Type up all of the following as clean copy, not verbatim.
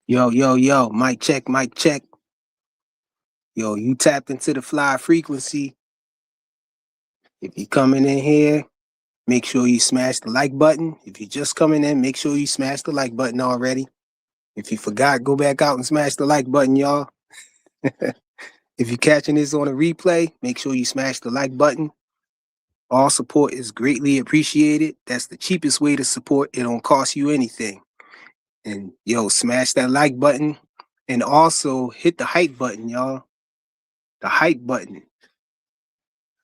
Yo, yo, yo, mic check, mic check. Yo, you tapped into the fly frequency. If you coming in here, make sure you smash the like button. If you're just coming in, make sure you smash the like button already. If you forgot, go back out and smash the like button, y'all. If you're catching this on a replay, make sure you smash the like button. All support is greatly appreciated. That's the cheapest way to support. It don't cost you anything. And yo, smash that like button. And also hit the hype button, y'all. The hype button.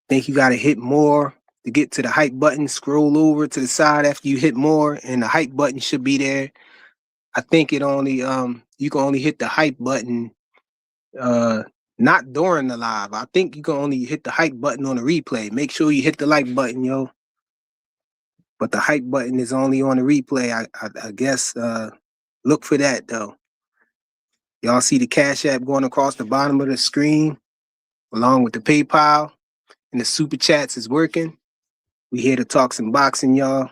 Think you gotta hit more to get to the hype button. Scroll over to the side after you hit more, and the hype button should be there. I think it only you can only hit the hype button uh not during the live. I think you can only hit the hype button on the replay. Make sure you hit the like button, yo. But the hype button is only on the replay. I guess look for that though. Y'all see the Cash App going across the bottom of the screen, along with the PayPal, and the super chats is working. We here to talk some boxing, y'all.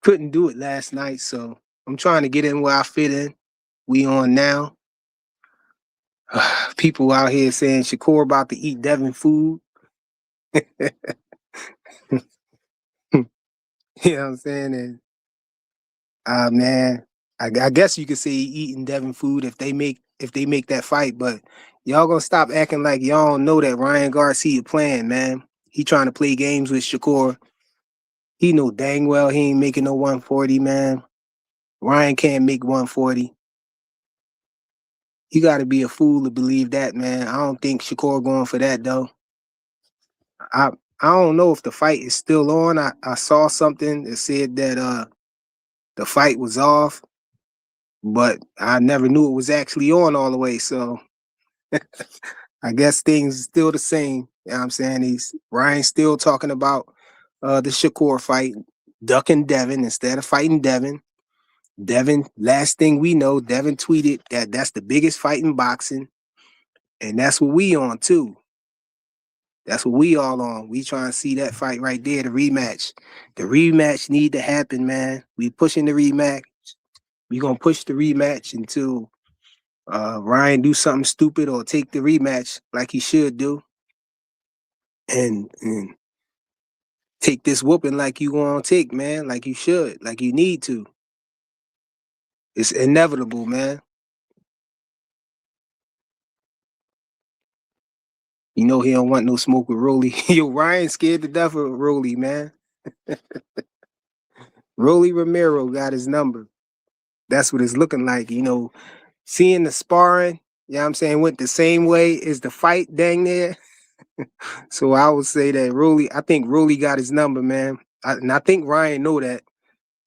Couldn't do it last night, so I'm trying to get in where I fit in. We on now. People out here saying Shakur about to eat Devin food. You know what I'm saying? And man, I guess you could say eating Devin food if they make that fight, but y'all gonna stop acting like y'all don't know that Ryan Garcia playing, man. He trying to play games with Shakur. He know dang well he ain't making no 140, man. Ryan can't make 140. You got to be a fool to believe that, man. I don't think Shakur going for that though. I I don't know if the fight is still on. I saw something that said that the fight was off, but I never knew it was actually on all the way. So I guess things still the same. You know what I'm saying? Ryan's still talking about the Shakur fight, ducking Devin instead of fighting Devin. Devin, last thing we know, Devin tweeted that that's the biggest fight in boxing, and that's what we on too. That's what we all on. We trying to see that fight right there, the rematch. The rematch need to happen, man. We pushing the rematch. We gonna push the rematch until Ryan do something stupid or take the rematch like he should do, and take this whooping like you gonna take, man, like you should, like you need to. It's inevitable, man. You know he don't want no smoke with Rolly. Yo, Ryan scared to death of Rolly, man. Rolly Romero got his number. That's what it's looking like, you know. Seeing the sparring, you know what I'm saying, went the same way as the fight dang there. So I would say that I think Rolly got his number, man. And I think Ryan know that.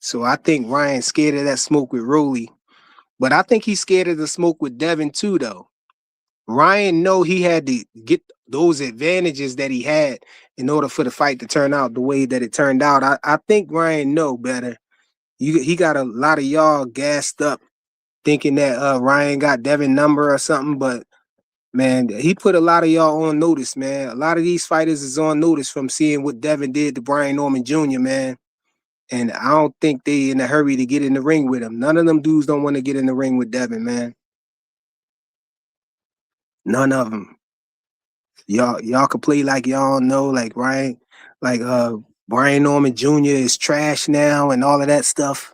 So I think Ryan's scared of that smoke with Rolly. But I think he's scared of the smoke with Devin too, though. Ryan know he had to get those advantages that he had in order for the fight to turn out the way that it turned out. I think Ryan know better. He got a lot of y'all gassed up thinking that Ryan got Devin number or something, but man, he put a lot of y'all on notice, man. A lot of these fighters is on notice from seeing what Devin did to Brian Norman Jr., man. And I don't think they in a hurry to get in the ring with him. None of them dudes don't want to get in the ring with Devin, man. None of them. Y'all could play like y'all know, like Ryan, like Brian Norman Jr. is trash now and all of that stuff.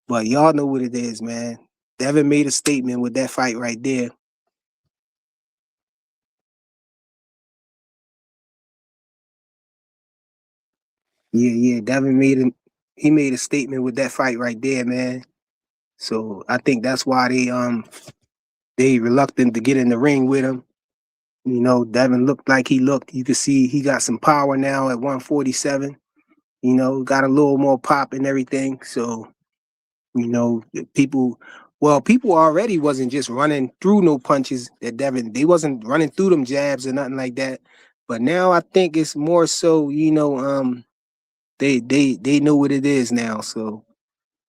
But y'all know what it is, man. Devin made a statement with that fight right there. Yeah, Devin made a statement with that fight right there, man. So I think that's why they reluctant to get in the ring with him. You know, Devin looked like he looked. You could see he got some power now at 147. You know, got a little more pop and everything. So, you know, people already wasn't just running through no punches at Devin. They wasn't running through them jabs or nothing like that. But now I think it's more so, you know, they know what it is now. So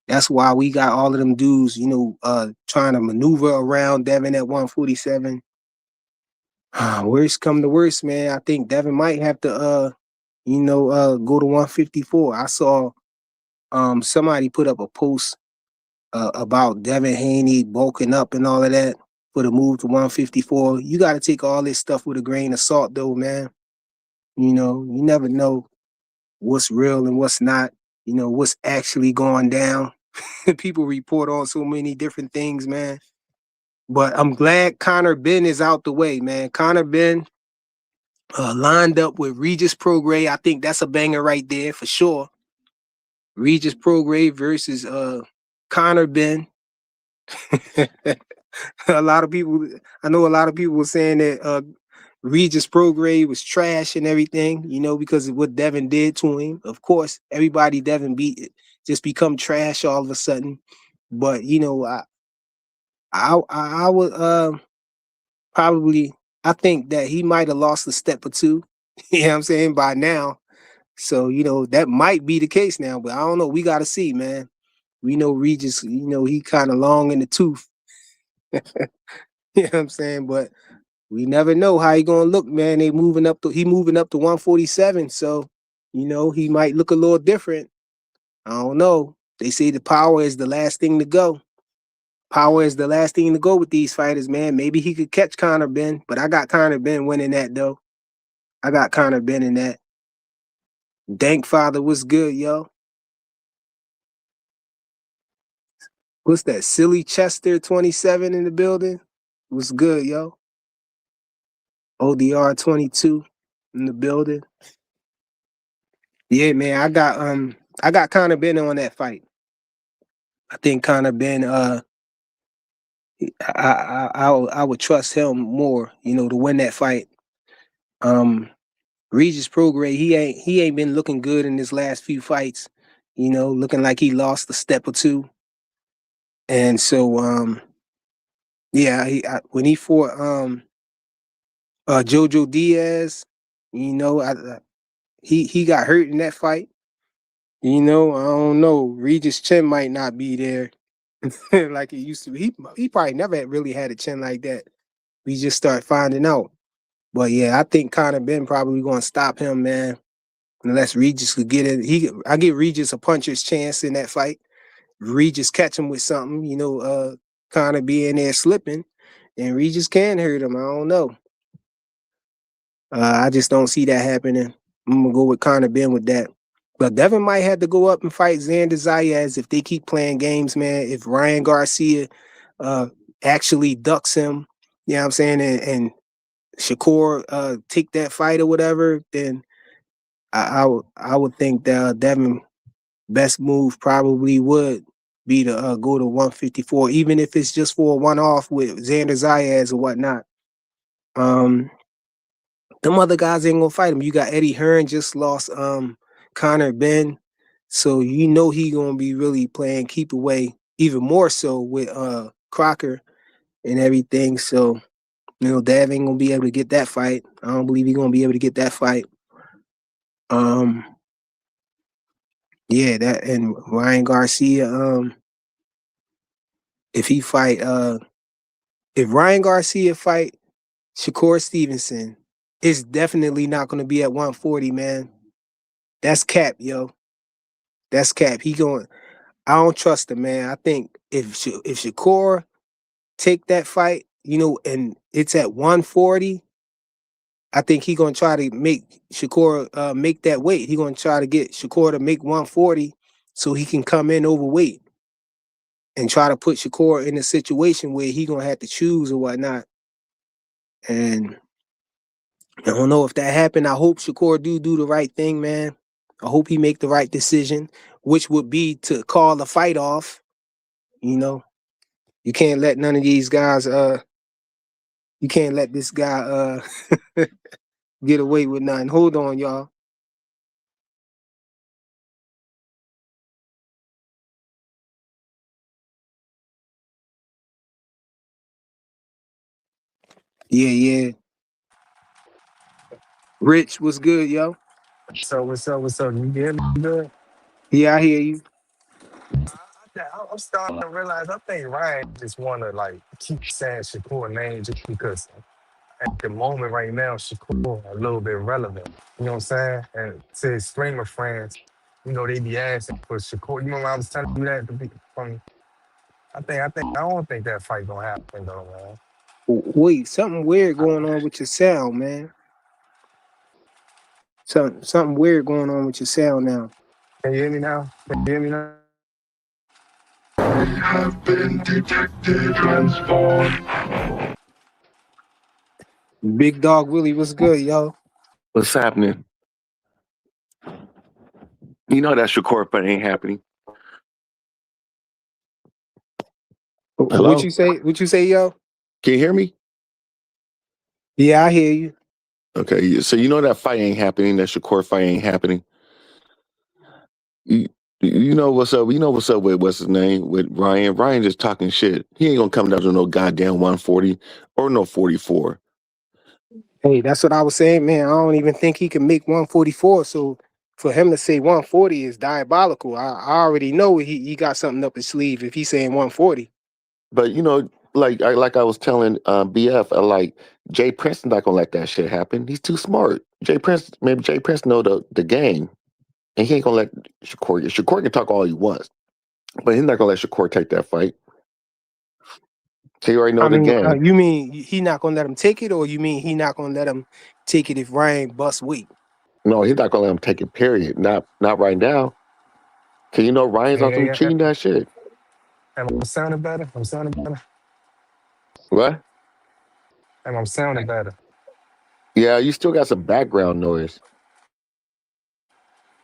that's why we got all of them dudes, you know, trying to maneuver around Devin at 147. Worst come to worst, man. I think Devin might have to go to 154. I saw somebody put up a post about Devin Haney bulking up and all of that for the move to 154. You got to take all this stuff with a grain of salt, though, man. You know, you never know what's real and what's not. You know, what's actually going down. People report on so many different things, man. But I'm glad Connor Ben is out the way, man. Connor Ben lined up with Regis Prograis. I think that's a banger right there for sure. Regis Prograis versus Connor Ben. A lot of people, I know a lot of people were saying that Regis Prograis was trash and everything, you know, because of what Devin did to him. Of course, everybody Devin beat just become trash all of a sudden. But you know, I would probably, I think that he might have lost a step or two. You know what I'm saying, by now. So you know that might be the case now, but I don't know. We got to see, man. We know Regis, you know, he kind of long in the tooth. You know what I'm saying? But we never know how he gonna look, man. He moving up to 147. So, you know, he might look a little different. I don't know. They say the power is the last thing to go. Power is the last thing to go with these fighters, man. Maybe he could catch Conor Ben, but I got Conor Ben winning that though. I got Conor Ben in that. Dank Father was good, yo. What's that? Silly Chester 27 in the building? Was good, yo. ODR 22 in the building. Yeah, man. I got Conor Ben on that fight. I think Conor Ben I would trust him more, you know, to win that fight. Um Regis Prograis, he ain't been looking good in his last few fights, you know, looking like he lost a step or two. And so yeah, when he fought Jojo Diaz, you know, he got hurt in that fight. You know, I don't know. Regis' chin might not be there like it used to be. He probably never really had a chin like that. We just start finding out. But yeah, I think Conor Ben probably gonna stop him, man. Unless Regis could get it. I give Regis a puncher's chance in that fight. Regis catch him with something, you know, Conor be in there slipping, and Regis can hurt him. I don't know. I just don't see that happening. I'm gonna go with Conor Ben with that. But Devin might have to go up and fight Xander Zayas if they keep playing games, man. If Ryan Garcia actually ducks him, you know what I'm saying, and Shakur take that fight or whatever, then I would think that Devin best move probably would be to go to 154, even if it's just for a one off with Xander Zayas or whatnot. Um, them other guys ain't gonna fight him. You got Eddie Hearn just lost Connor Ben. So you know he gonna be really playing keep away even more so with Crocker and everything. So, you know, Dav ain't gonna be able to get that fight. I don't believe he's gonna be able to get that fight. Um yeah, that and Ryan Garcia, if he fight if Ryan Garcia fight Shakur Stevenson, it's definitely not gonna be at 140, man. That's cap, yo. That's cap. He going. I don't trust him, man. I think if Shakur take that fight, you know, and it's at 140, I think he gonna try to make Shakur make that weight. He gonna try to get Shakur to make 140 so he can come in overweight and try to put Shakur in a situation where he gonna have to choose or whatnot. And I don't know if that happened. I hope Shakur do the right thing, man. I hope he make the right decision, which would be to call the fight off. You know, you can't let none of these guys you can't let this guy get away with nothing. Hold on, y'all. Yeah, yeah. Rich, what's good, yo? So what's up? What's up? You hear me good? Yeah, I hear you. I'm starting to realize I think Ryan just want to like keep saying Shakur name just because at the moment right now Shakur a little bit relevant. You know what I'm saying? And to his streamer friends, you know they be asking for Shakur. You remember I was telling you that from I don't think that fight gonna happen though, man. Wait, something weird going on with your sound, man. Something weird going on with your sound now. Can you hear me now? Can you hear me now? Have been detected transformed. Big Dog Willie, what's good, yo? What's happening? You know that Shakur fight ain't happening. What Hello? you say? What you say, yo? Can you hear me? Yeah, I hear you. Okay, so you know that fight ain't happening. That Shakur fight ain't happening. You, you know what's up? You know what's up with what's his name with Ryan? Ryan just talking shit. He ain't gonna come down to no goddamn 140 or no 44. Hey, that's what I was saying, man. I don't even think he can make 144. So for him to say 140 is diabolical. I already know he got something up his sleeve if he's saying 140. But you know, like I was telling BF, like Jay Prince not gonna let that shit happen. He's too smart. Jay Prince know the game, and he ain't gonna let Shakur. Shakur can talk all he wants, but he's not gonna let Shakur take that fight. He already know I the mean, game. you mean he not gonna let him take it, or you mean he not gonna let him take it if Ryan busts weight? No, he's not gonna let him take it. Period. Not right now. Cause you know Ryan's on Yeah, some yeah. cheating that shit. Am I sounding better? I'm sounding better. What? Am I sounding better? Yeah, you still got some background noise.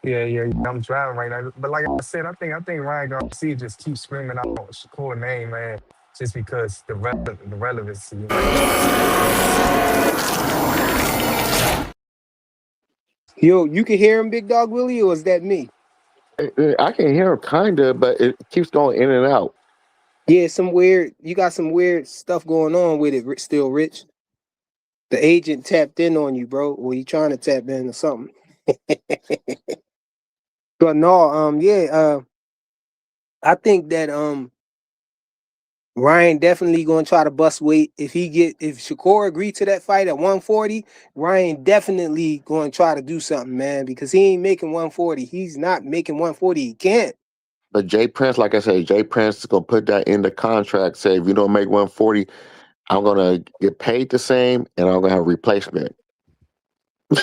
Yeah. I'm driving right now, but like I said, I think Ryan Garcia just keeps screaming out Shakur name, man, just because the relevancy, man. Yo, you can hear him, Big Dog Willie, or is that me? I can hear him kinda, but it keeps going in and out. Yeah, you got some weird stuff going on with it, still, Rich. The agent tapped in on you, bro. Or you trying to tap in or something. But no, yeah, I think that Ryan definitely gonna try to bust weight. If Shakur agreed to that fight at 140, Ryan definitely gonna try to do something, man, because he ain't making 140. He's not making 140. He can't. But Jay Prince, like I said, Jay Prince is gonna put that in the contract. Say if you don't make 140, I'm gonna get paid the same, and I'm gonna have a replacement. I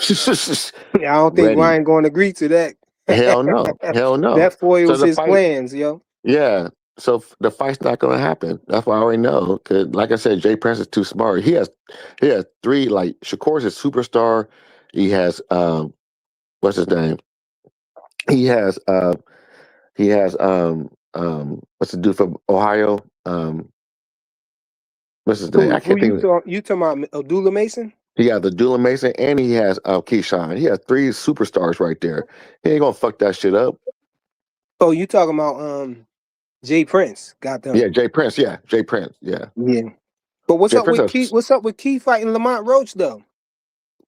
don't think Ready? Ryan gonna agree to that. Hell no, hell no. That So foils the his fight, plans, yo. yeah. So the fight's not gonna happen. That's why I already know. Cause like I said, Jay Prince is too smart. He has three. Like Shakur's a superstar. He has what's his name? He has what's the dude from Ohio? What's his name? I Who can't think of it. you talking about Abdullah Mason? He got the Dula Mason and he has Keyshawn. He has three superstars right there. He ain't gonna fuck that shit up. Oh, you talking about Jay Prince? Got Yeah, them. Jay Prince. Yeah, Jay Prince. Yeah, Yeah. But what's Jay up Prince. with Key? What's up with Key fighting Lamont Roach though?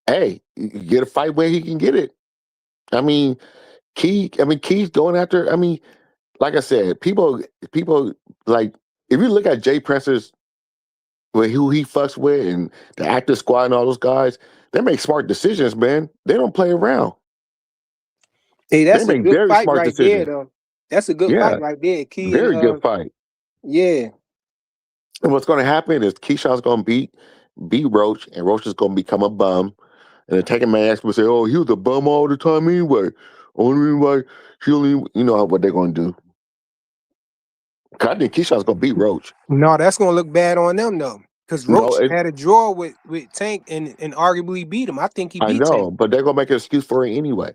Hey, you get a fight where he can get it. I mean, Key's going after. I mean, like I said, people like if you look at Jay Prince's with who he fucks with and the actor squad and all those guys, they make smart decisions, man. They don't play around. Hey, They that's a make good very fight smart right there, decisions. though. That's a good Yeah, fight right there. Key and very good fight. yeah. And what's going to happen is Keyshawn's going to beat Roach, and Roach is going to become a bum. And then taking my ass will say, "Oh, he was a bum all the time anyway." Only why he only, you know what they're going to do. 'Cause I think Keyshawn's going to beat Roach. No, that's gonna look bad on them though. Because No, Roach had a draw with Tank and arguably beat him. I think he I beat Tank. know, but they're going to make an excuse for it anyway.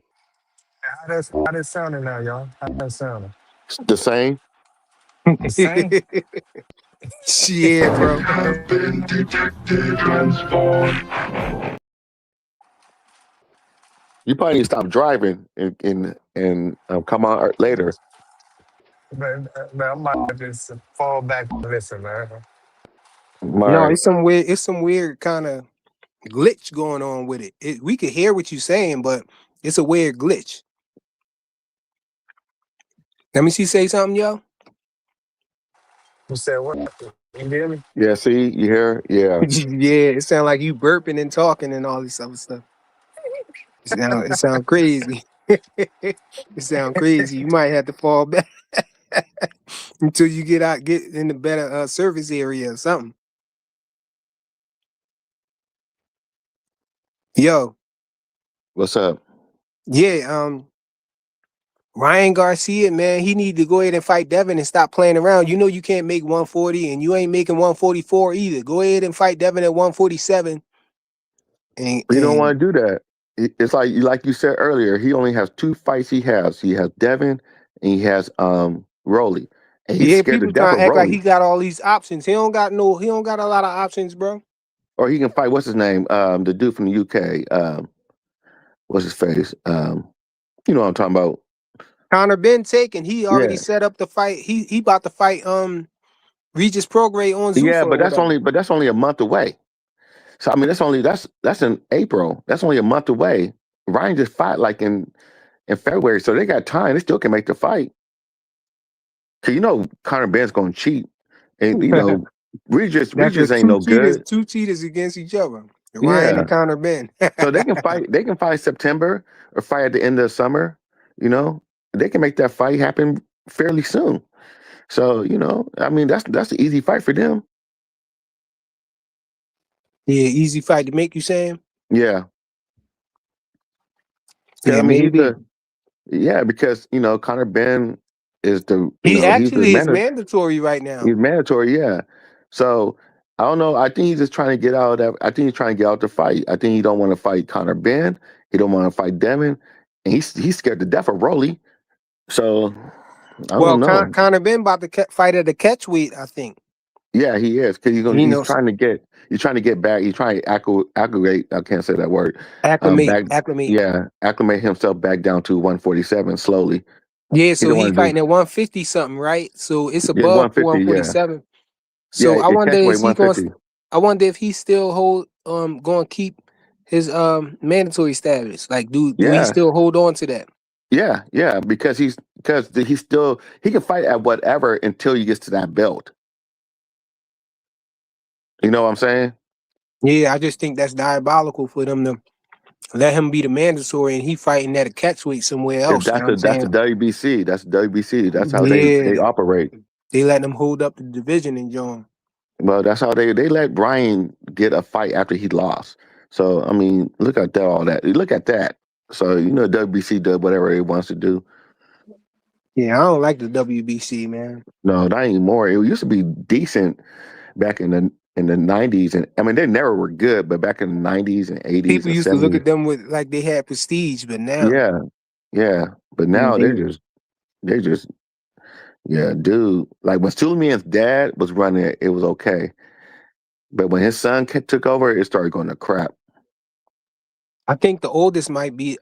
How that sounding now, y'all? How that sounding? It's the same. The same. Yeah, bro. Have been detected transformed. You probably need to stop driving and come on later. Man, I might just fall back and listen, man. All No, right. it's some weird kind of glitch going on with it. We could hear what you're saying, but it's a weird glitch. Let me see say something, yo. You said what? You hear me? Yeah. See, you hear? Yeah. Yeah, it sounds like you burping and talking and all this other stuff. It sound crazy. It sound crazy. You might have to fall back. until you get in the better service area or something. Yo, What's up? yeah, Ryan Garcia, man, he need to go ahead and fight Devin and stop playing around. You know you can't make 140 and you ain't making 144 either. Go ahead and fight Devin at 147. You don't And want to do that. It's like you said earlier. He only has two fights. He has Devin and he has Rolly, and he's yeah, scared to people death trying to of act like he Rolly. got all these options. He don't got a lot of options, bro. Or he can fight what's his name? The dude from the UK. What's his face? You know what I'm talking about? Connor been taken. He already Yeah, set up the fight. He about to fight Regis Prograde on yeah, Zuffa or but whatever. that's only a month away. So I mean, that's in April. That's only a month away. Ryan just fought like in February, so they got time. They still can make the fight. Cause you know Conor Ben's gonna cheat, and you know That's the Regis ain't no good. two cheaters against each other. Ryan and Yeah, Connor Ben. so they can fight. They can fight September or fight at the end of the summer. You know, they can make that fight happen fairly soon. So you know, I mean, that's an easy fight for them. Yeah, easy fight to make, you saying? Yeah, because Yeah, I mean, maybe. because you know Conor Ben is the He he's the actually is man. mandatory right now. He's mandatory, yeah. So I don't know. I think he's just trying to get out of that. I think he's trying to get out the fight. I think he don't want to fight Conor Ben. He don't want to fight Devin, and he's scared to death of Rolly. So I Well, don't know. Connor Ben about to fight at the catch weight, I think. Yeah, he is because He he's knows trying to get back. He's trying to acclimate. I can't say that word. acclimate, Back. acclimate. Yeah, acclimate himself back down to 147 slowly. Yeah, He so don't he want to fighting just at 150 something, right? So it's yeah above 150. Yeah, 147. yeah. So I It wonder catch weight is he going 150. I wonder if he still going to keep his mandatory status. Like do he Yeah, still hold on to that? yeah, because he's still he can fight at whatever until he gets to that belt. You know what I'm saying? Yeah, I just think that's diabolical for them to let him be the mandatory and he fighting at a catch weight somewhere If else. You know what I'm that's the saying? WBC, that's the WBC. That's how Yeah, they operate. they letting him hold up the division and John. Well, that's how they let Brian get a fight after he lost. So I mean, look at that, all that. Look at that. So you know, WBC does whatever it wants to do. Yeah, I don't like the WBC, man. No, not anymore. It used to be decent back in the 90s, and I mean they never were good, but back in the 90s and 80s People and used to look 70s, at them with like they had prestige, but now yeah, yeah. But yeah, now they're just yeah, dude. Like when Suleiman's dad was running it, it was okay. But when his son took over, it started going to crap. I think the oldest might be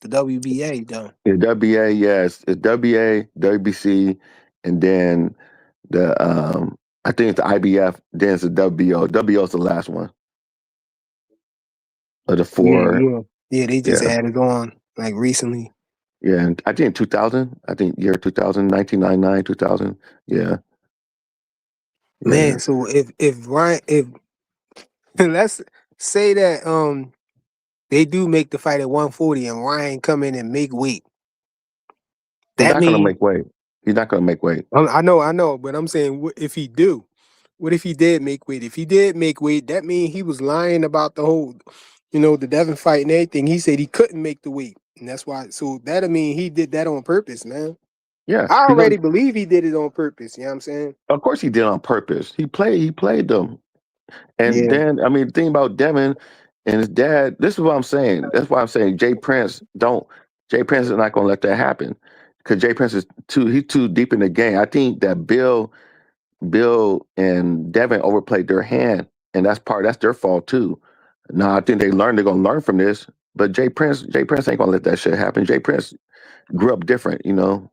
the WBA though. The WBA, yes, it's WA, WBC, and then the I think it's the IBF. Then it's the WBO. WBO is the last one of the Yeah, four. yeah. Yeah, they just Yeah, added on like recently. yeah. And I think in 2000. I think year 2000, 1999, 2000. Yeah, yeah. Man, so if Ryan if let's say that they do make the fight at 140 and Ryan come in and make weight. He's That not gonna mean make weight. He's not gonna make weight. I know, but I'm saying what if he do? What if he did make weight? If he did make weight, that mean he was lying about the whole, the Devin fight and everything. He said he couldn't make the weight, and that's why. So that'll mean he did that on purpose, man. Yeah, I he's gonna. already believe he did it on purpose. You know what I'm saying? Of course, he did on purpose. He played them. And Yeah. then, I mean, the thing about Devin and his dad, this is what I'm saying. That's why I'm saying Jay Prince is not going to let that happen because Jay Prince he's too deep in the game. I think that Bill and Devin overplayed their hand, and that's their fault too. Now, I think they're going to learn from this, but Jay Prince ain't going to let that shit happen. Jay Prince grew up different, you know.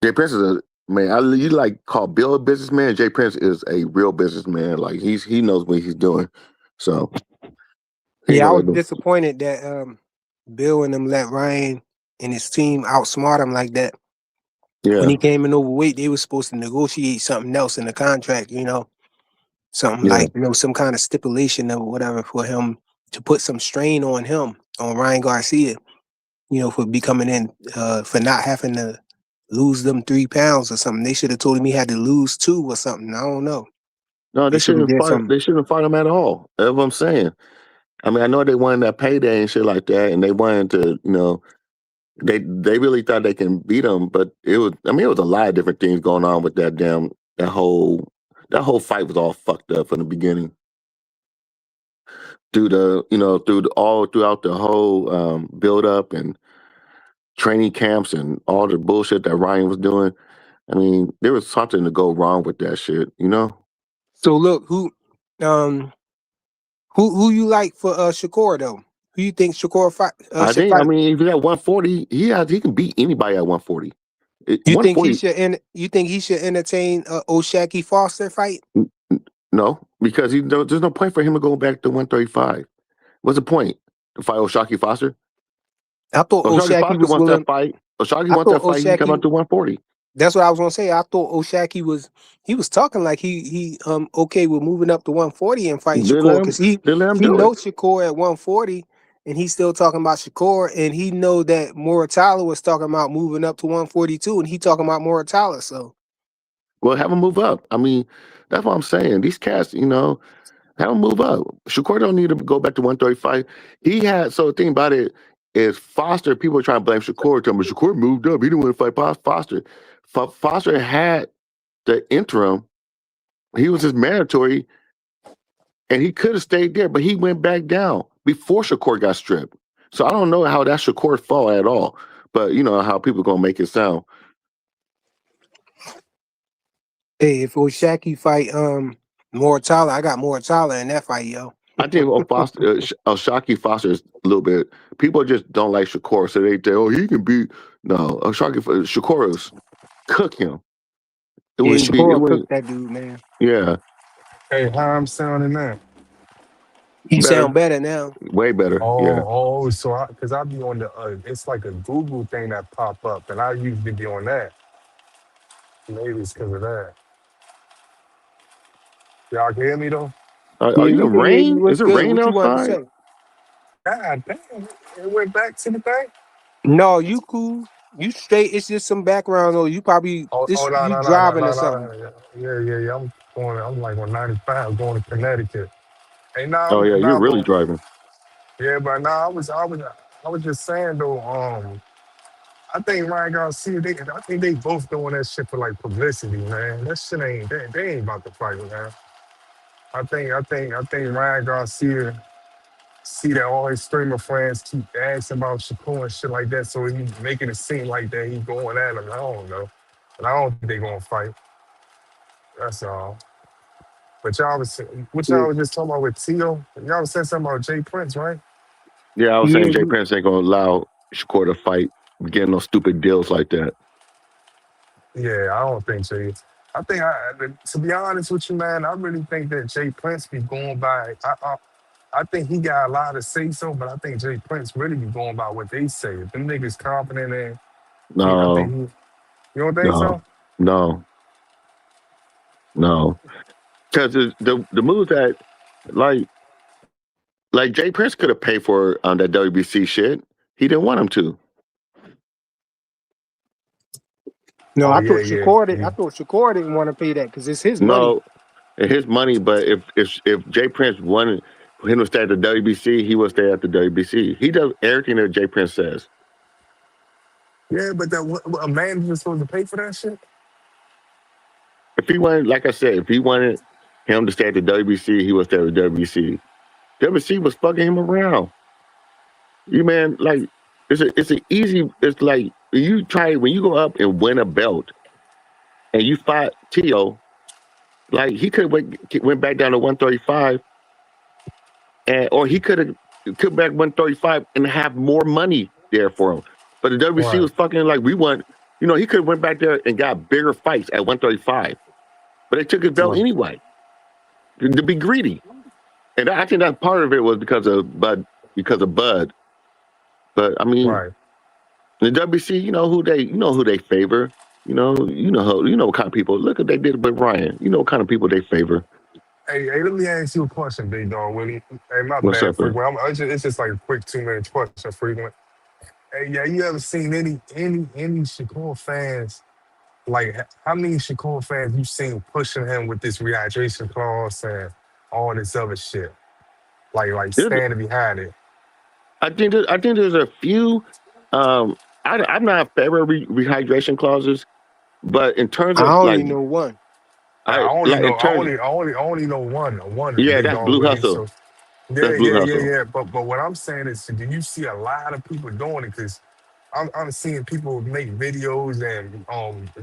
Jay Prince is a man. You like call Bill a businessman. Jay Prince is a real businessman. Like he knows what he's doing. So he ain't Yeah, I gonna was let them. disappointed that Bill and them let Ryan and his team outsmart him like that. When Yeah, he came in overweight, they were supposed to negotiate something else in the contract, something yeah, like, some kind of stipulation or whatever for him to put some strain on him, on Ryan Garcia. for becoming in, for not having to lose them 3 pounds or something. They should have told him he had to lose 2 or something. I don't know. No, They should have did something. They shouldn't fight him at all. That's what I'm saying. I mean, I know they wanted that payday and shit like that, and they wanted to, they really thought they can beat him, but it was a lot of different things going on with that whole fight was all fucked up from the beginning. All throughout the whole build up and training camps and all the bullshit that Ryan was doing. I mean, there was something to go wrong with that shit, So look, who you like for Shakur though? Who you think Shakur fight? I Should think, fight? if he's at 140, he can beat anybody at 140. You think he 140, should? You think he should entertain O'Shaquie Foster fight? no, because there's no point for him to go back to 135. What's the point? To fight O'Shaquie Foster? I thought O'Shaquie O'Shaquie Foster was wants willing. that fight. O'Shaquie I wants that thought fight. He can come O'Shaquie. up to 140. That's what I was gonna say. I thought O'Shaquie was talking like he okay with moving up to 140 and fighting They Shakur let because him he do it. knows Shakur at 140 and he's still talking about Shakur and he know that Moratala was talking about moving up to 142 and he talking about Moratala. So Well, have him move up. I mean, that's what I'm saying. These cats, have him move up. Shakur don't need to go back to 135. So the thing about it is Foster, people are trying to blame Shakur. Telling me Shakur moved up. He didn't want to fight Foster. Foster had the interim. He was his mandatory, and he could have stayed there, but he went back down before Shakur got stripped. So I don't know how that's Shakur's fault at all. But you know how people are going to make it sound. hey, if O'Shaquie fight Moratala, I got Moratala in that fight, yo. I think O'Shaquie Foster is a little bit. People just don't like Shakur, so they say, "Oh, he can beat." No, Shakur is cook him. It Yeah, wouldn't be. It Shakur wouldn't. cooked that dude, man. Yeah, Hey, how I'm sounding now? He better, sound better now. way better. Yeah. So because I be on the, it's like a Google thing that pop up, and I usually be on that. Maybe it's because of that. Y'all can hear me though? Yeah, Are you we in can hear you. rain? Is What's it good? rain What you wanted to outside? say? God damn, it went back to the thing. No, you cool. You straight. It's just some background though. You probably Oh no you no no no driving or no something. no. Yeah. I'm like on 95 going to Connecticut. Hey, now, Oh yeah, you're nah, really but driving. yeah, but now I was just saying though. I think Ryan Garcia, I think they both doing that shit for like publicity, man. That shit ain't they ain't about to fight, man. I think Ryan Garcia see that all his streamer friends keep asking about Shakur and shit like that, so he making it seem like that he going at him. I don't know, but I don't think they gonna fight. That's all. But Yeah, y'all was just talking about with Tio. Y'all was saying something about Jay Prince, right? Yeah, I was yeah. saying Jay Prince ain't gonna allow Shakur to fight, getting no stupid deals like that. Yeah, I don't think Jay. To be honest with you, man, I really think that Jay Prince be going by. I think he got a lot to say so, but I think Jay Prince really be going by what they say. If them niggas confident in, I think No, he. You don't think no, so? no, no. Because the moves that like Jay Prince could have paid for that WBC shit. He didn't want him to. No, Oh I yeah, thought yeah. Shakur did. I Mhm. thought Shakur didn't want to pay that because it's his money. No, his money. But if Jay Prince wanted him to stay at the WBC, he will stay at the WBC. He does everything that Jay Prince says. Yeah, but a man just supposed to pay for that shit. If he wanted, like I said, if he wanted him to stay at the WBC, he would stay at the WBC. WBC was fucking him around. You man, like it's an easy. It's like when you go up and win a belt and you fight Tio. Like he could went back down to 135, or he could have come back 135 and have more money there for him. But the WBC Right, was fucking like we want. He could have went back there and got bigger fights at 135, but they took his belt right, anyway to be greedy. And I think that part of it was because of Bud. But I mean, right. the WBC, who they favor. You know what kind of people. Look what they did with Ryan. You know what kind of people they favor. Hey, let me ask you a question, big dog Willie. Hey, my What's bad, up, bro? frequent. It's just like a quick 2 minute question, frequent. Hey, yeah, you ever seen any Shakur fans? Like, how many Shakur fans you seen pushing him with this rehydration clause and all this other shit? Like There's, standing behind it. I think there's a few. Um, I'm not in favor of rehydration clauses, but in terms I of only like, know one. I I only like in know, terms, I only know one yeah, big that's dog Blue with me. Hustle. So That's Blue Hustle. yeah. But what I'm saying is, do you see a lot of people doing it? Because I'm seeing people make videos and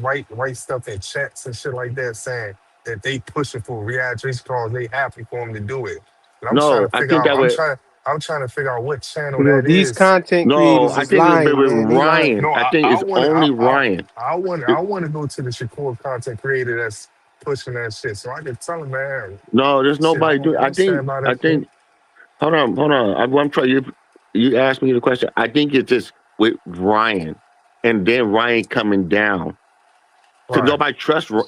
write stuff in chats and shit like that, saying that they pushing for rehydration clause. They happy for them to do it. And I'm trying No, to I figure think out. that would. I'm trying to figure out what channel You know, that these is. content No, creators I is think it's been lying, with man. They lying. Ryan. No, I think it's only Ryan. I want to go to the Shakur content creator that's pushing that shit, so I can tell him, man, No, there's shit, nobody doing. I'm saying about I that shit. think. Hold on. I'm trying. You asked me the question. I think it's just with Ryan, and then Ryan coming down. Because Right.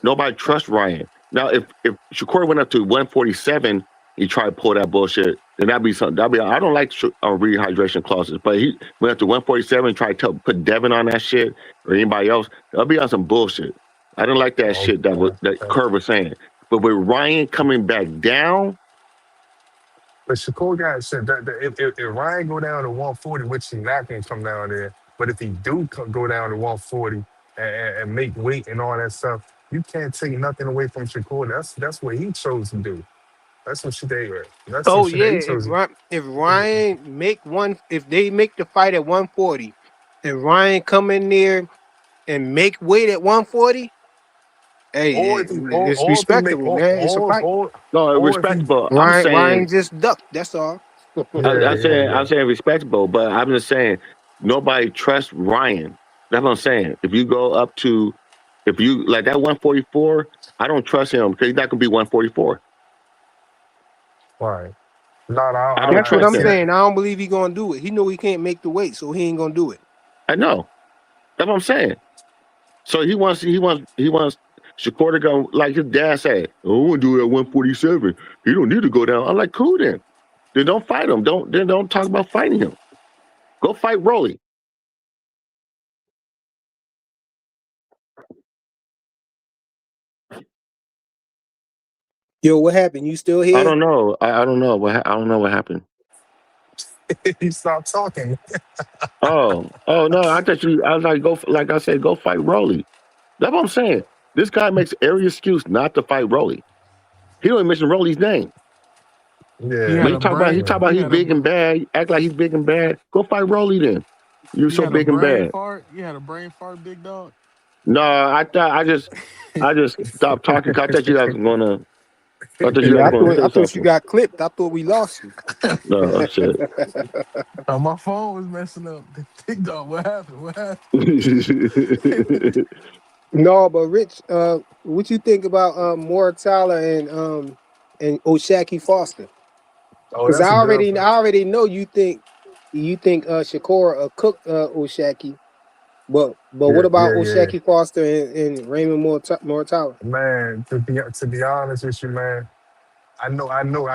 nobody trusts Ryan. Now, if Shakur went up to 147, he tried to pull that bullshit, then that'd be something. That'd be I don't like rehydration clauses, but he went up to 147 and tried to put Devin on that shit or anybody else. That'll be on some bullshit. I didn't like that shit that Okay. Kerr was saying. But with Ryan coming back down, But Shakur got shit. If Ryan go down to 140, which he not gonna come down there, but if he do go down to 140 and make weight and all that stuff, you can't take nothing away from Shakur. That's what he chose to do. That's some shit they. That's some Oh shit yeah, that he chose. If Ryan make one, if they make the fight at 140, and Ryan come in there and make weight at 140, hey, Or if he, it's or if he make, respectable, man. It's a fight. no, or if he, respectable. I'm Ryan saying just ducked. That's all. I'm yeah. saying respectable, but I'm just saying nobody trusts Ryan. That's what I'm saying. If you go up to, if you like that 144, I don't trust him because he's not gonna be 144. Right. No, no, I don't That's what trust I'm see him. that. saying. I don't believe he gonna do it. He know he can't make the weight, so he ain't gonna do it. I know. That's what I'm saying. So he wants Shakur to go like his dad said. Oh, I want to do it at 147. He don't need to go down. I'm like, cool then. Then don't fight him. Don't talk about fighting him. Go fight Rolly. Yo, what happened? You still I here? don't know. I don't know what I don't know what happened. He stopped talking. Oh no! I thought you. I was like, go. Like I said, go fight Rolly. That's what I'm saying. This guy makes every excuse not to fight Rolly. He don't even mention Rolly's name. He Yeah. But had a he brain. talk about He he's had a big br- and bad. Act like he's big and bad. Go fight Rolly then. You're he so had a big and brain bad. fart. He had a brain fart, big dog. No, I just stopped talking. 'Cause I thought you guys were gonna. I thought you guys Yeah, were gonna I say thought you something. got clipped. I thought we lost you. No shit. My phone was messing up. Big dog, what happened? What happened? No, but Rich, what you think about Mortala and Oshaki Foster? Oh, Because that's a good. I already know you think Shakur cook Oshaki, but what about Yeah. Oshaki Foster and Raymond Mortala? Man, to be honest with you, man, I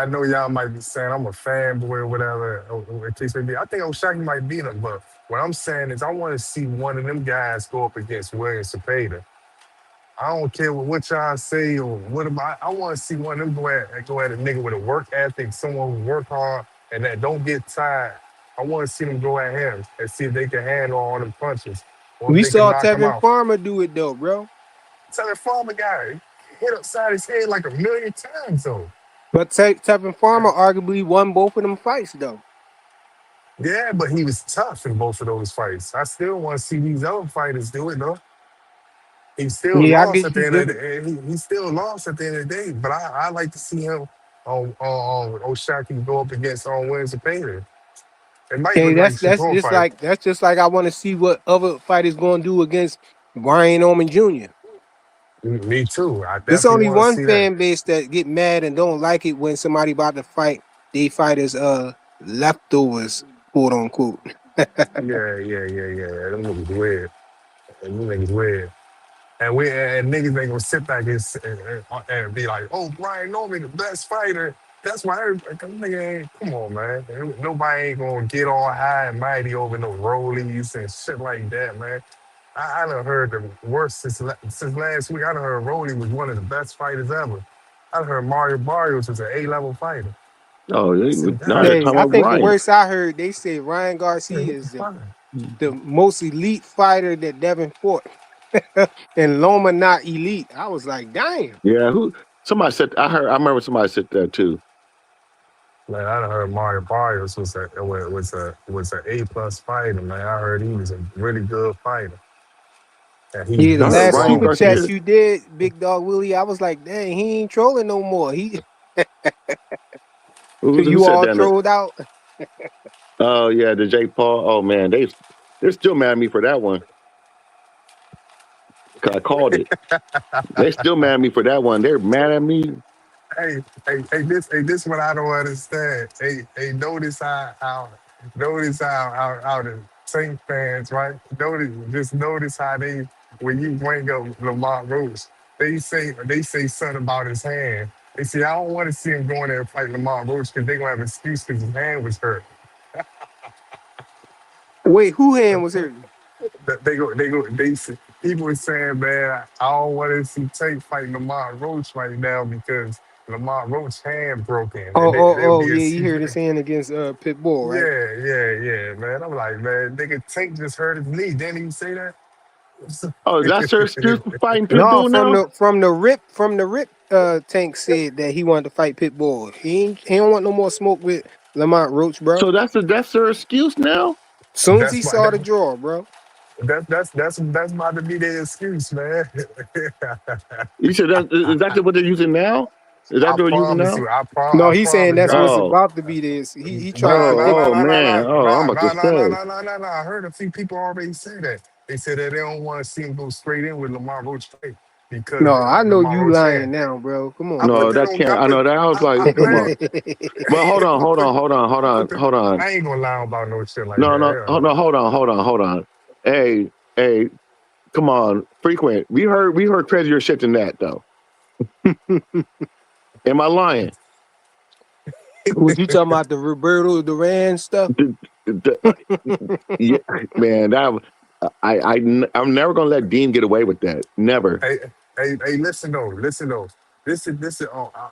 know y'all might be saying I'm a fanboy or whatever, or it case may be. I think O'Shaki might beat him, but what I'm saying is I want to see one of them guys go up against William Cepeda. I don't care what y'all say or what about. I want to see one of them go at a nigga with a work ethic, someone who work hard and that don't get tired. I want to see them go at him and see if they can handle all them punches or if We they can saw knock him Tevin out. Farmer do it though, bro. Tell that farmer guy hit upside his head like a million times though. But Tevin Farmer arguably won both of them fights though. Yeah, but he was tough in both of those fights. I still want to see these other fighters do it though. He still Yeah, I lost get at you. the end of the he still lost at the end of the day. But I like to see him on O'Shaki go up against on Williams and Payton. It might Okay, look like Shakur fight. that's just like I want to see what other fighters going to do against Brian Oman Jr. Me too. I There's definitely only want to one see that. fan base that get mad and don't like it when somebody about to fight they fighters leftovers, quote unquote. Yeah. Them niggas weird. Them niggas weird. And niggas ain't gonna sit back and be like, oh, Brian Norman, the best fighter. That's why nigga ain't, come on, man. Nobody ain't gonna get all high and mighty over no rollies and shit like that, man. I done heard the worst since last week. I done heard Rolly was one of the best fighters ever. I done heard Mario Barrios was an A-level fighter. Oh, I said, now they're damn, Hey, talking I about think the Ryan. worst I heard, they said Ryan yeah, he Garcia was is fine. the most elite fighter that Devin fought. And Loma not elite. I was like, damn. Yeah, who? Somebody said. I remember somebody said that too. Man, I done heard Mario Barrios was a A-plus fighter, man. I heard he was a really good fighter. And Yeah, the I he's heard last Ryan super slow. chat Garcia. you did, Big Dog Willie, I was like, dang, he ain't trolling no more. Who You said all that? trolled out. Oh yeah, the Jake Paul. Oh man, they're still mad at me for that one because I called it. They still mad at me for that one. They're mad at me. This what I don't understand. Notice how the Saint fans, right? Notice how they, when you bring up Lamar Roach, they say something about his hand. They say, I don't want to see him going there and fight Lamar Roach because they're gonna have an excuse because his hand was hurt. Wait, who hand was hurt? They say, people are saying, man, I don't want to see Tate fighting Lamar Roach right now because Lamar Roach hand broken, Oh, and oh, they'll oh, be a yeah, you heard his hand against Pitbull, right? yeah, man. I'm like, man, nigga, Tate just hurt his knee. Didn't he say that? Oh, that's their excuse for fighting No, Pitbull now. from the rip, Tank said that he wanted to fight Pitbull. He don't want no more smoke with Lamont Roach, bro. So that's their excuse now. Soon as he That's why saw the draw, bro. that's about to be their excuse, man. You said is that what they're using now? Is that I what they're using promise now? you. No, I he's saying promise you. that's what's Oh, about to be this. He trying to they oh man. Oh, I'm about to say. I heard a few people already say that. They said that they don't want to see him go straight in with Lamar Roach fight because No, I know Lamar you Roach had. lying now, bro. Come I on, put No, bro. that that on. can't. I know that. I was like, come on. Man, Well, hold on. I ain't gonna lie about no shit like No, that. no, Hell no, no. hold on. Hey, come on, frequent. We heard crazier shit than that though. Am I lying? What you talking about, the Roberto Duran stuff? The- the- uh, yeah, man, I'm never gonna let Dean get away with that. Never. Hey, listen though. This is.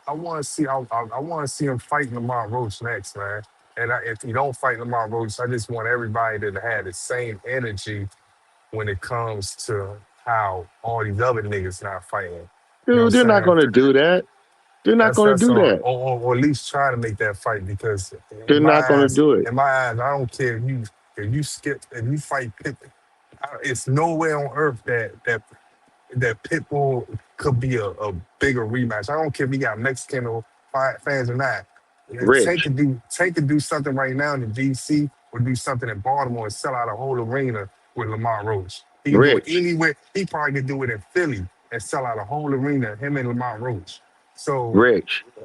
I want to see how. I want to see him fight Lamar Roach next, man. And if he don't fight Lamar Roach, I just want everybody to have the same energy when it comes to how all these other niggas not fighting. You know Dude, what they're I'm not saying? gonna do that. They're not gonna That's do on, that. or at least try to make that fight because They're not gonna do it. in my eyes, I don't care if you fight Pippen. It's nowhere on earth that Pitbull could be a bigger rematch. I don't care if he got Mexican or fans or not. Rich, Tank could do something right now in DC or do something in Baltimore and sell out a whole arena with Lamar Roach. He can do it rich, anywhere. He probably could do it in Philly and sell out a whole arena, him and Lamar Roach. So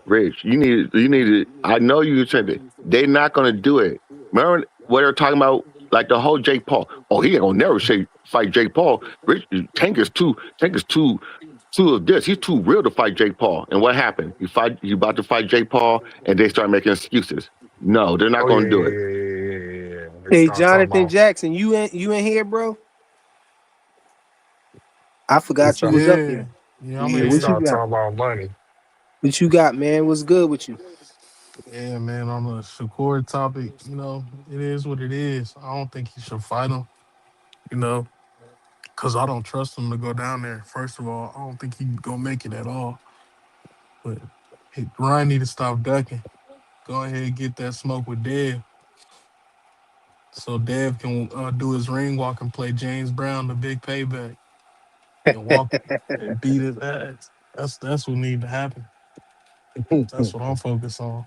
rich. You need to. I know you said it. They're not gonna do it. Remember what they're talking about? Like the whole Jake Paul. Oh, he ain't gonna never say fight Jake Paul. Rich Tank is too of this. He's too real to fight Jake Paul. And what happened? You about to fight Jake Paul, and they start making excuses. No, they're not oh yeah, gonna do yeah, it. yeah, yeah, yeah, yeah, yeah. They Hey, start talking Jonathan about Jackson, you in here, bro? I they forgot you start was up Yeah, here. yeah, I'm Yeah, in they what here. you start got? talking about money. What you got, man? What's good with you? Yeah, man, on the Shakur topic, it is what it is. I don't think he should fight him, you know, because I don't trust him to go down there. First of all, I don't think he gonna make it at all. But Ryan need to stop ducking. Go ahead and get that smoke with Dev, so Dev can do his ring walk and play James Brown, the big payback, and walk and beat his ass. That's what need to happen. That's what I'm focused on.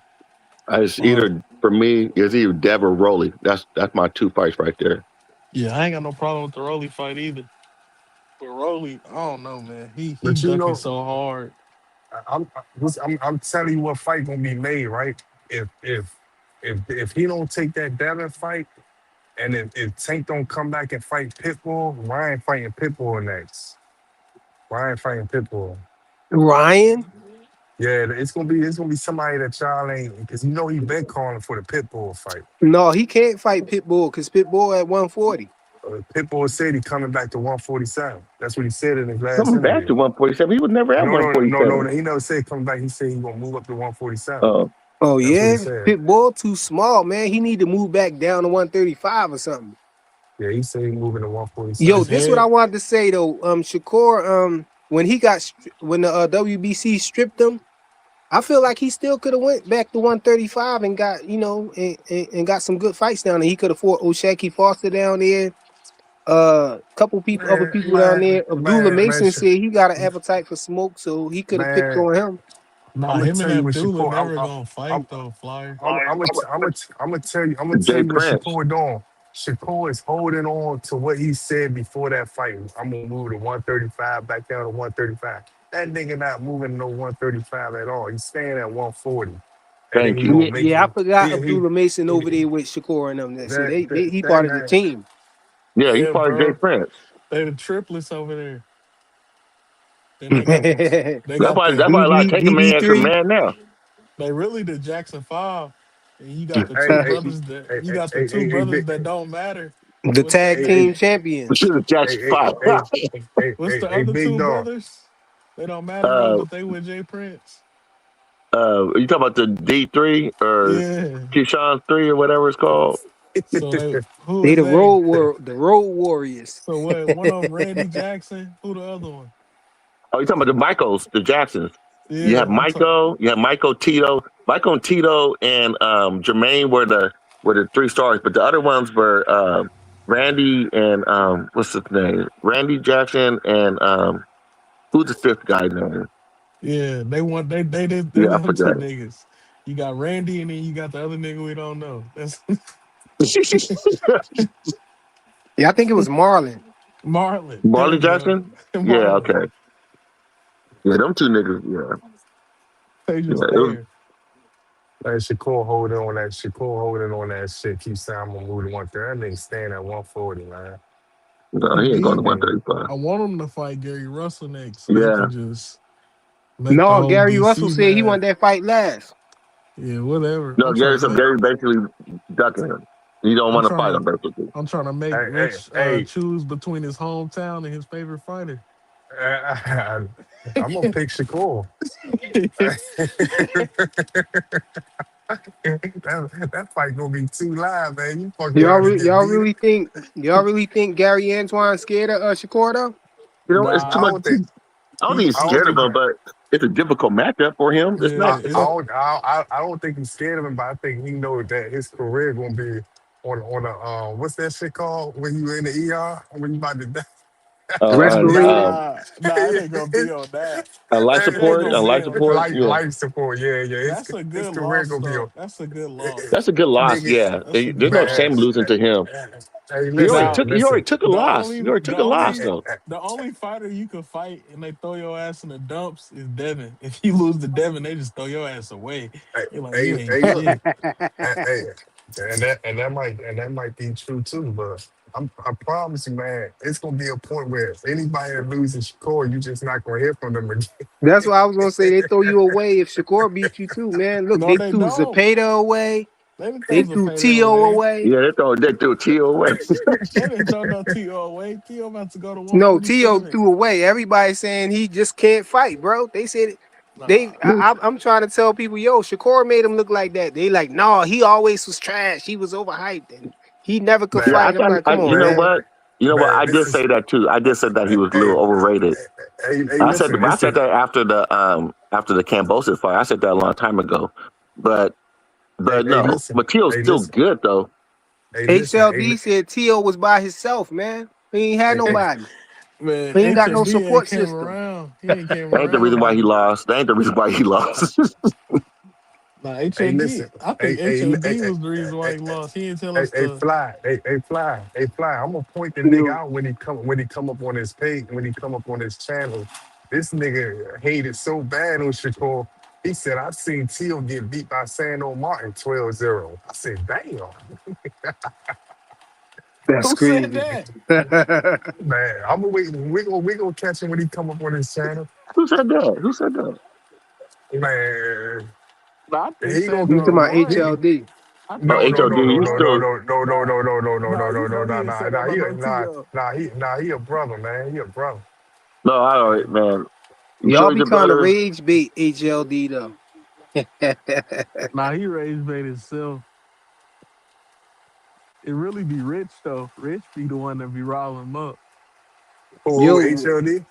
It's Uh, either for me, it's either Dev or Rolly. That's my two fights right there. yeah, I ain't got no problem with the Rolly fight either. But Rolly, I don't know, man. He But you ducking know, so hard. I'm telling you what fight gonna be made, right? If if if he don't take that Devin fight, and if Tank don't come back and fight Pitbull, Ryan fighting Pitbull next. Ryan fighting Pitbull. Ryan? Yeah, it's gonna be somebody that y'all ain't because he been calling for the Pitbull fight. No, he can't fight Pitbull because Pitbull at 140. Pitbull said he coming back to 147. That's what he said in his last Coming back interview. to 147. He was never at No, no, no, no, 147. no. He never said coming back. He said he gonna move up to 147. Oh, Oh That's what he yeah, said. Pitbull too small, man. He need to move back down to 135 or something. Yeah, he said he moving to Yo, His 147. this what I head. wanted to say though. Shakur, when he got when the WBC stripped him, I feel like he still could have went back to 135 and got and got some good fights down there. He could have fought Oshaki Foster down there. Couple people, other Man, people down man, there. Abdullah man, man, Mason said he got an appetite for smoke, so he could have picked man. on him. Nah, I'm gonna him and tell you what Abdullah Shakur. never gonna I'm, fight though. Flyer. I'm gonna tell you. I'm gonna tell Jay you what Prince. Shakur doing. Shakur is holding on to what he said before that fight. I'm gonna move to 135, back down to 135. That nigga not moving no 135 at all. He's staying at 140, and then Thank he you. gonna Yeah, make yeah, I him. forgot He Abdullah Mason over that there with Shakur and them. That so that he that part of the guy. team. Yeah, he's Yeah, part of Jay bro. Prince. They the triplets over there. Then they got the they got That's the why a lot DB taking man after DB3, man now. they really the Jackson Five. And you got the Hey, two hey, brothers that hey, you hey, got the hey, two hey, hey, brothers big, that don't matter. the What's the tag hey, hey, team We champions. should have Jackson hey, five. what's the hey, other big two dog. brothers? They don't matter though, uh, but they with Jay Prince. you talking about the D3 or Yeah. Keyshawn 3 or whatever it's called? So they who They is they? the road warriors. So what? One of them Randy Jackson. Who the other one? Oh, you talking about the Michaels, the Jacksons. Yeah, I'm talking. You have Michael, Tito. Michael and Tito and Jermaine were the three stars, but the other ones were Randy and what's his name? Randy Jackson and who's the fifth guy name? Yeah, they want they Yeah, I them two forgot. niggas. You got Randy and then you got the other nigga we don't know. That's Yeah, I think it was Marlon. Marlon. There Marley we go. Jackson? Yeah, Marlon. okay. Yeah, them two niggas, yeah. They Yeah, just it was there. Man, Shakur holding on that. Shakur holding on that shit. Keep saying I'm gonna move to 130. That nigga staying at 140, man. no, He he ain't going That to did. nigga. 135. I want him to fight Gary Russell next so he Yeah. can just make the No, whole Gary Russell DC said he mad. wanted that fight last. Yeah, whatever. No, Gary basically ducking him. You don't I'm want to trying fight to him basically. I'm trying to make Hey, hey, Rich hey. choose between his hometown and his favorite fighter. I'm gonna pick Shakur. that fight gonna be too live, man. You fucking around and get beat. Y'all really think Gary Antoine scared of Shakur though? You know, it's too I Nah, much. don't think. I don't think he he's I don't scared of think. him, but it's a difficult matchup for him. It's yeah, not. I it's don't. I don't think he's scared of him, but I think he knows that his career gonna be on a what's that shit called when you in the ER when you about to die. Respirator. nah, it ain't gonna be on that. It ain't gonna be Life on support. that. life Yeah, life support. Yeah, yeah. That's a His good career loss gonna be on. though. That's a good loss. that's a good loss. Nigga, Yeah, That's a there's good no man. shame loss. losing to him. Hey, Now He already listen. took a loss. You already the took a loss only though. the only fighter you can fight and they throw your ass in the dumps is Devin. If you lose to Devin, they just throw your ass away. Hey, You're like, you hey, ain't hey, look. shit. Hey, and that might be true too. But I promise you, man, it's gonna be a point where if anybody that loses Shakur, you just not gonna hear from them again. That's what I was gonna say. They throw you away if Shakur beat you too, man. Look, No, they they threw don't. Zapata away. They didn't throw They threw Zapata T.O. away. away. Yeah, they threw T away. They didn't throw no T.O. away. T.O. about to go to No, T.O. 147. threw away. Everybody saying he just can't fight, bro. They said Nah. I'm trying to tell people, yo, Shakur made him look like that. They like, no, he always was trash. He was overhyped and he never could Yeah, Man, I fight. I'm thought. like, come on, You know man, man. what? You know what? man, I this did is say that too. I did say that he was a hey, little overrated. hey, listen, I it's said the that after the Cambosis fight. I said that a long time ago. But hey, no, listen, Mateo's hey, still listen, good though. hey, listen, hey, HLD said T.O. was by himself, man. He ain't had hey, nobody. Man, He ain't got no HMD ain't support came system. around. He ain't came That ain't the reason around. why he lost. That ain't the reason why he lost. Nah, hey, HMD. listen, I hey, think hey, hey, HMD hey, was the reason why hey, he lost. He didn't tell hey, us hey, the fly, hey, fly. I'm gonna point the nigga You out when he come up on his page, when he come up on his channel. This nigga hated so bad on Shakur. He said, I seen Teal get beat by Sando Martin 12-0. I said, damn, that's who said crazy. that? man. I'm gonna wait. We gonna catch him when he come up on his channel. Who said that? Who said that? Man, Nah, I think he gonna Fat You talking Dog about he, lying. HLD? I Oh, think no, no, Fat no, HOD, no, you Dog no, no, still no, no, no, nah no, no, no, no, nah no, he no, no, funny nah, as nah, hell, nah. but He, no T nah, up. he a brother, man. He a brother. no. All right, Man. man. You Y'all sure he's be your kind of brother? rage bait HLD though. Nah, he raised bait himself. It really be Rich though. Rich be the one that be riling him up. Oh, Yo, HLD?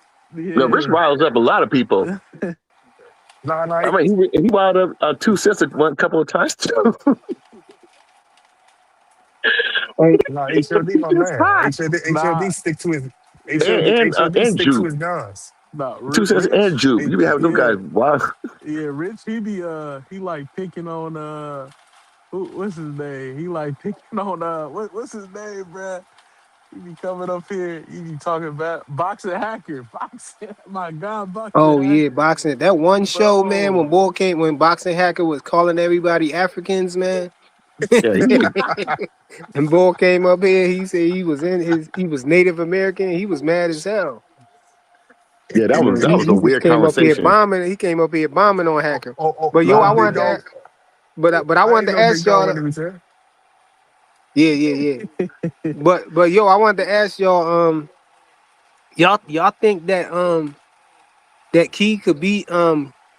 No, Rich Yeah. riles up a lot of people. Nah, nah, I mean, he riled up two cents one couple of times too. hey, nah, HLD, my It's man. hot. Nah, HLD stick to his yeah. HLD And stick to Juke, his guns. Nah, two cents Rich. and Juke. You be having them Yeah, guys. Wow. yeah. Rich, he be he like picking on what's his name? He like picking on what's his name, bruh? He be coming up here. He be talking about boxing hacker, boxing. My God, boxing oh yeah, hacker, boxing. That one show, man, bro. when Boxing Hacker was calling everybody Africans, man. Yeah, he was. And Bull came up here, he said he was Native American. He was mad as hell. Yeah, that Yeah, was that was a he just weird came up here conversation. bombing. He came up here bombing on Hacker. But yo, Nah, I Nah, big wanted to, dog. but I I wanted ain't to no ask big dog y'all. when he was here. Yeah, yeah, yeah. But yo, I wanted to ask y'all. Y'all think that Key could beat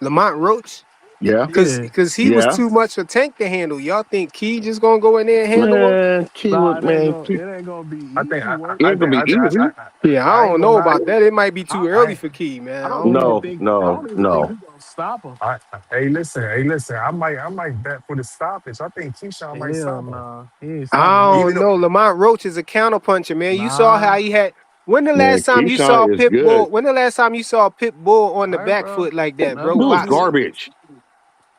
Lamont Roach? Yeah, yeah. Cause he was yeah. too much for Tank to handle. Y'all think Key just gonna go in there and handle him? Man, Key Nah, was man. Key, it ain't gonna be I think easy I, work. it I ain't gonna think be easy. Yeah, I I ain't don't gonna know lie. about that. It might be too I early ain't, for Key, I man. I don't don't even know. No, think I no, don't even think no. he gonna stop him. hey listen. I might bet for the stoppage. I think Keyshawn might Hell stop him. nah. He ain't stopping I him. Even don't though know. Lamont Roach is a counterpuncher, man. You saw how Nah. he had. When the Man, last time you saw Keyshawn is good. Pitbull? When the last time you saw Pitbull on the All right, back bro. foot like that, That's bro? Dude's gonna be Boxing. garbage.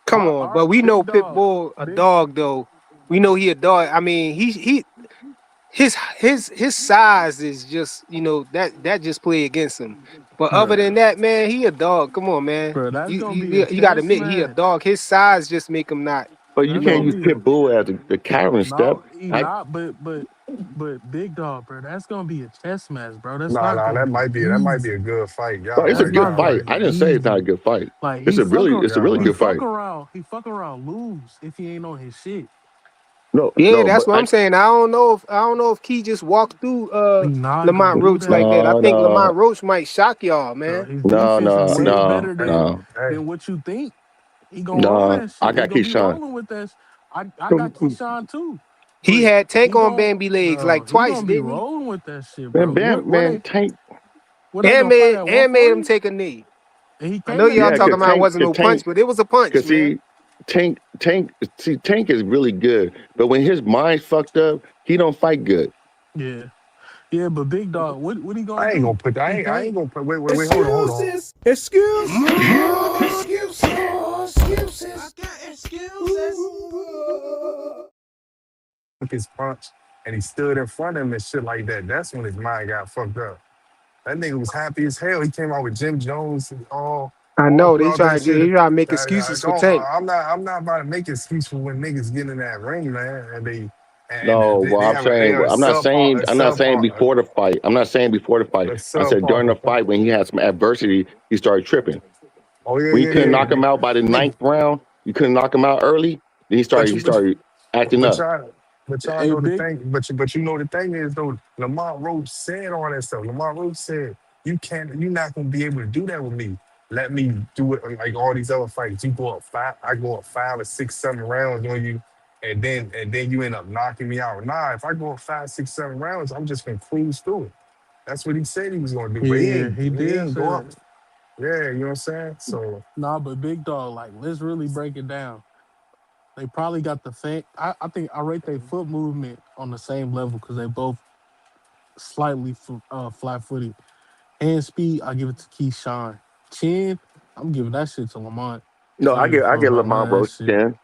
Come on, our but we know big dog. Pitbull a Big dog though. We know he a dog. I mean, his size is just that just play against him. But other than bro. that, man, he a dog. Come on, man. Bro, that's You gonna be a you, you got to chess admit he a match. dog. His size just make him not. But you That's You can't gonna use know. be a Pitbull as the cowering step. no, he I not, but big dog, bro. That's gonna be a chess match, bro. That's nah, not nah, gonna be that might be a easy. good fight. But Y'all it's a That's right, good not y'all gonna fight. right, I be didn't say it's not a easy. good fight. Like It's a really y'all good right. fight. he fuck around lose if he ain't on his shit. No, Yeah, no, that's but what I'm saying. I don't know if Key just walked through He not Lamont gonna do Roach like that, that. I no, think no, Lamont Roach might shock y'all, bro. man. His no, defense is no, way See, no, better hey, no, hey, than what you think. He gonna roll no. that I shit. He got gonna be Keyshawn. rolling with that. I got Keyshawn too, He but had Tank he on gon' Bambi legs bro. like He twice, gonna be didn't he? rolling with that shit, Man, bro. Bam, man, Tank. What they And gonna fight made at and made him 140? take a knee. And he I know can't make y'all Yeah, him talking cause take about it that. Tank, wasn't cause no Tank, punch, but it was a punch, cause man. Tank. See, Tank is really good, but when his mind's fucked up, he don't fight good. Yeah, yeah, but big dog, what he gonna I ain't do? gonna put. He I ain't can't. gonna put. Wait. Hold on. I got excuses. Took his punch and he stood in front of him and shit like that. That's when his mind got fucked up. That nigga was happy as hell. He came out with Jim Jones and I all know they throughout that trying to shit. make excuses for Don't. Tank. I'm not about to make excuse for when niggas get in that ring, man, and No, well, they I'm saying, have I'm not saying before the fight. I'm not saying before the a fight. I said subpar during the performance. fight when he had some adversity, he started tripping. Oh When you couldn't knock yeah. him out by the Nigga, ninth round, you couldn't knock him out early. Then but he you but started acting But up. y'all Hey, know the big. thing. But you know the thing is though. Lamont Roach said all that stuff. Lamont Roach said you can't. You're not gonna be able to do that with me. Let me do it like all these other fights. You go up five. I go up 5 or 6, 7 rounds on you, and then you end up knocking me out. Nah, if I go up 5, 6, 7 rounds, I'm just gonna cruise through it. That's what he said he was gonna do. But he Yeah, ain't. he He did ain't say go up. that. Yeah, you know what I'm saying. So Nah, but big dog, like let's really break it down. They probably got the same. I think I rate their foot movement on the same level because they both slightly flat footed. Hand speed, I give it to Keyshawn. Chin, I'm giving that shit to Lamont. No, I don't give a I fuck get about none Lamont of that Roach shit. 10.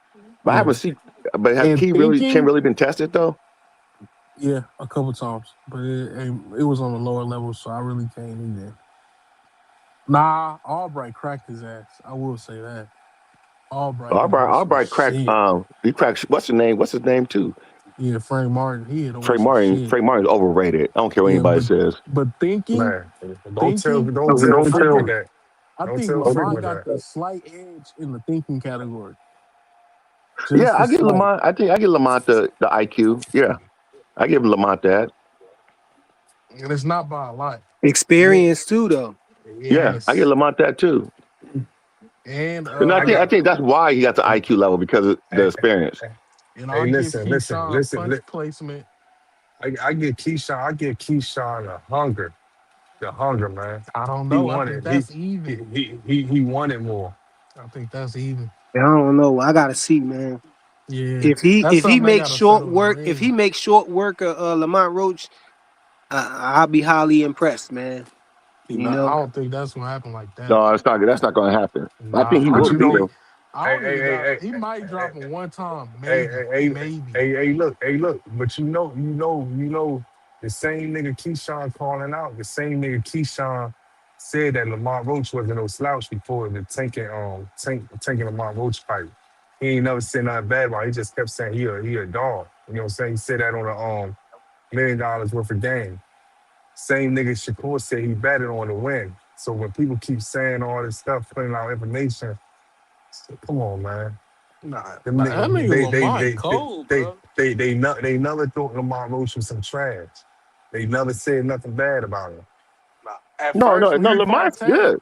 But I haven't Yeah. seen. But has And Key really Chin thinking, really been tested though? yeah, a couple times, but it was on a lower level, so I really can't even. Nah, Albright cracked his ass. I will say that. Albright hit him with some Albright cracked. shit. He cracked. What's the name? What's his name too? Yeah, Frank Martin, he hit him with Frank some Martin. shit. Frank Martin's overrated. I don't care what Yeah, anybody says. but thinking, man, don't thinking, tell I Freaky got that. I Don't think tell Lamont Freak got that. the slight edge in the thinking category. Yeah, Just the I get slight. Lamont. I think I get Lamont the IQ. Yeah, I give Lamont that. And it's not by a lot. And Experience too, though. Yeah, I get yes. Lamont that too. And And I I got. think that's why he got the IQ level because of the Hey, experience. I'll give listen, Keyshawn listen. punch placement. I get Keyshawn. I get Keyshawn the hunger, man. I don't He know. I think wanted. He that's even. he wanted more. I think that's even. I don't know. I gotta see, man. Yeah. If That's he something they makes gotta short settle in the work, if he ring. makes short work of Lamont Roach, I'll be highly impressed, man. You Nah, I know, don't think that's gonna happen like that. No, it's not. That's not going to happen. I think Nah, he I But will you don't be know, think. though. I hey, don't hey, even hey, doubt. hey, He might hey, drop him one time, hey, maybe, hey, maybe. look. But you know, the same nigga Keyshawn calling out, the same nigga Keyshawn said that Lamar Roach wasn't no slouch before the tanking Lamar Roach fight. He ain't never said nothing bad about it. He just kept saying he a dog. You know what I'm saying? He said that on a $1 million worth of game. Same nigga Shakur said he betted on the win. So when people keep saying all this stuff, putting out information, come on, man. Nah, Them nah, that niggas, nigga Lamont cold, bro. they never thought Lamar Roach was some trash. They never said nothing bad about him. Nah. At No, first, no, when no. he fought Lamont's Tank, good.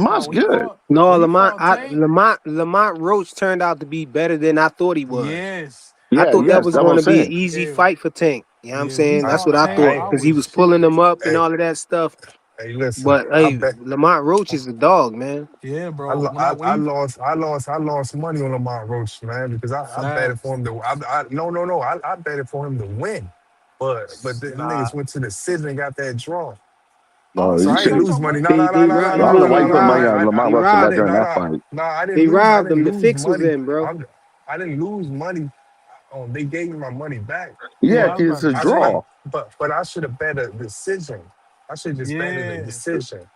no, Lamont's when he good. fought, no, when he fought Tank, Lamont Roach turned out to be better than I thought he was. yes, I Yeah, thought yes, that that's was what going I'm to be an saying. easy yeah, fight for Tank. You know what I'm yeah. When he saying? That's what fought I Tank, thought I I because he was was pulling shit. them up and hey, all of that stuff. hey, listen, But I hey, bet Lamont Roach is a dog, man. Yeah, bro. When he I lost money on Lamar Roach, man, because I betted for facts, him to no, I betted for him to win. But the nah. niggas went to the scissor and got that draw. Oh, No, so you So you I ain't should. got your lose money. money No, back? no, no, no, no, I don't no, know no, why They you no, put no. money robbed on him. Lamont They Russell robbed during him. that fight. No, They I robbed didn't him. The lose fix was money. in, bro. I didn't lose money. They gave me my money back, Yeah, Yeah, I but was 'cause it's about a to I, sh- I say. draw. but I should have bet a decision. I should just betted a Yeah. decision.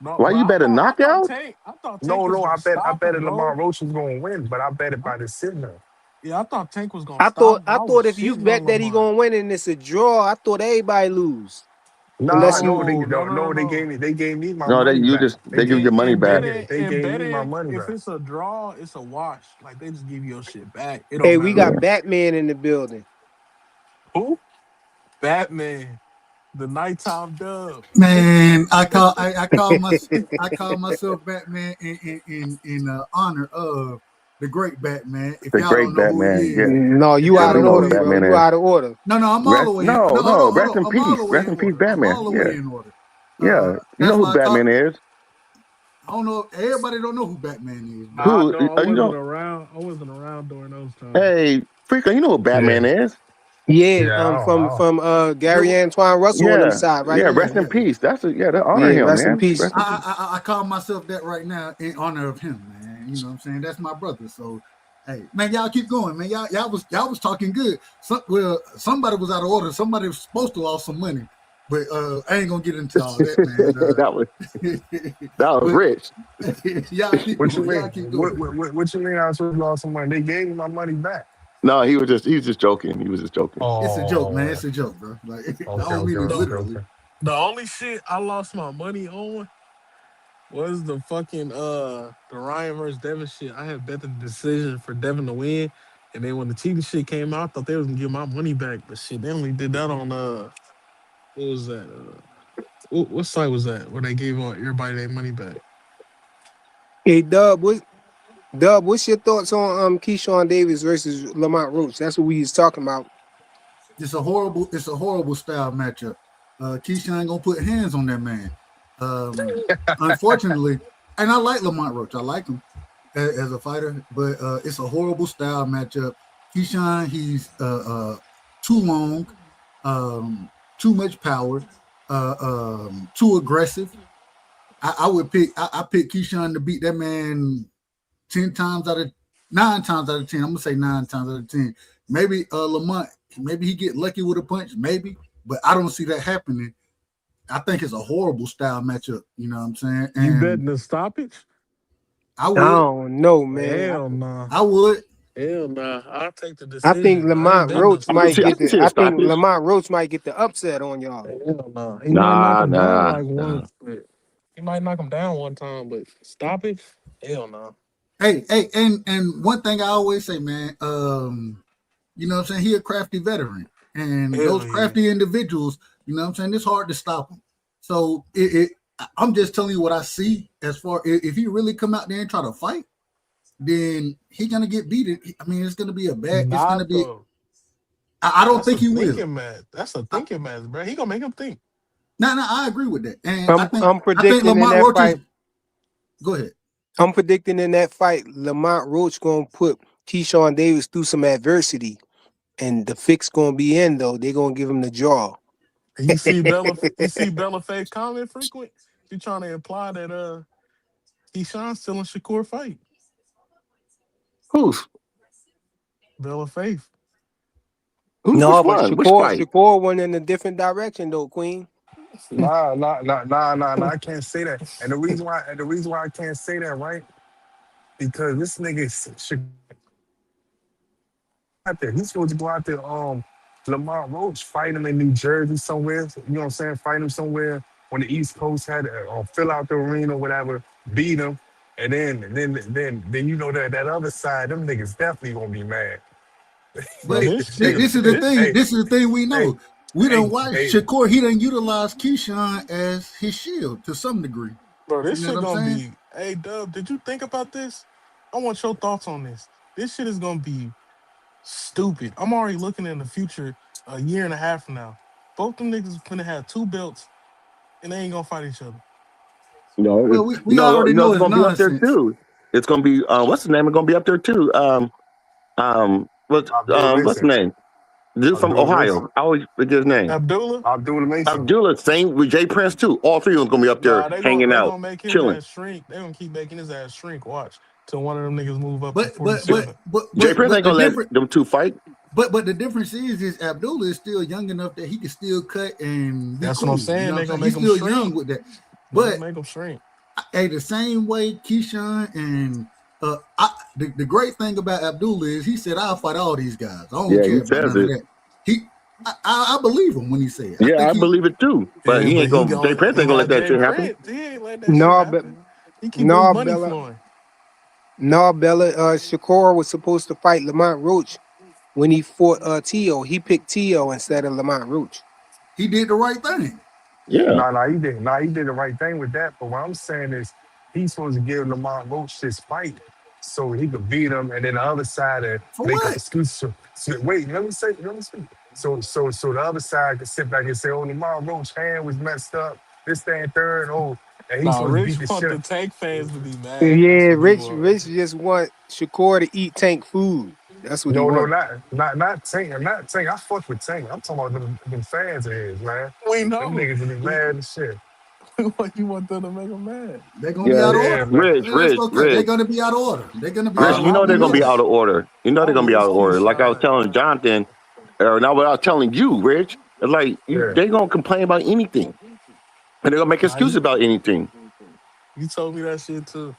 No, Why but you bet a knockout? I thought Tank No, was no, gonna I stop him, betted Lamar bro. Roach was gonna win, but I bet it I, by decision. yeah, I thought Tank was gonna stop him. I I was thought if you shitting on bet that he Lamont. gonna win and it's a draw, I thought everybody lose. Nah, Unless you no, they No, no, no, no, no, no, no. they gave me my No, money back. they give you your money back. They In gave me my betting, money if back. it's a draw, it's a wash. Like they just give your shit back. It don't hey, we matter got Yeah. what. Batman in the building. Who? Batman, the nighttime dub. Man, I call myself Batman in honor of the great Batman. If The y'all great don't know who he Batman. Yeah. is, No, if you Yeah, y'all out we of don't know know who who order, he bro. Batman You is. out of order. no, I'm all the way in. No, hold No, on, hold rest on. in I'm all peace. the way Rest in in peace, order. I'm Batman. all the Yeah. way in order. Yeah. You know That's who why I call. Batman is. I don't know. Everybody don't know who Batman is, but I Who know I you wasn't know around. I wasn't around during those times. hey, Freaker, you know who Yeah, Batman is. Yeah, yeah. from yeah, Gary Antoine Russell on them Yeah. side, right? Yeah, yeah, rest in yeah. peace. They honor Yeah, him, rest in man. peace. Rest in peace. I call myself that right now in honor of him, man. You know what I'm saying? That's my brother. So, hey, man, y'all keep going, man. Y'all was talking good. Somebody was out of order. Somebody was supposed to lost some money, but I ain't gonna get into all that, man. That was But rich. y'all keep What you going. mean? Y'all keep going. What you mean? I was lost some money. They gave me my money back. No, he was just joking. He was just joking. It's a joke, man. Oh, It's a joke, bro. Like I okay, don't okay, mean it okay, The literally. okay. the only shit I lost my money on was the fucking the Ryan versus Devin shit. I had bet the decision for Devin to win, and then when the cheating shit came out, I thought they was gonna give my money back. But shit, they only did that on what was that? What site was that where they gave all everybody their money back? Hey, Dub, what's your thoughts on Keyshawn Davis versus Lamont Roach? That's what we was talking about. It's a horrible style matchup. Keisha ain't gonna put hands on that man. Unfortunately, and I like Lamont Roach. I like him as a fighter, but it's a horrible style matchup. Keyshawn, he's too long, too much power, too aggressive. I pick Keyshawn to beat that man 10 times out of 9 times out of 10. I'm gonna say 9 times out of 10. Maybe Lamont, maybe he get lucky with a punch, maybe, but I don't see that happening. I think it's a horrible style matchup. You know what I'm saying? You And betting the stoppage? I I would, don't know, man. Hell nah. I would. Hell nah. I'll take the I think decision. I ain't Lamont betting no Roach might I stoppage. get can the. see a I think stoppage. Lamont Roach might get the upset on y'all. Hell nah. He might knock Nah, him down nah, like nah. once, but he might knock him down one time, but stop it? Hell no. Hey, and one thing I always say, man, you know what I'm saying? He a crafty veteran. And those Hell yeah. crafty individuals, you know what I'm saying, it's hard to stop them. So I'm just telling you what I see as far if he really come out there and try to fight, then he's gonna get beat. I mean, it's gonna be a bad. It's gonna Not be. though. I don't That's think a he will. thinking match. That's a thinking match, bro. He gonna make him think. No, I agree with that, and I'm I think predicting in Lamont that Roach is. fight. Go ahead. I'm predicting in that fight, Lamont Roach gonna put Keyshawn Davis through some adversity, and the fix gonna be in though. They're gonna give him the draw. And you see Bella Faye's comment frequent. She trying to imply that Keyshawn's still in Shakur fight. Who's Bella Faith. which No, but one? Which Shakur fight? Shakur went in a different direction though, Queen. Nah. I can't say that. And the reason why I can't say that, right? Because this nigga should out there. He's supposed to go out there. Lamont Roach fight him in New Jersey somewhere. You know what I'm saying? Fight him somewhere on the East Coast. Had fill out the arena, or whatever. Beat him, and then you know that other side, them niggas definitely gonna be mad. Bro, But this shit, this is the this thing. Hey, This is the thing we hey, know. We don't hey, watch hey. Shakur. He done utilize Keyshawn as his shield to some degree. bro, You this know what shit I'm gonna saying? be. Hey, Dub, did you think about this? I want your thoughts on this. This shit is gonna be stupid. I'm already looking in the future, a year and a half from now. Both them niggas finna have 2 belts, and they ain't gonna fight each other. No, Well, we already know it's it's gonna be up there nonsense. too. It's gonna be what's the name? It's gonna be up there too. Abdul What's the Mason. name? This is from Abdul Mason. Ohio. I always forget his name. Abdullah, Abdul Mason. Abdullah, same with Jay Prince too. All three of them gonna be up there nah, they gonna hanging they out, gonna make his chilling. ass shrink. They gonna keep making his ass shrink. Watch till one of them niggas move up to But but but 47. but Jay but Prince but ain't the gonna let different them two fight. but the difference is Abdullah is still young enough that he can still cut and be That's what I'm cool. You saying. know what They I'm gonna saying? make He's him still young shrink. with that. They gonna But make him shrink. hey, the same way Keyshawn and the great thing about Abdullah is he said I'll fight all these guys. I don't Yeah, he care about says none of it. that. He I believe him when he said it. I Yeah, think I he believe it too. But Yeah, he but ain't gonna. Jay Prince he ain't gonna let got that Jay shit happen. Prince. He ain't let that shit No, but happen. He keeping his no, money Bella. flowing. No, Bella. Shakur was supposed to fight Lamont Roach when he fought Tio. He picked Tio instead of Lamont Roach. did the right thing. Yeah. He did. Nah, he did the right thing with that. But what I'm saying is, he's supposed to give Lamont Roach this fight so he could beat him, and then the other side For make up what? excuses. Wait, let me speak. So the other side can sit back and say, "Oh, Lamont Roach hand was messed up. This, that, and third. Oh, and he's Nah, supposed to beat Rich the want shit." the Tank fans to be mad. That's Yeah, what he Rich. want. Rich just want Shakur to eat Tank food. That's what he No, want. not Tank. Not Tank. I fuck with Tank. I'm talking about them fans of his, man. We Them know. niggas will be mad as shit. You want them to make him mad. They're gonna be Yeah, out of Yeah, order. man. Rich, That's Rich, okay. They're Rich, gonna be out of order. They're gonna be out Rich. of You order. know I they're We gonna know be that. out wish of order. You know I they're gonna be out wish of order. Like I was Keyshawn telling Jonathan, or now what I was telling you, Rich. Like Yeah. they gonna complain about anything, and they're gonna make nah, excuses about anything. you told me that shit too.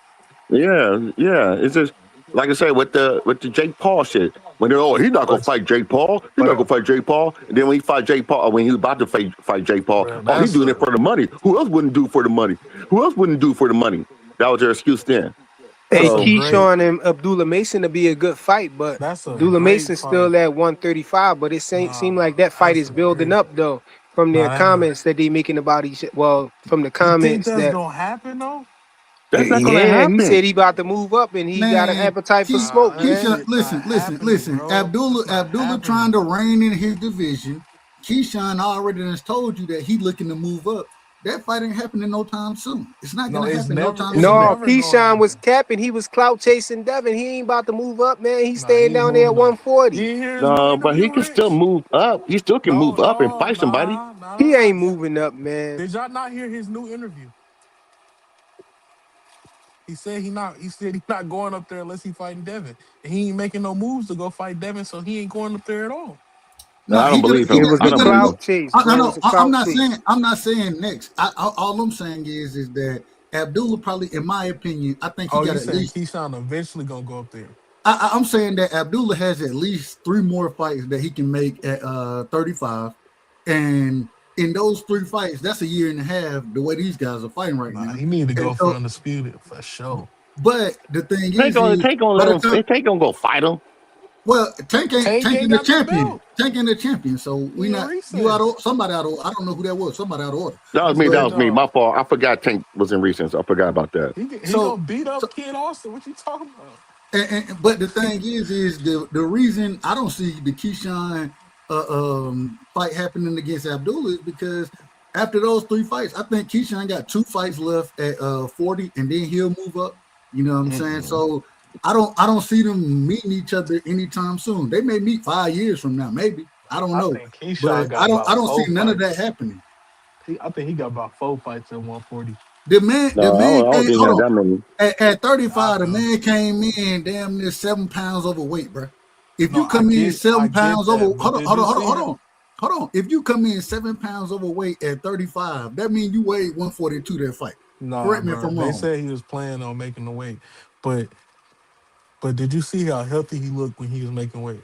Yeah, yeah. It's just like I said with the Jake Paul shit. When they're he's not gonna But fight Jake Paul. He's but not gonna fight Jake Paul. And then when he fight Jake Paul, when he was about to fight Jake Paul, Bro, oh he's that's doing it a for the money. Who else wouldn't do for the money? Who else wouldn't do for the money? That was their excuse then. Hey, that's a So great Keyshawn and Abdullah Mason to be a good fight, but that's a Abdullah great Mason's fight. still at 135. But it seem Nah, like that fight that's is a building great up though from their nah that's a comments that they making about each. Well, from the you think comments that's that gonna happen though? that's not gonna yeah, he happen. said he about to move up and he got an Man, appetite for smoke, Nah, that man. Keisha, shit not happening, listen. bro. That's not Abdullah trying happening. to reign in his division. Keyshawn already has told you that he looking to move up. That fight ain't happening no time soon. It's not No, gonna happen no time it's soon. No, never gonna Keyshawn was happen. capping. He was clout chasing Devin. He ain't about to move up, man. He's Nah, staying he ain't down there at moving up. You 140. didn't hear his new No, but he interview, can still Rich? move up. He still can No, move up and no, fight somebody. nah, nah, He nah. ain't moving up, man. Did y'all not hear his new interview? He said he not going up there unless he fighting Devin. And he ain't making no moves to go fight Devin, so he ain't going up there at all. No, No, I don't believe It him. was I a don't gonna believe move. him. clout chase, bro. It was a I'm clout not chase. saying next. All I'm saying is that Abdullah probably, in my opinion, I think he Oh, got you at saying least. Keyshawn eventually gonna go up there. I'm saying that Abdullah has at least 3 more fights that he can make at 35, and in those 3 fights, that's a year and a half. The way these guys are fighting right now, he need to and go for so, undisputed for sure. but the thing Tank is gonna by let the him. time, Tank gonna go fight him. well, Tank Tank ain't ain't the got the champion. belt. Tank ain't the champion. So we He in not you out recess. of somebody out of I don't know who that was. Somebody out of order. That was That's me. That But was me. J-Dog. My fault. I forgot Tank was in recess. I forgot about that. He so gonna beat so up Kid Austin. What you talking about? but the thing is the reason I don't see the Keyshawn fight happening against Abdullah is because after those 3 fights, I think Keyshawn got 2 fights left at 40, and then he'll move up. You know what I'm saying? So I don't see them meeting each other anytime soon. They may meet 5 years from now, maybe. I don't I know, think Keyshawn but got about I don't see 4 none of that fights. happening. I think he got about 4 fights at 140. The No, man I don't came. think he Hold had on. that many. At I 35, the do. man came in damn near 7 pounds overweight, bro. If No, you come in I 7 get pounds over, that. But did you see him? hold on. If you come in 7 pounds overweight at 35, that means you weighed 142 that fight. Nah, Correct me if bro. I'm They wrong. said he was planning on making the weight, but did you see how healthy he looked when he was making weight?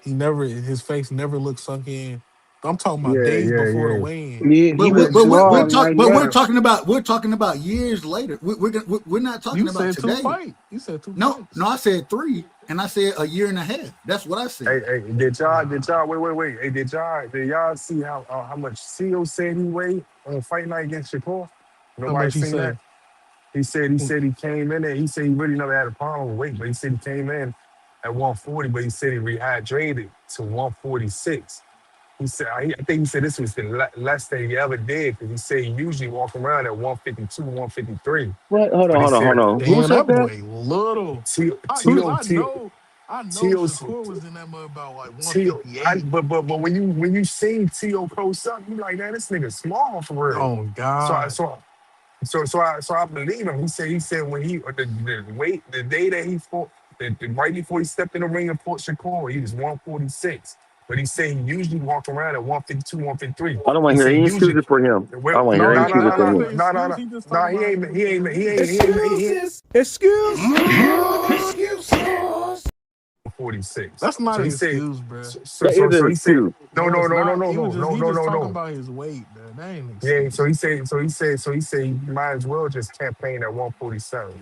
His face never looked sunk in. I'm talking about Yeah, days yeah, before the yeah. weigh-in. Yeah, He he But looked wasn't small tripping. like we're that. talking about years later. We're not talking You about said two today. fight. You said two No, fights. no, I said 3, and I said a year and a half. That's what I said. Hey, did y'all, wait. Hey, did y'all see how much Seal said he weighed on fight night against Shakur? How Nobody much he seen that? say? He said he came in there. He said he really never had a problem with weight, but he said he came in at 140, but he said he rehydrated to 146. He said, I think he said this was the less that he ever did because he said he usually walk around at 152, 153. What? Hold But on, he hold on, hold said, on. Who Damn, said that that? boy little. Tio, Cause Tio, Tio, I know Tio, Shakur was in that mud about like Tio, 158. but when you see Tio post up, you like, man, this nigga small for real. Oh So I God. so so I believe him. He said when the day that he fought right before he stepped in the ring and fought Shakur, he was 146. But he said he usually walk around at 152, 153. I don't want He to hear said he any usually excuses for him. I don't want to hear No, any no he no excuses no not for no giving him. an no no excuse. no He just no talking he about ain't he was he in ain't the he ring. ain't he ain't he ain't Excuses. 46. That's not So an he said excuse, bro. That is so an he said excuse. no No, no it's no no not. no no no He no just no talking no. about his weight, bro. That ain't an Yeah, excuse. so he said he might as well just campaign at 147.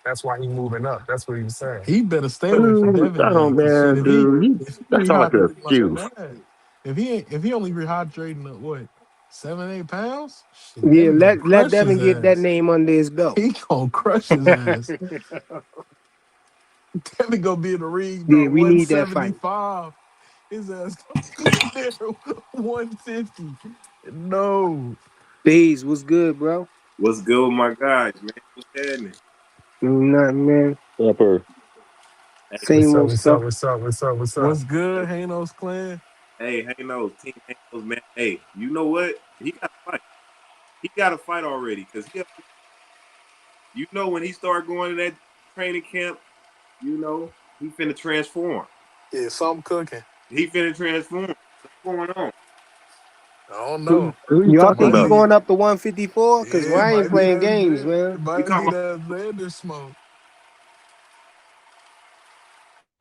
That's why he moving up. That's what he was saying. He better stay away from Dude, Devin I then, don't, cause shit, man, dude. if he That sounds like an rehydrating like excuse. that, if he only rehydrating at what 7, 8 pounds, shit, Yeah, Devin gonna let crush his Devin get that ass. name under his belt. He gonna crush his ass. Devin gonna be in the ring, Yeah, dog, we need that fight. 175. His ass gonna be in there 150. No. Days, what's good, bro? What's good with my guys, man? What's happening? Nothing, man. Upper. Hey, Same old stuff. What's up? What's good, Hanos clan? hey, Hanos, Team Hanos, man. Hey, you know what? He got to fight. He got to fight already because when he start going to that training camp, he finna transform. Yeah, something cooking. He finna transform. What's going on? I don't Who, know. who are you Y'all talking Might think he about? be, going up to 154? Cause yeah, it Ryan might be playing that. games, It man. We might be talking about? that Xander smoke.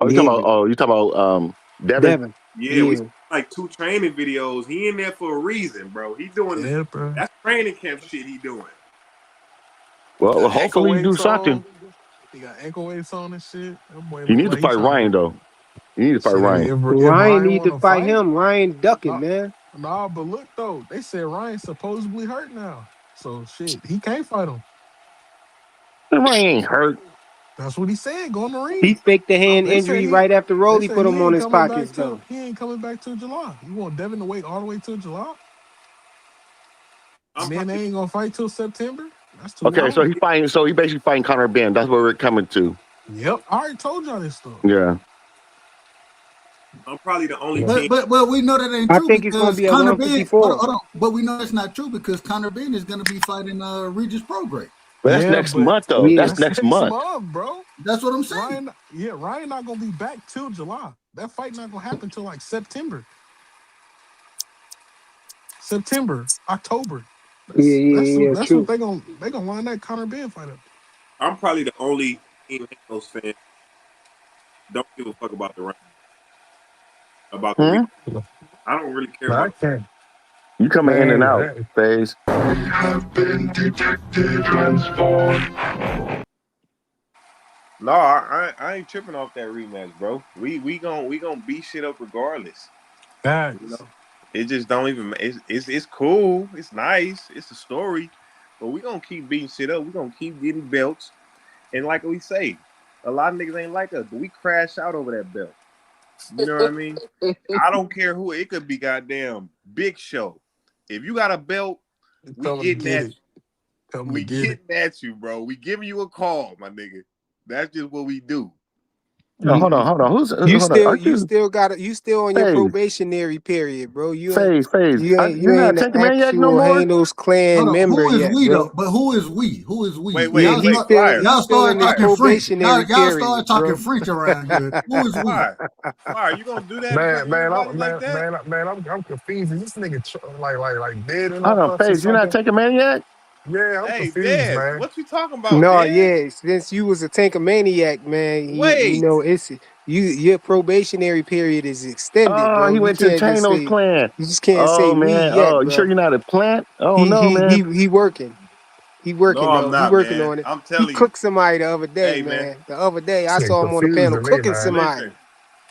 Yeah, You talking about Devin? Devin. Yeah, we Yeah. saw like 2 training videos. He in there for a reason, bro. He doing Yeah, bro. that's training camp shit. He doing. Well, Got ankle hopefully you do weights something. on. He got ankle weights on and shit. That boy You look need to like he fight trying to. Ryan though. You need to fight Shit, Ryan. if Ryan Ryan need want to to fight fight, him. Ryan ducking, nah, man. nah. But look though, they said Ryan's supposedly hurt now. So shit, he can't fight him. Ryan ain't hurt. That's what he said. Go in the He ring. faked the hand They said injury he. right after They Rolly said put him on his pockets, though. he ain't coming back till July. You want Devin to wait all the way till July, I'm and then probably they ain't gonna fight till September. That's too Okay, so long. he fighting. So he basically fighting Conor Ben. That's what we're coming to. Yep, I already told y'all this stuff. Yeah. I'm probably the only Yeah. team. But we know that ain't I true think it's gonna because be at Conor Ben. 154. Hold on. But we know that's not true because Conor Ben is going to be fighting Regis Prograis. But that's Yeah, next but month though. Yeah. That's that's next next month. month, bro. That's what I'm saying. Ryan not gonna be back till July. That fight not gonna happen till like October. Yeah, That's what true. they gonna line that Conor Ben fight up. I'm probably the only team Halos fan. Don't give a fuck about the Hmm? I don't really care Nah, about. I can't. You coming in and Man, out, Phase. Have been detected transformed. No, I ain't tripping off that rematch, bro. We gonna beat shit up regardless. You facts. know, it just don't even. It's cool. It's nice. It's a story, but we gonna keep beating shit up. We gonna keep getting belts, and like we say, a lot of niggas ain't like us, but we crash out over that belt. You know what I mean? I don't care who it could be. Goddamn Big Show. If you got a belt, we Come and getting get at it. you. Come We and get it. getting at you, bro. We giving you a call, my nigga. That's just what we do. No, You, hold on. Who's you hold on? still Aren't you you still got you still on your Phase? probationary period, bro. Phase. You You're not ain't an taking maniac no actual more. Hanos Hold clan on. member Who is yet, we bro. though? But who is we? Who is we? Yeah, Wait, Flyer. Y'all he's still in start his talking Flyer. French. probationary Y'all start period, talking bro. French around here. Who is we? Flyer, you gonna do that in front Man, of man, everybody I'm like man, that? man, man, I'm confused. Is this nigga like dead in Hold off on, us or Phase. You're not something? taking maniac. Yeah, I'm Hey, confused, Dez, man. what you talking about, No, Dez? yeah, since you was a tankomaniac, man, you Wait, know it's your probationary period is extended, Oh, bro. he You went to can't just Thanos' say clan. you just can't say Oh we man. yet, Oh, you sure bro. you're not a plant? Oh He no, he man. he he working. He working no, I'm though. He not, working man. on it. I'm He telling you. cooked somebody the other day, Hey, man, man. The other day I This nigga saw him on the panel confusing me, cooking man. somebody. listen,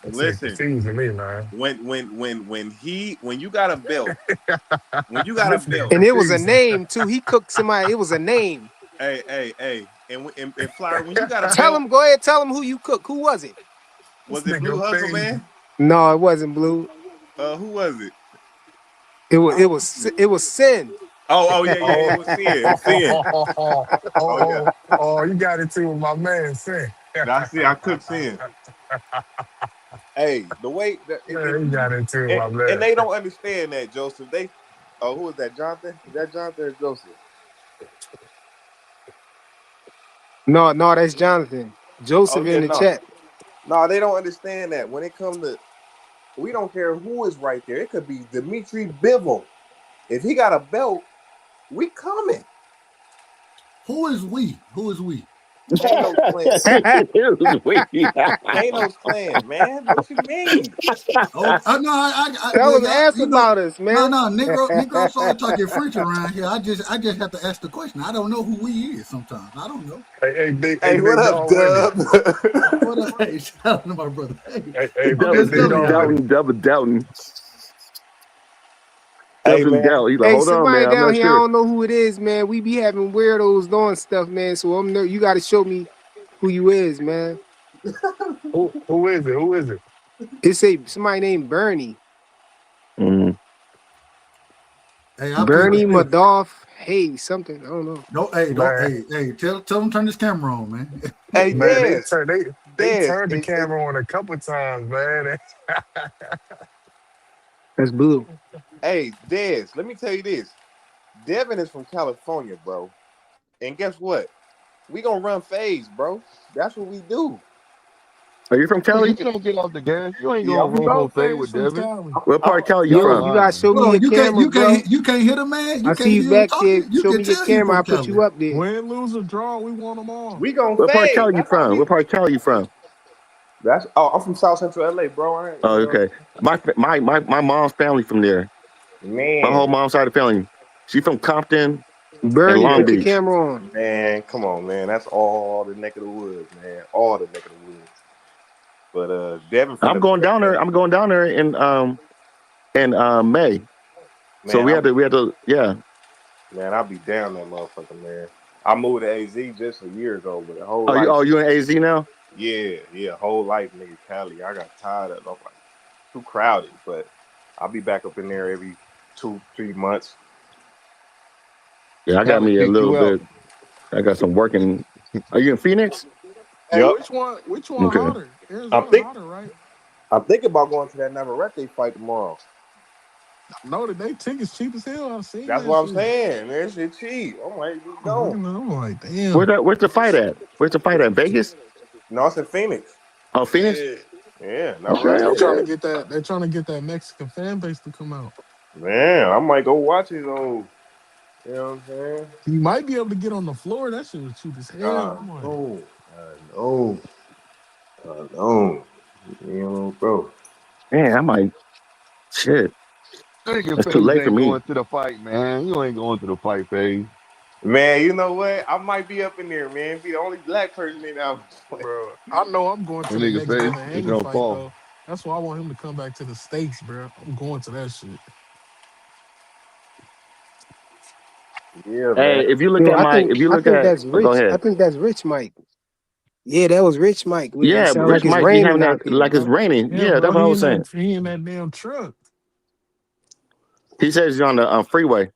This nigga listen. confusing me, man. When you got a belt, when you got a This nigga belt, And it was a confusing. name too. He cooked somebody. It was a name. hey, and Flyer, when you got a Tell belt, him, go ahead, tell him who you cook. Who was it? This was it Blue nigga Hustle, crazy. man? No, it wasn't Blue. Who was it? It was I it don't was know. it was Sin. Yeah. It Oh, was Sin. It was Sin. Oh yeah, you got it too with my man, Sin. that's it. I cooked Sin. Hey, the way that if Man, you you got it too with and, my and man. they don't understand that, Joseph. Who is that? Jonathan? Is that Jonathan or Joseph? No, that's Jonathan. Oh Joseph yeah, in the no, chat. no, they don't understand that. When it comes to, we don't care who is right there. It could be Dimitri Bivol. If he got a belt, we coming. Who is we? Who is we? Thanos clan, It was weird. Thanos clan, man. What you mean? Oh, no, That well, was y'all, ask about us, no, man. Negro started talking French around here. I just have to ask the question. I don't know who we is sometimes. I don't know. Hey, what Big up, dog Willie. Dub? What up? Hey, shout out to my brother. Hey, I'm Double just Big telling dog y'all. Willie. doubting. Hey, Doubting man. doubt. He's like, Hey, hold on, somebody man. I'm down not here, I sure. don't know who it is, man. We be having weirdos doing stuff, man. So you got to show me who you is, man. Who is it? Who is it? It's somebody named Bernie. Mm. Hey, I plead the Bernie fifth. Madoff. Hey, something. I don't know. Don't. Man, Hey, tell them turn this camera on, man. Hey, man, Dez. they Dez. turned the camera on a couple times, man. That's Blue. Hey, Dez. Let me tell you this. Devin is from California, bro. And guess what? We gonna run phase, bro. That's what we do. Are you from Hey, you Cali? can't get off the gas. You ain't Yeah, gonna I'm from. roll No for fade face with from Devin. Cali. What part of Cali you Stop Yo, from? you gotta lying. show Hold me on, your camera, bro. you can't hit a man. I You see can't you hear him back there. talking. You Show can me your tell he camera. from I put Cali. you up there. Win, lose, or draw, we want them all. We gonna What part of phase. Cali you That's how from? we. What part of Cali you from? That's. Oh, I'm from South Central LA, bro. I ain't, Oh, okay. My mom's family from there. My whole man, mom's side of the family. She from Compton and Bernie, Long put your Beach. camera on. man. Come on, man. That's all the neck of the woods, man. All the neck of the woods. But Devin I'm finna going break down there. that. I'm going down there in May. So Man, we had to yeah. I'll be down that motherfucker, man. I moved to AZ just a year ago, but a whole Oh life. you in AZ now? Yeah, whole life, nigga, Cali. I got tired of it. I'm like, too crowded, but I'll be back up in there every 2, 3 months. Yeah, I got Cali me a kicked little you out. bit. I got some working. Are you in Phoenix? Hey, Yep. which one Okay. hotter? I'm Arizona think hotter, right? I'm thinking about going to that Navarrete fight tomorrow. No, they tickets cheap as hell. I've seen That's that what I'm shit. saying. That shit cheap. I'm like, we I'm going. looking at them like, damn. Where's the fight at? Where's the fight at? Vegas? No, it's in Phoenix. Oh, Phoenix? Yeah. Yeah, Okay, Navarrete. okay. They're trying to get that Mexican fan base to come out. Man, I might go watch his old. You know what I'm saying? You might be able to get on the floor. That shit was cheap as hell. I'm like, No, no, no. You know, bro. Man, I might shit. Nigga, That's too FaZe late for ain't me. going to the fight, man. You ain't going to the fight, FaZe. Man, you know what? I might be up in there, man. Be the only black person in there. bro. I know I'm going That to the nigga next FaZe Devin is Haney gonna fight fall. though. That's why I want him to come back to the States, bro. I'm going to that shit. Yeah, man. Hey, if you look Yo, at if you I look think at, that's oh, go Rich. I ahead. think that's Rich Mike. Yeah, that was Rich Mike. It Yeah, but sounds like Rich it's might be having raining out that there, like it's bro. raining. Yeah, Yeah, bro. that's what I was saying. He in that damn truck. He says he's on the freeway.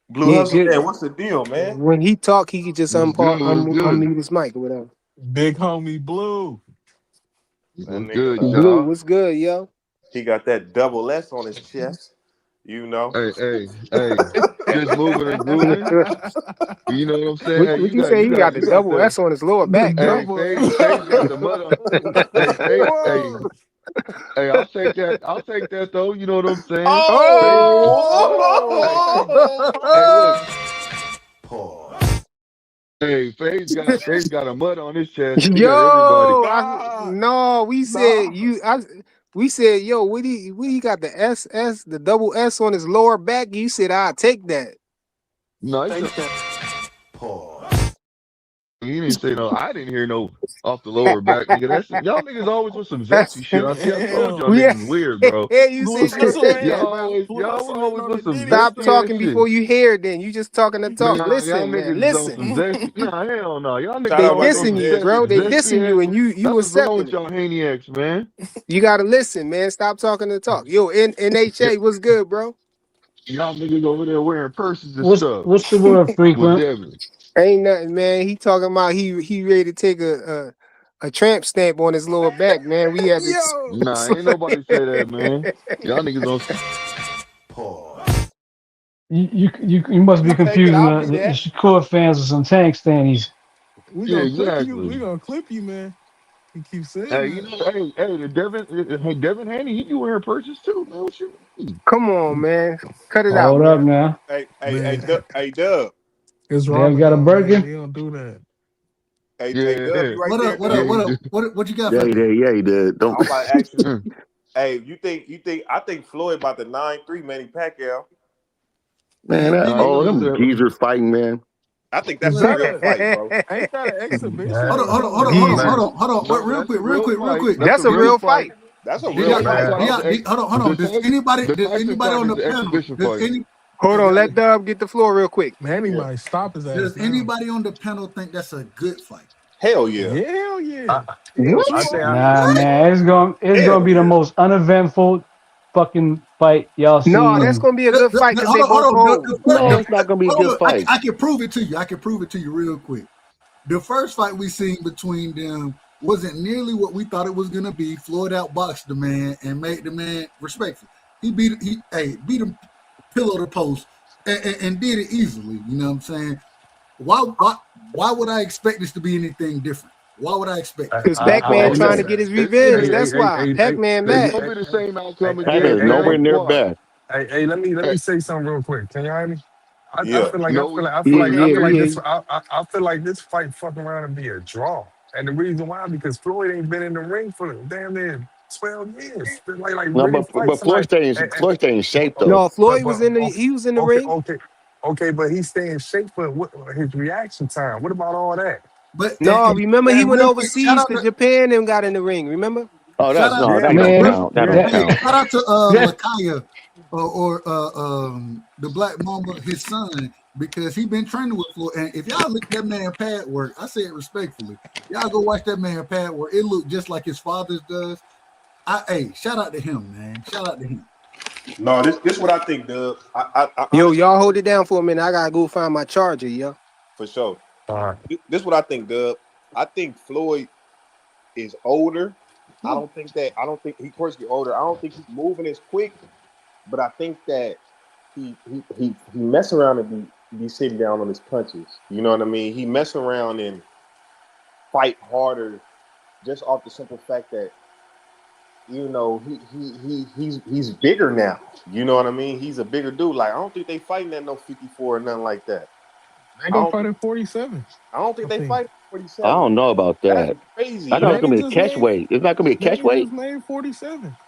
Blue Yeah, Hustle, good. man, what's the deal, man? When he talk, he could just What's good? What's good? unmute his mic or whatever. Big homie Blue. That What's nigga, good, Blue, y'all? what's good, yo? he got that double S on his chest, you know. Hey. Just moving and grooving. You know what I'm saying? Hey, What you say? He got the you got double the S on his lower The back, hey bro. double. FaZe got the mud on. Hey, Whoa. I'll take that. I'll take that though. You know what I'm saying? FaZe, hey, hey, look. Oh! Hey, FaZe got a mud on his chest. He got everybody. Yo, Nah. no, we said Nah. you. We said, yo, what he got the double S on his lower back? You said, I'll take that. No, Take that. he didn't say no. I didn't hear no off the lower back, nigga. That's y'all niggas always with some zesty shit. I see. I told y'all Damn. yeah, niggas is weird, bro. you Blue said you'll Hustle take ain't that, Y'all bro. always, Blue y'all was Hustle ain't always on the with some Diddy Stop zesty stuff. ass talking shit. before you hear it. Then you just talking to talk. Man, y'all Listen, man, niggas is on some listen. zesty. Nah, hell no. Y'all Shout niggas They out my always on nigga dissing some you, Desi, bro. zesty, They man. dissing zesty you, ass. and you That's what's wrong accepting with it. y'all maniacs, man. You gotta listen, man. Stop talking to talk. Yo, Y- NHA, what's good, bro? y'all niggas over there wearing purses and What's stuff what's the word with frequent? Devin. Ain't nothing, man. He talking about he ready to take a tramp stamp on his lower back, man. We had to. Yo. Nah, ain't nobody say that, man. Y'all niggas on. You must be Take it, confusing I'll be the that. Shakur fans with some tank standies. We Yeah, gonna clip you. exactly. We gonna clip you, man. He keeps saying Hey, you that. know, the Devin Haney, he be wearing purses too, man. What you mean? Come on, man. Cut it out, Hold up man. now. Man, Hey, Dub. it's Dev got a Ramadan, man. Birkin. We don't do that. Hey, Yeah, Dub, you right What there, up? What yeah, up? Dub? he What up? do. What you got for me? Yeah, he did. Don't. I'm about to ask you. Mm. Hey, I think Floyd about the 9-3 Manny Pacquiao. Man, Any, You all know, them geezers fighting, man. I think that's Is a well, that real a? fight, bro. Ain't that an exhibition hold on, or Man, hold on, hold something? on, hold on, man, hold on, hold on. no, Real that's a quick, real real quick, real fight. quick. That's That's a a real real fight. fight. That's a Do No, real y'all, no, fight, man. do bro. y'all, hold on, hold on. The Does Tyson anybody fight on is the the panel? exhibition Does fight. any? Hold on, Y'all, let Dub get the floor real quick. Manny Yeah. might stop his ass does now. anybody on the panel think that's a good fight? Hell yeah. Yeah, hell yeah. I, Hell What? I yeah. think Nah, What? man, it's gonna Hell be the yeah. most uneventful fucking fight y'all No, seen. that's And gonna be a good fight because Hold they on, hold both on. hold. Man, it's not gonna be a Hold good on. fight. I can prove it to you. I can prove it to you real quick. The first fight we seen between them wasn't nearly what we thought it was gonna be. Floyd outboxed the man and made the man respectful. Beat him pillow to post and did it easily. You know what I'm saying? Why would I expect this to be anything different? Why would I expect that? Because I Pac-Man think trying that to get his It's revenge. Hey, That's why. Pac-Man it's mad. gonna be the same outcome hey, again, Pac-Man is man. nowhere near Watch. bad. let me Hey, say something real quick. Can y'all hear me? yeah. No, Yeah, yeah, we hear you. I feel like this fight fucking around and be a draw. And the reason why, because Floyd ain't been in the ring for damn near 12 years. Been like No, really fight but Floyd somebody. Floyd stay in shape Oh, though. No, but Floyd but was in the. okay, He was in the okay, ring. okay, okay, but he stay in shape. But what his reaction time? What about all that? But No, remember he went real quick, overseas to Japan and got in the ring. Remember? Oh, shout that's out, no, Yeah, that but don't man, count. That don't that hey, count. shout out to that Lakaya the Black Mamba, his son, because he been training with Floyd. And if y'all look at that man pad work, I say it respectfully. Y'all go watch that man pad work. It look just like his father's does. Shout out to him, man. Shout out to him. No, this what I think, Dub. I Yo, honestly, y'all hold it down for a minute. I gotta go find my charger, yo. for sure. all right. This what I think, Dub. I think Floyd is older. I don't think he of course get older. I don't think he's moving as quick, but I think that he mess around and be sitting down on his punches. You know what I mean? He mess around and fight harder just off the simple fact that he's bigger now. You know what I mean? He's a bigger dude. Like I don't think they fighting at no 54 or nothing like that. they I gonna don't fight think at 47. I don't think I they think fight I 47. don't know about That's that. crazy, I thought it yo. was gonna be a catch weight. It's not gonna be a catch Manny weight. just made 47.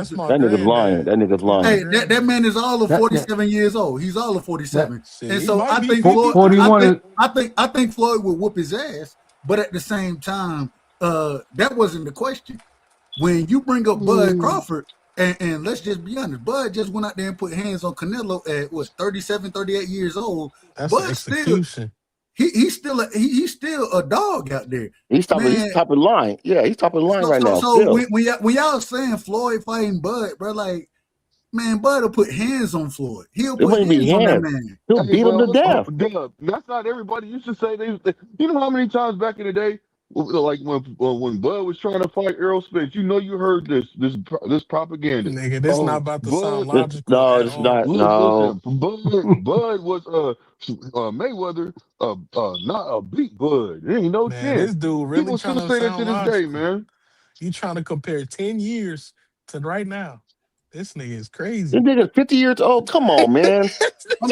That's my That nigga's lying. granddad. That nigga's That's my lying. Hey, that granddad. man is all of That, that, 47 years old. He's all of that 47. Shit, And he so might I be think Floyd, 53. 41 is I think Floyd will whoop his ass, but at the same time, that wasn't the question. When you bring up Bud Crawford, and let's just be honest, Bud just went out there and put hands on Canelo at what 37, 38 years old. That's an Bud still execution. he's still a dog out there. He's top of the line. Yeah, he's top of the line right now. So Still. when y'all saying Floyd fighting Bud, bro, like, man, Bud will put hands on Floyd. He'll It put wouldn't be hands on that hands. man. He'll beat him to death. Dub, that's not everybody used to say you know how many times back in the day, like when Bud was trying to fight Earl Spence, you know you heard this propaganda. Nigga, this not about to sound Bud, logical No, at it's all. not. No. listen, Bud was Mayweather, not a beat Bud. There ain't no Man, this chance. dude really People trying still to say that to sound this day, logical. man. You trying to compare 10 years to right now. This nigga is This crazy. nigga's 50 years old. Come on, man. I'm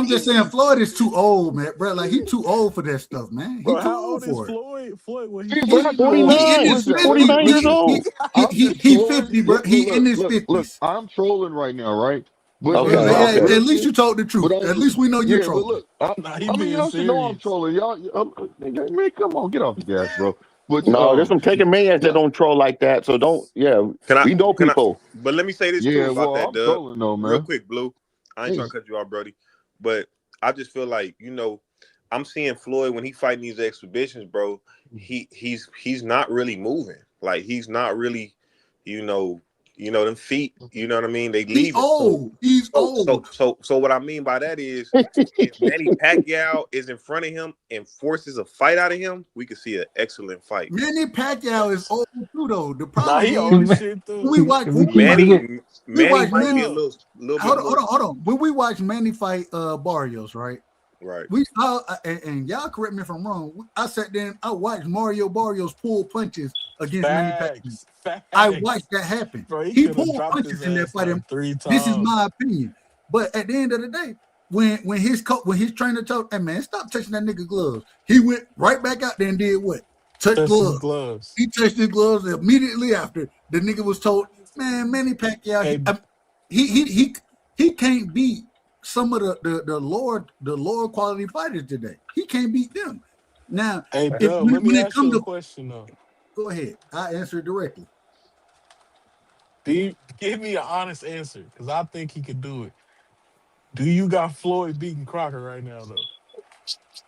just saying Floyd is too old, man, bro. Like, he too old for that stuff, man. He Bro, too how old old is for it. Floyd? Floyd, what He he He, very 50, bro? old. he in 49. his Listen, 50s. 49 years old. I'm just He trolling. 50, bro. He in his Look. 50s. I'm trolling right now, right? But Okay, Well, I'm okay. at least you looking. told the truth. But At least we know you're yeah, but trolling. look, Nah, he I mean, being y'all should know I'm serious. trolling. Man, come on, get off the gas, bro. But No, there's some taking millions that yeah, don't troll like that. So don't, we know Can I? people. But let me say this too yeah. about Well, that, I'm Doug. trolling though, Real man. quick, Blue. I ain't trying Hey, to cut you off, Brody. But I just feel like, I'm seeing Floyd when he fighting these exhibitions, bro. He's not really moving. Like, he's not really, them feet. You know what I mean? They He leaving. old. He's old. So what I mean by that is, if Manny Pacquiao is in front of him and forces a fight out of him, we could see an excellent fight. Manny Pacquiao is old too, though. The Nah, problem he is old as shit, too. we watch If we, we we keep watch forget, Manny watch might be a Manny. little Hold bit on, more hold on. When we watch Manny fight Barrios, right? right. We and y'all correct me if I'm wrong. I sat there and I watched Mario Barrios pull punches against Manny Pacquiao. Facts. I watched that happen. Bro, he He could have pulled dropped his punches in that ass fight. like 3 This is times. my opinion. But at the end of the day, when his trainer told, "Hey man, stop touching that nigga gloves," he went right back out there and did what? Touch Touched his gloves. gloves. He touched his gloves immediately after the nigga was told, "Man, Manny Pacquiao, Hey, he can't beat some of the lower quality fighters today. He can't beat them." Now, hey, if Dub, let when me it ask you comes a to, question, though. go ahead, I answer it directly. Give me an honest answer, because I think he could do it. Do you got Floyd beating Crocker right now, though?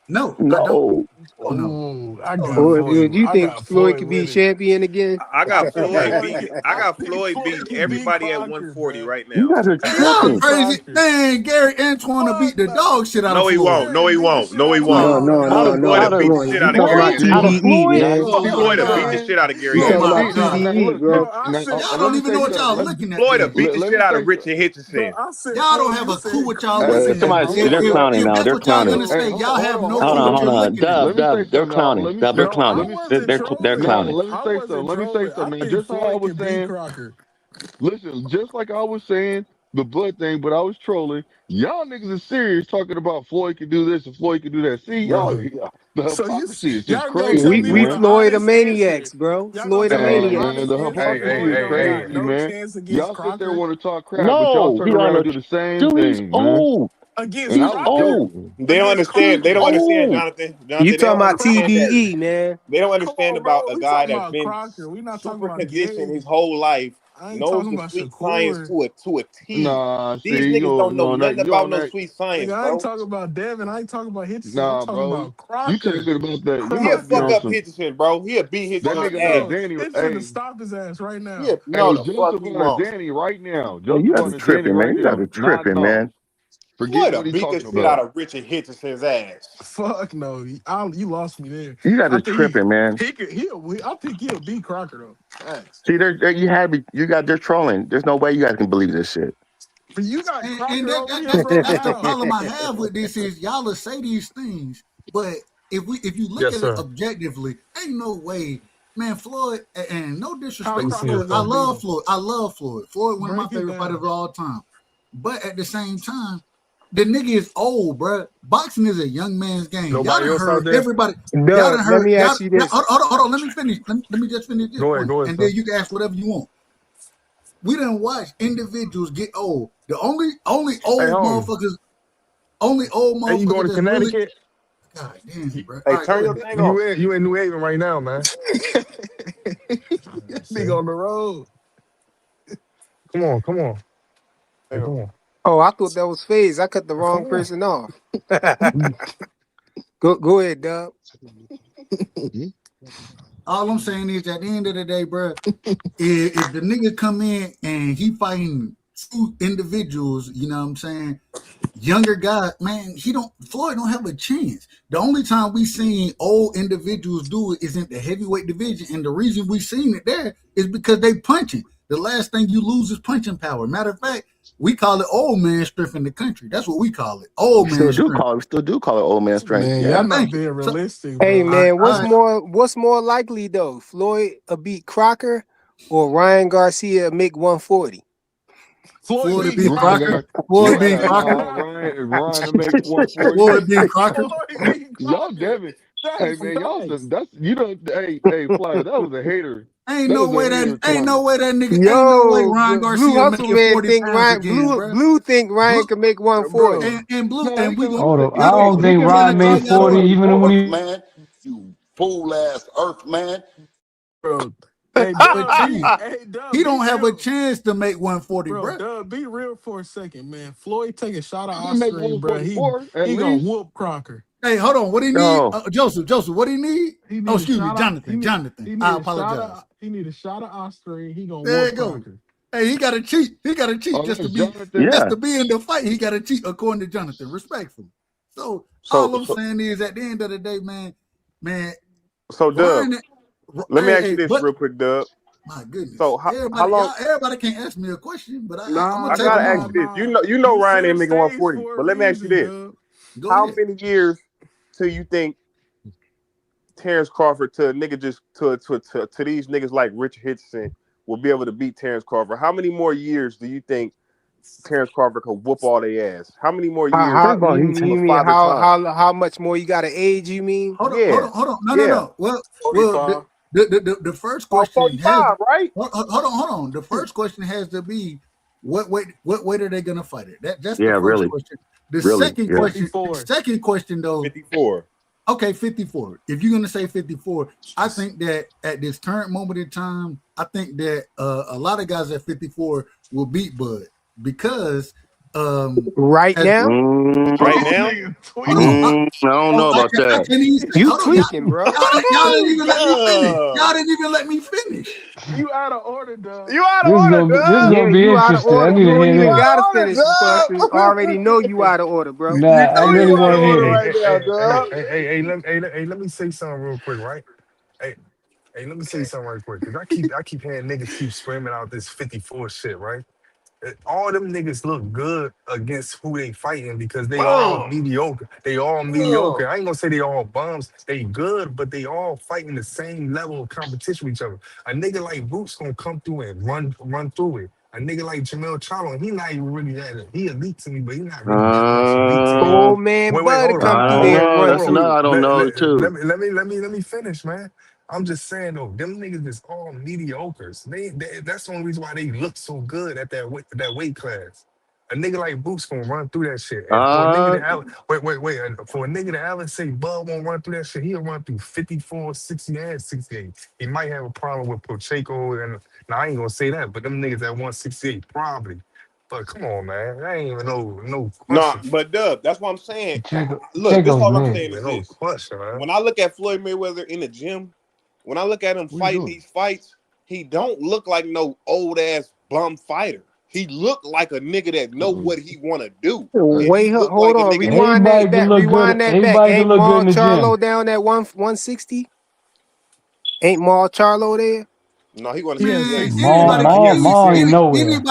No, I don't. No. Oh no. Oh, I Oh got no. Or do Floyd. you I think got Floyd Floyd could be winning. champion again? I got Floyd Floyd, beating. I I got think Floyd Floyd beating could beat everybody at Crocker, 140 bro. right You now. guys are He Man, could y'all tripping. beat crazy. Crocker. Man, Gary Antoine will beat Fuck the no. dog shit out of No, he Floyd. won't. No, Gary he beat the won't. shit No, out he of No, won't. Floyd, no, Out no, of bro. Floyd out will no, of beat the no. shit You out of talking Gary about Floyd, See, out Antoine. of TDE, Floyd. man? no, Floyd will beat the man. shit out of Gary You You talking talking Look, about about Antoine. see, TDE, look, bro? Bro, I now, said, y'all let don't me even know say what y'all something. looking at Floyd will then. beat the Let shit me out say of Richard something. bro, Hitchison. I said, Y'all don't Floyd, have you a clue said what y'all you looking at. said Somebody, Hold they're on, Crocker. clowning If now. that's They're what y'all gonna clowning. say, Hey, y'all have no Hold clue on, what hold you're on. looking at. Dub, let me say Dub, they're something, y'all. clowning. Dub, they're No, I clowning. wasn't Now, trolling. let me I say something. wasn't Let me say trolling. I something, man. think Just how I Floyd was can beat saying, Crocker. listen, just like I was saying the blood thing, but I was trolling. Y'all niggas is serious talking about Floyd can do this and Floyd can do that. See, Bro. the So hypocrisy is just y'all gonna tell crazy, me We with an man. Floyd a honest answer. maniacs, bro. Y'all gonna Floyd a tell me with an Man, maniacs. honest the answer. hypocrisy is Floyd got crazy, no man. chance against Y'all sit there Crocker want to talk crap, but y'all No, turn he on around the. and do the same Dude, he's thing, man. old. And against I He's was Crocker. old. joking. They don't Against understand. They Crocker. don't understand, Old. Jonathan. You Jonathan, they talking don't about understand that. TDE, man? They don't Come understand on, about bro. a We guy talking that's about been Crocker. We not talking super about conditioned his Gary. whole life, I ain't knows talking the about sweet science Shakur. to a T. Nah, These see, niggas don't know no, nothing you about on no that. sweet science, Nigga, I ain't bro. talking about Devin. I ain't talking about Hitchison. I'm Nah, talking bro. about You Crocker. talking about that? You He'll must be fuck on up Crocker. some. Hitchison, bro. He'll beat That Hitchison's Fuck nigga ass. no. Danny. It's finna Hey, stop his ass right now. He'll, no, hey, the fuck Joseph he on a won't. Danny right now. Man, you Joseph guys on are a Danny tripping, man. right You guys now. are Knocked tripping, off. man. Forget Floyd will what he beat the talking shit out about. of Richard Hitchison's ass. Fuck no. You lost me there. You guys I are think tripping, man. I think he'll beat Crocker though. Facts. See, you had me. You got they're trolling. There's no way you guys can believe this shit. But you got And Crocker over here that's right that's the now. problem I have with this is y'all will say these things, but if you look Yes, at it sir. objectively, ain't no way, man. Floyd, and no How Let disrespect me to see Crocker it. Floyd, I gonna beat love him? Floyd. I love Floyd. Floyd, one of my Break it favorite fighters down. of all time. But at the same time, the nigga is old, bro. Boxing is a young man's game. Y'all Nobody done else out heard there? everybody. Y'all Dub, done let heard me y'all. ask you this. Hold on. Let me finish. Let me just finish this point, Go ahead, and then son. you can ask whatever you want. We done watch individuals get old. The only Hey, old home. motherfuckers, only old Hey, you going motherfuckers to that's really Connecticut? God damn, bro. Hey, All right, go turn your ahead. thing off. You in New Haven right now, man. All right, Nigga on the road. Come on. Hey, Hang on. come on. Oh, I thought that was Phase. I cut the wrong Come on. person off. Go ahead, Dub. All I'm saying is, at the end of the day, bro, if the nigga come in and he fighting two individuals, you know what I'm saying? Younger guy, man, Floyd don't have a chance. The only time we seen old individuals do it is in the heavyweight division, and the reason we seen it there is because they punching. The last thing you lose is punching power. Matter of fact, we call it old man strength in the country. That's what we call it, old We man still do strength. call it old man strength. Man, y'all Yeah. not Thank you. being So, realistic, Hey bro. man, I, what's more likely though? Floyd beat Crocker or Ryan Garcia make 140? Floyd Floyd beat beat Ryan Crocker. Crocker. got Floyd Floyd beat beat Crocker. Crocker. Ryan to make 140. Floyd beat Crocker. Floyd beat Y'all Crocker. Devin. That Hey is man, y'all facts. that's you don't hey Flyer, that was a hater. Ain't That no was a way that hater ain't no comment. way that nigga ain't no way Yo, Ryan Blue Garcia Hustle making Man 40 think pounds Ryan again, bro. Blue think Ryan Blue can make Bro. 140. and Blue No, he and we can gonna Hold listen. up. I don't He think can Ryan make made 40 140. even when he Man, you fool ass Earth man. Bro. Hey, have a Dub, chance. He be don't have a real. chance to make 140, Bro, bro. Dub, be real for a second, man. Floyd take a shot of He can make Osprey, bro. He 144 at he gonna least. whoop Crocker. Hey, hold on. What he need? No. Joseph, what he need? He Oh, need a excuse me, shot of Jonathan. Jonathan. he I need a shot apologize. of Osprey. He gonna There whoop you go. Crocker. Hey, he gotta cheat. He gotta cheat Oh, just to that's be Jonathan. just Yeah. to be in the fight. He gotta cheat according to Jonathan, respectfully. So So, all I'm so, saying is at the end of the day, man, so, Dub, Ryan, let me ask you hey, this but real quick, Dub. my goodness, So, how long? everybody can't ask me a question, but I'm gonna I take a gotta ask you moment. this. Nah. You know, You Ryan ain't center making stage 140. for a But let me ask you reason, this: Dub. Go how ahead. many years till you think Terrence Crawford to a nigga just to these niggas like Richard Hitchson will be able to beat Terrence Crawford? How many more years do you think Terrence Crawford could whoop all their ass? How many more years First of all, You he's of mean father time? how much more you got to age? You mean? Yeah, Hold on. yeah. No. Well, 45. the first About question has 45, right? hold on. The first question has to be what weight are they gonna fight it? That's the yeah, first really. question. The Really. second Yeah. question, 54. though, 54. okay, 54. If you're gonna say 54, I think that at this current moment in time, I think that a lot of guys at 54 will beat Bud because Right as now? hold Right on, This now? nigga hold on. tweaking. I don't know about I that. can't even say, You hold on, tweaking, bro. y'all didn't Woo, even let me finish. Y'all Dub. didn't even let me finish. You out of order, Dub. You out of order, this is Dub. Yeah, gonna be you out of interesting. I order. need You to don't hear You even this. out gotta of finish for us to already order, know Dub. you out of order, bro. You Nah, I know really you out want of to hear order this. right now, Dub. Let me say something real quick, right? Hey, let me say something right quick. Cause I keep hearing niggas keep screaming out this 54 shit, right? All them niggas look good against who they fighting because they all Bum. mediocre. They all Bum. mediocre. I ain't gonna say they all bums. They good, but they all fighting the same level of competition with each other. A nigga like Boot's gonna come through and run through it. A nigga like Jamel Charlo, he not even really that. He elite to me, but he not really that much elite to me. Old man Wait, Bud hold on, come I through don't hold there on, and know. run hold That's on. another through. I don't know too. Let me finish, man. I'm just saying though, them niggas is all mediocres. That's the only reason why they look so good at that weight class. A nigga like Boots gonna run through that shit. And for a nigga Uh to wait. And for a nigga to Allen say Bud won't run through that shit, he'll run through 54, 60, and 68. He might have a problem with Pacheco and now I ain't gonna say that, but them niggas at 168 probably. But come on, man. That ain't even no No, question. but Dub, that's what I'm saying. Look, this Pacheco's all I'm That mid. ain't saying even is no this. question, man. When I look at Floyd Mayweather in the gym, when I look at him What are you fighting doing? these fights, he don't look like no old ass bum fighter. He look like a nigga that know Mm-mm. what he want to do, and Wait, he look hold like a on. nigga that. Rewind that Everybody can back. look good. Rewind that back. Everybody can Ain't look good Maul in the gym. Charlo down at 160? Ain't Maul Charlo there? No, he going to He at 68. Man, Maul, Nah, he at Maul ain't 68. nowhere.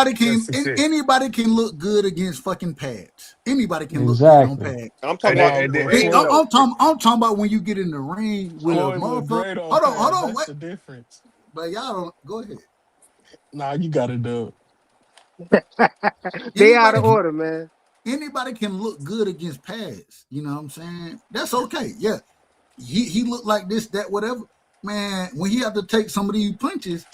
anybody can look good against fucking pads. Anybody can look good on Exactly. pads. I'm talking And about then, on and the then ring though. I'm talking about when you get in the ring with a Floyd look motherfucker. great on Hold pads. on, That's wait. the difference. But y'all don't go ahead. Nah, you got it, Dub. They out Anybody of can order, man. anybody can look good against pads. You know what I'm saying? That's okay. Yeah. He looked like this, that, whatever. Man, when he have to take some of these punches,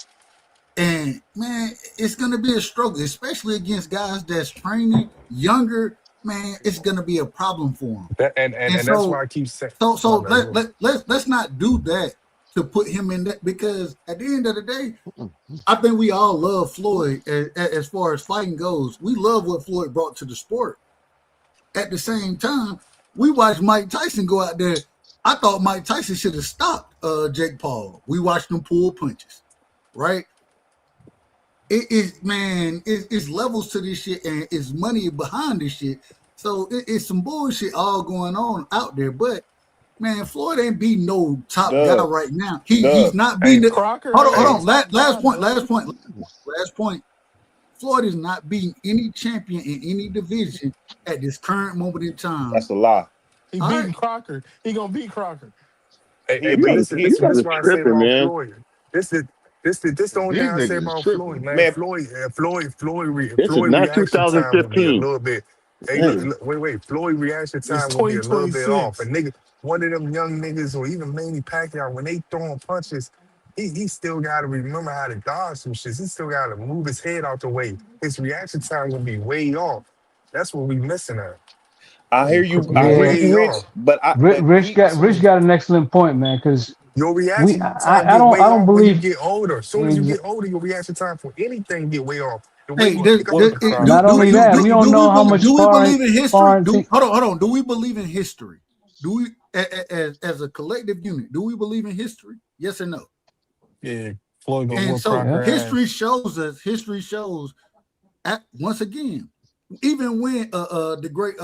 and man, it's gonna be a struggle, especially against guys that's training younger. man, it's gonna be a problem for him. That, and, and And and that's why so, I keep saying, my so bad. Go ahead. let's not do that to put him in that, because at the end of the day, I think we all love Floyd as far as fighting goes. We love what Floyd brought to the sport. At the same time, we watched Mike Tyson go out there. I thought Mike Tyson should have stopped Jake Paul. We watched him pull punches, right? It is, man, it's levels to this shit, and it's money behind this shit. So it's some bullshit all going on out there. But man, Floyd ain't beating no top guy Dub, right now. Dub. He's not Hey, beating the. Crocker Hold on, ain't hold no hey, on. top Last guy, point. dude. Last point. Floyd is not beating any champion in any division at this current moment in time. That's a lie. He All right. beating Crocker. He gonna beat Crocker. hey, He but You beat listen, guys, he you listen. guys This are is what I say tripping, about man. Floyd. This the only thing These I say niggas is about Floyd, tripping. man. man. This is Floyd not reaction time will be a 2015. little bit. Hey, Dang. wait. Floyd reaction It's time will be a little bit off. A 2026. nigga, one of them young niggas, or even Manny Pacquiao, when they throwing punches, he still got to remember how to dodge some shit. He still got to move his head out the way. His reaction time will be way off. That's what we missing at. I hear Yeah, you, Way Rich. off. But Rich he got an excellent point, man. Because Your we, reaction time get I way don't off when you believe. get older. As soon as you get older, your reaction time for anything get way off. The way Hey, you does, pick up well, a does, punch. do Not do only you that, we don't know how much do we foreign believe in history? foreign thing. Hold on. Do we believe in history? Do we, as a collective unit, do we believe in history? Yes or no? Yeah, Floyd gonna And whoop so Yeah, Crocker history ass. shows us. History shows once again, even when the great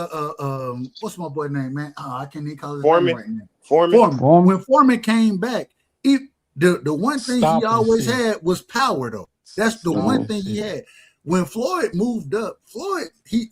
what's my boy name, man? Oh, I can't even call his name Foreman, right now. Foreman. Foreman. form. When Foreman came back, the one thing he Stopping always shit. had was power, though. That's the one Stopping thing he shit. had. When Floyd moved up, Floyd he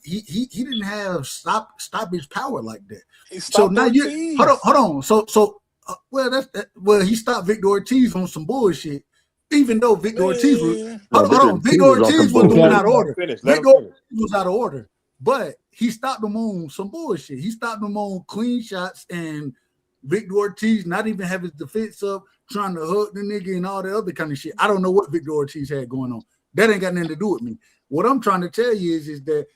didn't have stoppage power like that. He So stopped now you Ortiz. hold on. Well, well, he stopped Victor Ortiz on some bullshit. Even though Victor Ortiz was Yeah. No, hold Victor on, T Victor was on some Ortiz was moving Okay, bullshit. out of Let him order. finish. Let him Victor finish. Ortiz was out of order, but he stopped him on some bullshit. He stopped him on clean shots, and Victor Ortiz not even have his defense up, trying to hug the nigga and all the other kind of shit. I don't know what Victor Ortiz had going on. That ain't got nothing to do with me. What I'm trying to tell you is that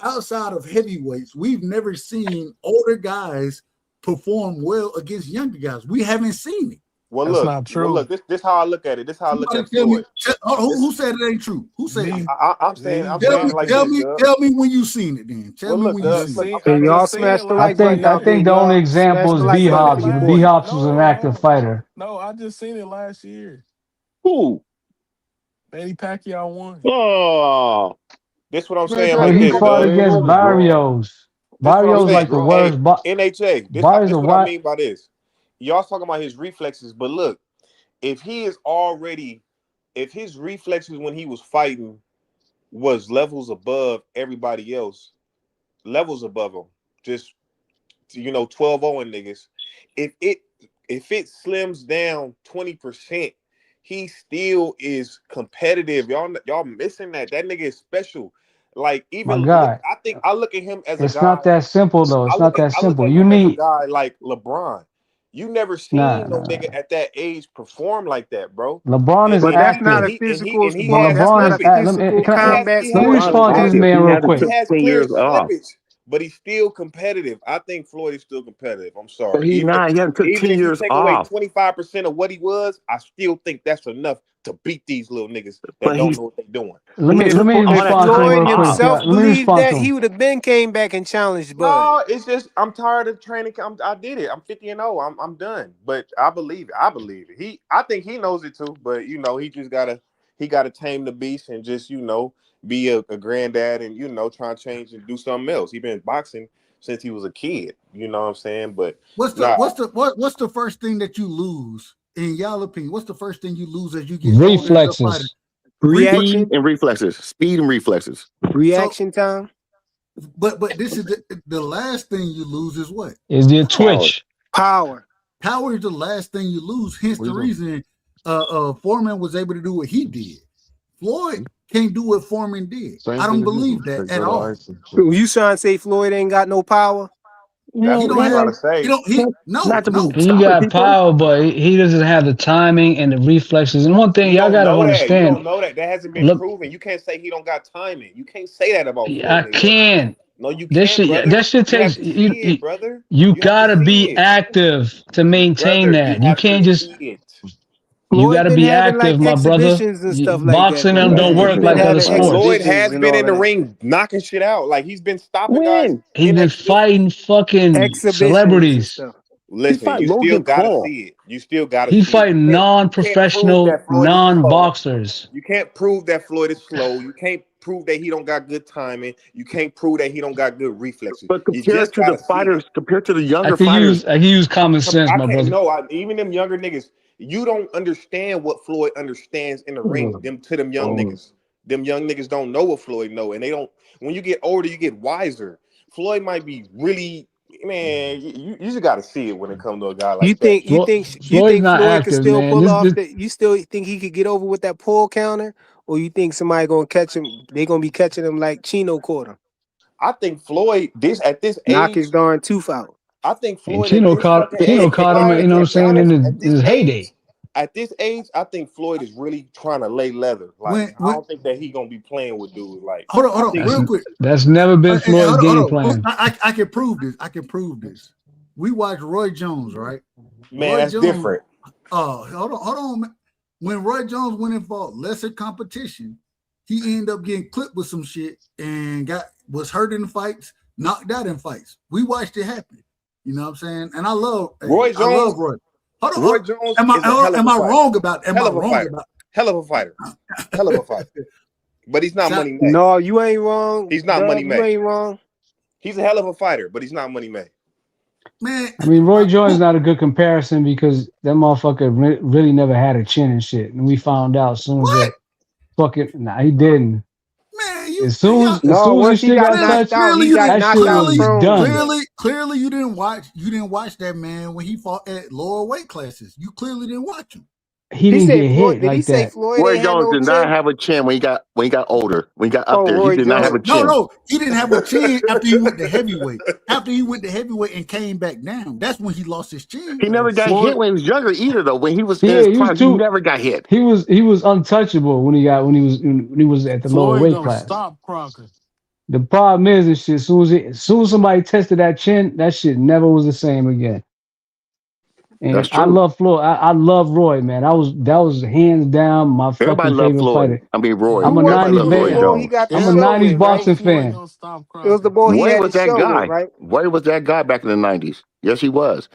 outside of heavyweights, we've never seen older guys perform well against younger guys. We haven't seen it. That's not true. This how I look at it. This how I look Somebody at tell me, Floyd. who This said it ain't true? Who said it These, ain't true? I'm these saying it like this, Dub. Tell me when you seen it then. Tell Well, me look, when you Dub. seen Look, it. I Hey, y'all just seen smash it the I like last button think year. out there, the only y'all. Smash example the is I like B seen button it for Hops. your But last B boy. year. Hops was an active No, fighter. no, I just seen it last year. Who? Manny Pacquiao won. Oh, this what I'm man, saying But like Jackie, he this, come fought on, Dub. man. That against was a draw. Barrios. This what I'm Barrios It was a saying. like the draw. Hey, worst. NHA. Barrios a This what I what? mean by this. Y'all talking about his reflexes, but look, if he is already, if his reflexes when he was fighting was levels above everybody else, levels above him, just 12-0 niggas. If it if it slims down 20%, he still is competitive. Y'all missing that. That nigga is special. Like My even look, God, I look at him as a it's guy. not that simple though. It's not that I look simple. at You him as a need guy like LeBron. You never nah, seen no nah. nigga at that age perform like that, bro. LeBron is But that's not And a active, physical. he but has That's LeBron not is a at. slippage. Let me physical can I, combat He let me has sport. LeBron is respond to this slippage. active. man He real hasn't He quick. took has 10 clear years off. slippage, but he's still competitive. I think Floyd is still competitive. I'm But sorry. he not. He hasn't took Even 10 if you years take away off. 25% of what he was, I still think that's enough to beat these little niggas that But don't he's know what they're doing. Let he me took let me all If that respond to him time Floyd real quick, off. himself y'all. Let me believed respond that, to he him. would have been came back and challenged Bud. No, it's just I'm tired of training. I did it. I'm 50-0. I'm done. But I believe it. I believe it. I think he knows it too. But he just gotta tame the beast and just be a granddad and try and change and do something else. He been boxing since he was a kid. You know what I'm saying? But nah, What's the first thing that you lose in y'all opinion? What's the first thing you lose as you get older as a fighter? Reflexes. Reflex. Speed Reaction, and reflexes. Speed and reflexes. So, reaction time, but this is the last thing you lose is what? Is the Power. Power. twitch. power. Power is the last thing you lose. Hence the Wisdom. reason Foreman was able to do what he did. Floyd can't do what Foreman did. Same I don't thing as me. believe that Take at that all. ice and shit. You trying to say Floyd ain't got no power? that's He what don't he have. about to Man, He say. don't. He not to be no. He stopping got people. power, but he doesn't have the timing and the reflexes. And one thing You y'all don't got to know that. You understand. don't know that. That hasn't been Look, proven. You can't say he don't got timing. You can't say that about Floyd I Mayweather. can. No, you That can't, shit, brother. that shit You have takes to see it, you. brother. You You have to gotta see be it, active to maintain brother. You that. You have to can't just. see it. You Floyd gotta been be having active, like my brother. exhibitions and stuff like that Boxing though, them don't man. He work been like other having Floyd sports. exhibitions has and been all in the that. ring knocking shit out. Like he's been stopping guys When He's in been exhibitions. fighting fucking Exhibitions and celebrities. stuff. he Listen, fight you still Logan gotta Paul. see it. You still gotta He's see it. fighting You can't prove non-professional, that Floyd is slow. non-boxers. You can't prove that Floyd is slow. You can't prove that he don't got good timing. You can't prove that he don't got good reflexes. But You just gotta see it. compared to the I younger can fighters, use I can use common sense, I my can't brother. know. Even them younger niggas, you don't understand what Floyd understands in the ring. Them young niggas. Them young niggas don't know what Floyd know, and they don't. When you get older, you get wiser. Floyd might be really, man. You just got to see it when it comes to a guy You like that. think you think you Floyd's think not Floyd could active, still man. pull off This that? You still think he could get over with that pull counter, or you think somebody gonna catch him? They gonna be catching him like Chino caught him, I think Floyd at this knock his age. darn tooth out. I think and Floyd at this fucking Chino age, caught him. You know what I'm to be saying honest, in his heyday. I think Floyd is really trying to lay leather. Like I when don't think that he gonna be playing with dudes. Like I hold on, think That's real quick. that's never been Floyd's Hold game on, hold on. plan. I can prove this. I can prove this. We watched Roy Jones, right? man, Roy that's Jones. different. Hold on. Man. When Roy Jones went and fought lesser competition, he ended up getting clipped with some shit and was hurt in fights, knocked out in fights. We watched it happen. You know what I'm saying? And I love Roy. Roy Hold on. Jones is a hell of Am a I fighter. wrong about? Am Hell I of a wrong fighter. about? Hell of a fighter. Hell of a fighter. But he's not Shot, Money May. No, you ain't wrong, He's not Money Dub. You May. ain't wrong. He's a hell of a fighter, but he's not Money May. man. I mean, Roy Jones is not a good comparison because that motherfucker really never had a chin and shit, and we found out as soon as What? that fucking he didn't. Man, As soon y'all, as as No, soon as his once he shit got got clearly, knocked touched, out, clearly he you got didn't that knocked shit out was prone. done. clearly you didn't watch that man when he fought at lower weight classes. You clearly didn't watch him. He He didn't said get Floyd. hit Did he like say that. Floyd Roy ain't had Jones no did not chin? have a chin when he got older. When he got up Oh, there, he Roy did not have Jones. a chin. He didn't have a chin after he went to heavyweight. After he went to heavyweight and came back down, that's when he lost his chin. He never got hit Floyd, when he was younger either, though. When he was in Yeah, his he was prime, he too. never got hit. He was untouchable when he was at the lower Floyd weight gonna class. stop Crocker. The problem is this shit. As soon as somebody tested that chin, that shit never was the same again. That's And I true. love Floyd. I love Roy, man. That was hands down my Everybody fucking loved favorite Floyd. fighter. I mean, You Roy. I'm a watched Everybody the '90s loved Super Roy man. Bowl he Jones. got the I'm a Every, show '90s with, I know right? boxing Floyd fan. gonna stop It was the Crocker. boy he Roy had was his that show with, guy. right? Roy was that guy back in the 90s. Yes, he was.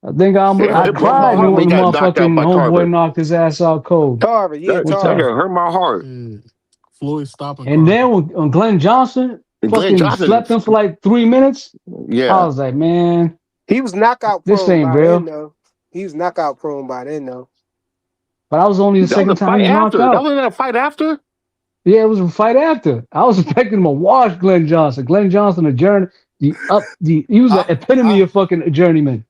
I think I It broke my cried heart when when he the got knocked out motherfucking by homeboy Tarver. knocked his ass out cold. Tarver, yeah, With That Tarver. hurt my heart. Yeah. Floyd stopping And then Crocker. when Glenn Johnson And Glenn fucking Johnson, slept him for like 3 minutes, I yeah, was like, man, He was knockout this prone ain't by then, real. though. He was knockout prone by then, though. But I was only the that was second a time fight he was knocked after. That out. wasn't a fight after. Yeah, it was a fight after. I was expecting him to wash Glenn Johnson. Glenn Johnson, a journey, he was the I, epitome I, of fucking a journeyman.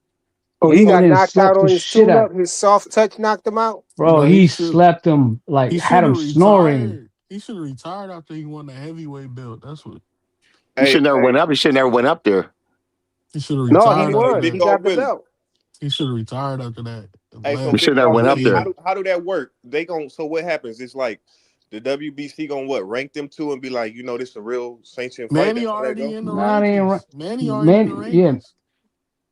Oh, And he he went got in and knocked out slept the on his shit tune out. up. His soft touch knocked him out. Bro, But he slept him he like should had have him snoring. retired. He should have retired after he won the heavyweight belt. That's what He should never hey, went up. He should never went up there. he should have No, he retired hey, after won. Big He that. Dog got the Willie. belt. He should have retired after that. Hey, so He Last should Big never Dog went up Willie, there. how do that work? So what happens? It's like the WBC gonna rank them two and be like, this a real sanctioned fight. Manny That's how that already go. in the Nah, they ain't right. rankings. Manny already in the Man, yeah, rankings.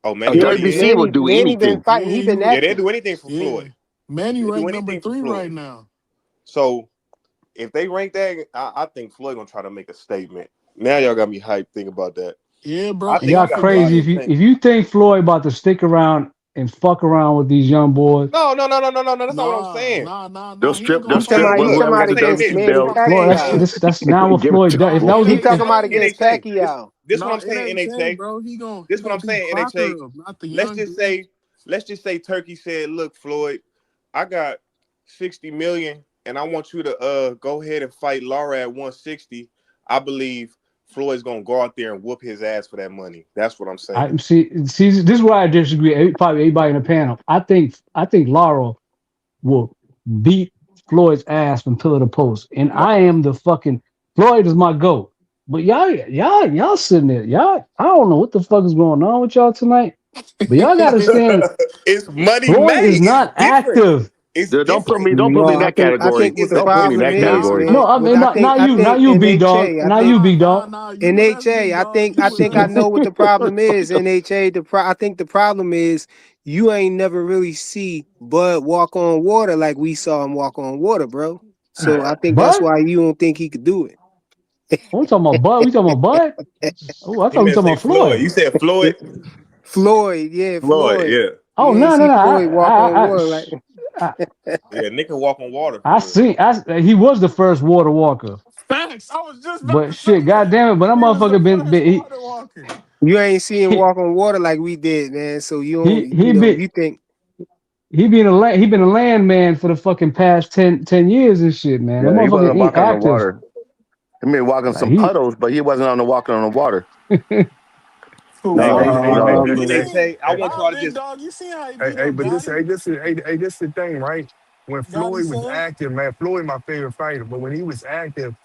Oh, Manny Yeah, already but WBC in. will Manny, do Manny been anything. fighting. He been Yeah, they active. do anything for Yeah. Floyd. Manny They do ranked number anything for 3 right Floyd. now. So if they rank that, I think Floyd gonna try to make a statement. Now y'all got me hyped. Think about that. Yeah, I bro. And think y'all he you got a lot crazy. in If the forgetting you tank. if you think Floyd about to stick around and fuck around with these young boys, No. That's not what I'm nah, saying. nah, nah, They'll nah. He ain't strip. gonna They'll He talking strip fight. about he Look, talking whoever I'm about got the saying against this. WBC This is Manny what belt. I'm saying, Floyd, NA that's Nah, Tech. now what Give it. Floyd does. If that no, was it he he, ain't. talking It about ain't. NA against Tech. Pacquiao. This is what No, I'm it saying, ain't NA Tay, Tech. bro. He gonna This is what I'm beat saying, NA Crocker Tech. up, not the Let's young just dude. say, Turkey said, "Look, Floyd, I got 60 million, and I want you to go ahead and fight Laura at 160. I believe Floyd's gonna go out there and whoop his ass for that money. That's what I'm saying. I see. This is where I disagree. Probably everybody in the panel. I think Laurel will beat Floyd's ass from pillar to post, and No, I am the fucking Floyd is my goat. But y'all sitting there, y'all. I don't know what the fuck is going on with y'all tonight. But y'all got to understand, it's Money Floyd May. is It's not different. active. It's Don't put different. me in No, that I category. think what the Don't put me in problem that is, category. man. No, I mean What not you, not you, big dog, NHA. not you, big dog. Nah. You with us, NHA. big dog. You I with think I us. know what the problem is. NHA. I think the problem is you ain't never really see Bud walk on water like we saw him walk on water, bro. So I think that's Bud? why you don't think he could do it. We talking about Bud? We talking about Bud? Oh, I He thought we meant to talking say about Floyd. Floyd. You said Floyd. Floyd, yeah, Floyd, Floyd. yeah. Oh You ain't no, see Floyd walk on I, water like I, Yeah, Nick can walk on water I for real. seen. He was the first water walker, Facts. I was just about but to say shit, that. goddamn it, but that He was the motherfucker first he water walker. you ain't see him he walk on water like we did, man. So you don't, he been you think he been a landman for the fucking past 10 years and shit, man. That Yeah, he motherfucker wasn't ain't walking on the active. water. He may walk on Like some he, puddles, but he wasn't walking on the water. Hey, No, no. You man. seen? NHA, I want y'all to Big just dog. You seen how he beat up But Gotti? this the thing, right? When Gotti Floyd was son. active, man, Floyd my favorite fighter. But when he was active,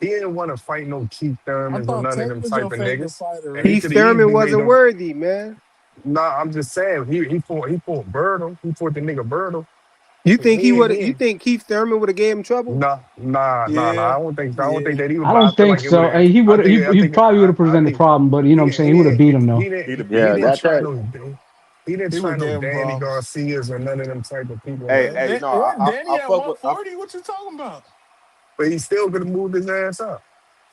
he didn't want to fight no Keith I Thurmans or thought none of Tank them was your type of favorite niggas. fighter, And he Keith could have Rich. Thurman easily made wasn't them. worthy, man. Nah, I'm just saying he fought Bertle. He fought the nigga Bertle. You And think you he think Keith Thurman would have gave him trouble? Yeah, I don't think yeah. that either. I But I don't feel think like it would so. have. He would he probably would have I presented the think problem, but you know what I'm saying, he would have beat him though. he'd have beat Yeah, him. he didn't He try was no giving Danny problems. Garcias or none of them type of people, Hey, man. hey, no, Danny I at fuck with 140. What you talking about? But he still could have moved his ass up.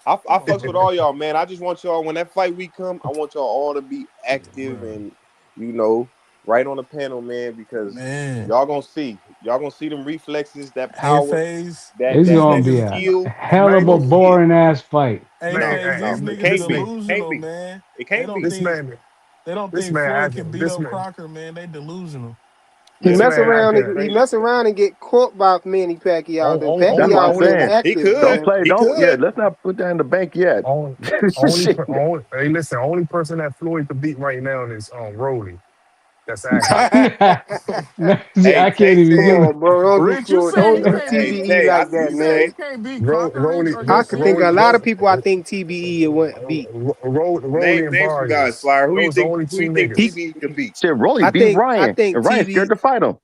I fucks with all y'all, man. I just want y'all when that fight week come, I want y'all all to be active and right on the panel, man, because Man, y'all gonna see them reflexes, that hey power, Faze, It's these gonna be niggas. a skill. hell You of a gonna see it. boring ass fight. Hey Man, Faze, No, these it niggas can't be. Can't delusional, be. man. It They can't don't be. this think man, they don't this think man Floyd can acting, beat this up man, Crocker, man. They delusional. He this Yeah, mess man man, around that's acting. and he crazy. mess around and get caught by Manny Pacquiao. Though that's what I'm Pacquiao been saying. He active, could. man. He could. Let's not put that in the bank yet. Only, Shit. hey, listen, only person that Floyd could beat right now is Rolly. That's active. Man, Hey, I can't Tay even Come give said. it. on, bro. Don't do Rich, you Floyd. saying Don't he do can't Hey, beat? TBE Tay, I like see that, You you saying man. he can't beat Crocker, Rich, Rolly, or you I could think saying a Rolly, lot that? of people. I think TBE would beat. Rolly name and some guys, Barrios. Flyer. Those the only Who two you think niggas. He, TB could beat? Shit, Rolly I beat think, I Ryan, think and Ryan scared TB. to fight him.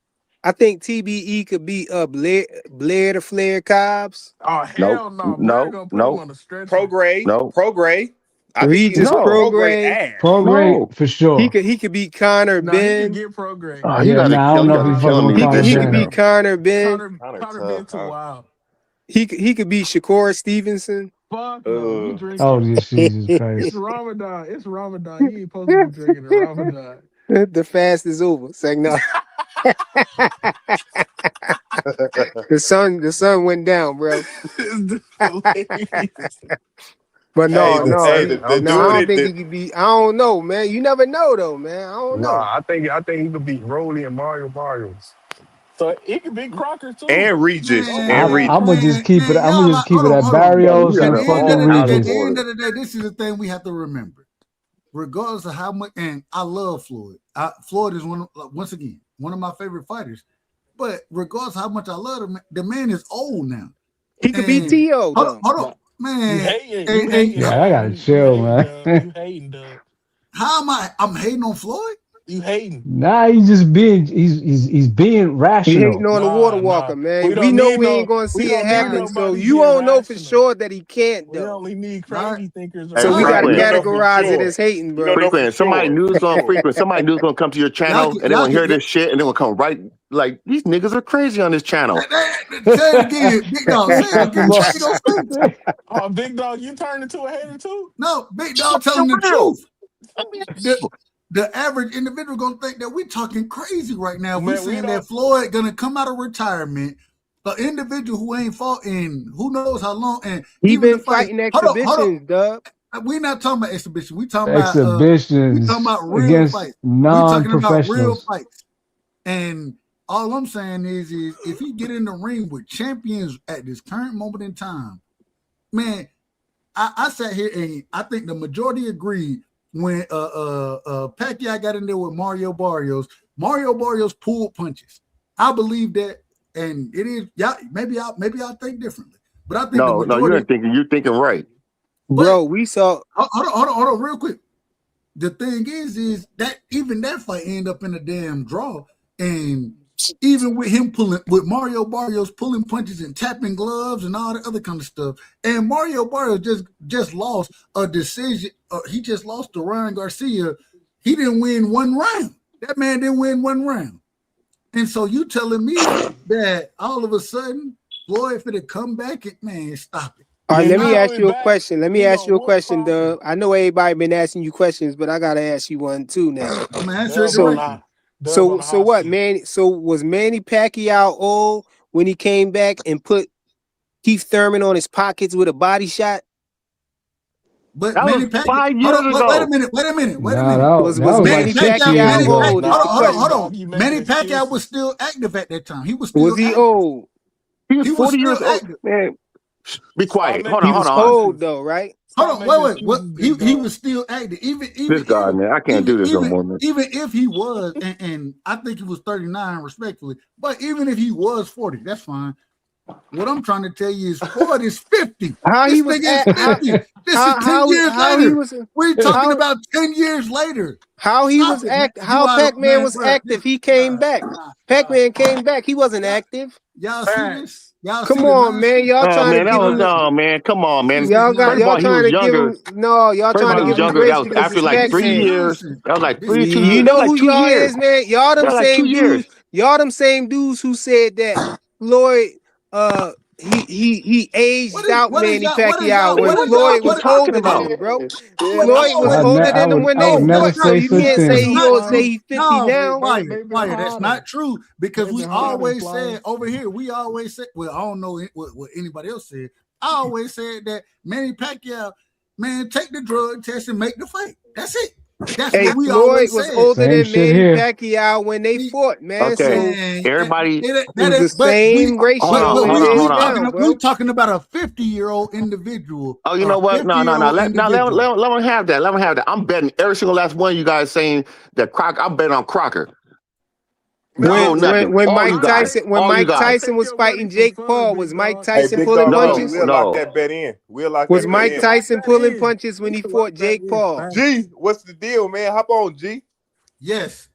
I think TBE could beat Blair the Flair Cobbs, Oh No, hell no, Blair no, gonna put him no, on the stretcher. Prograde. no, Prograde. I think he can Regis whoop no, Prograde Prograde. ass. Prograde no. for sure. He could beat Connor No, he could Ben. get pro grade. Oh, Yeah, nah, I don't you know gotta if be he's Nah, fucking killing with me with He Conor this could shit Ben. beat now. Connor Ben. Connor Tough, been too huh? wild. He could beat Shakur Stevenson. Fuck no, you Uh, Oh, drinking. Jesus It's Christ. Ramadan. It's Ramadan. You ain't supposed to be drinking in Ramadan. The fast is over. It's like no, the sun went down, bro. This hilarious. But hey, no, the, no, hey, he the no. I dude don't that, think he could be. I don't know, man. You never know, though, man. I don't know. Nah, I think he could beat Rolly and Mario Barrios. So it could be Crocker too. and Regis Don't and forget I'm about gonna Regis. just Regis. keep it. I'm gonna Y'all just like, keep it at hold on. Bro, you Barrios got and to At the end fucking of fall the out of Regis. end order. of the day, this is the thing we have to remember. Regardless of how much, and I love Floyd. Floyd is once again one of my favorite fighters. But regardless of how much I love him, the man is old now. He could beat And T.O. though. hold on, Nah, you man. hating, you And hating, Yeah, I man. gotta You chill, hating, man. Dub. You hating, Dub. how am I? I'm hating on Floyd. You hating. Nah, he's just being he's being He hating rational. on the water Nah. walker, man. We We don't know need we ain't no. gonna We see it don't need All right, happen, so nobody you being won't know for rational. sure that he can't We though. only need all right, crazy thinkers Hey, So we around. Nah, gotta you frequent, don't know for categorize it sure. as hating, You don't bro. know for frequent. Somebody sure. news gonna frequent. Somebody news gonna come to your y'all channel, can, and they're y'all gonna can, hear this shit, and they're gonna come right like these niggas are crazy on this channel. say it again, big dog. Say This it again fucking so boy. you don't stupid. Big dog, you turned into a hater too. No, big dog telling the Real. truth. The average individual gonna think that we talking crazy right now if we Man, we saying that don't. Floyd gonna come out of retirement, an individual who ain't fought in who knows how long, and He even the been fight. fighting Hold exhibitions, dub. on. We're not talking about exhibition. We talking Exhibitions about real against fights. We talking about real non-professionals. fights. And all I'm saying is if he get in the ring with champions at this current moment in time, man, I sat here and I think the majority agreed when Pacquiao got in there with Mario Barrios. Mario Barrios pulled punches. I believe that, and it is maybe I'll think differently, but I think the No, you majority. ain't thinking. You're thinking right. But Bro, we saw hold on, real quick. The thing is that even that fight ended up in a damn draw, and even with him with Mario Barrios pulling punches and tapping gloves and all the other kind of stuff. And Mario Barrios just lost a decision. He just lost to Ryan Garcia. He didn't win one round. That man didn't win one round. And so you telling me that all of a sudden Floyd for to come back and man, stop it. All right, let me ask you a question. Dub. I know everybody been asking you questions, but I gotta ask you one too now. I'm answering so what, man? So was Manny Pacquiao old when he came back and put Keith Thurman on his pockets with a body shot? But that was 5 years ago. Wait a minute. Was Manny Pacquiao old? Hold on. Manny Pacquiao was still active at that time. He was still he old? He was 40 years old. Man, be quiet. Hold on. He was old though, right? Hold on, wait. What? He was still active. Even this guy, man, I can't do this no more, man. Even if he was, and I think he was 39, respectfully, but even if he was 40, that's fine. What I'm trying to tell you is Floyd is 50. How this he was nigga is 50. This is 10 years later. We're talking about 10 years later. How he was active? How Pac-Man was active? He came back. Pac-Man came back. He wasn't active. Y'all see this? Come on, man. Y'all trying to give him. No, man. Come on, man. Y'all trying to give him. No, y'all trying to give him grace because after like 3 years. That was like 2 years. You know who y'all is, man? Y'all them same dudes. Y'all them same dudes who said that Floyd. He aged out Manny Pacquiao when Floyd was older than him, bro. Floyd was older than him when they fought, so you can't say he's 50 now. Why? That's not true because we always said over here, well, I don't know what anybody else said. I always said that Manny Pacquiao, man, take the drug test and make the fight. That's it. That's what we Floyd was said. older than Manny Pacquiao when they fought, man. Okay, so everybody, it was the same ratio. We're talking about a 50-year-old individual. Oh, you know what? No. Let him have that. Let him have that. I'm betting every single last one of you guys saying that Crocker. I'm betting on Crocker. When Mike Tyson was fighting Jake Paul, was Mike Tyson pulling punches? We'll lock that bet in. Was Mike Tyson pulling punches when he fought Jake Paul? G, what's the deal, man? Hop on, G. Yes.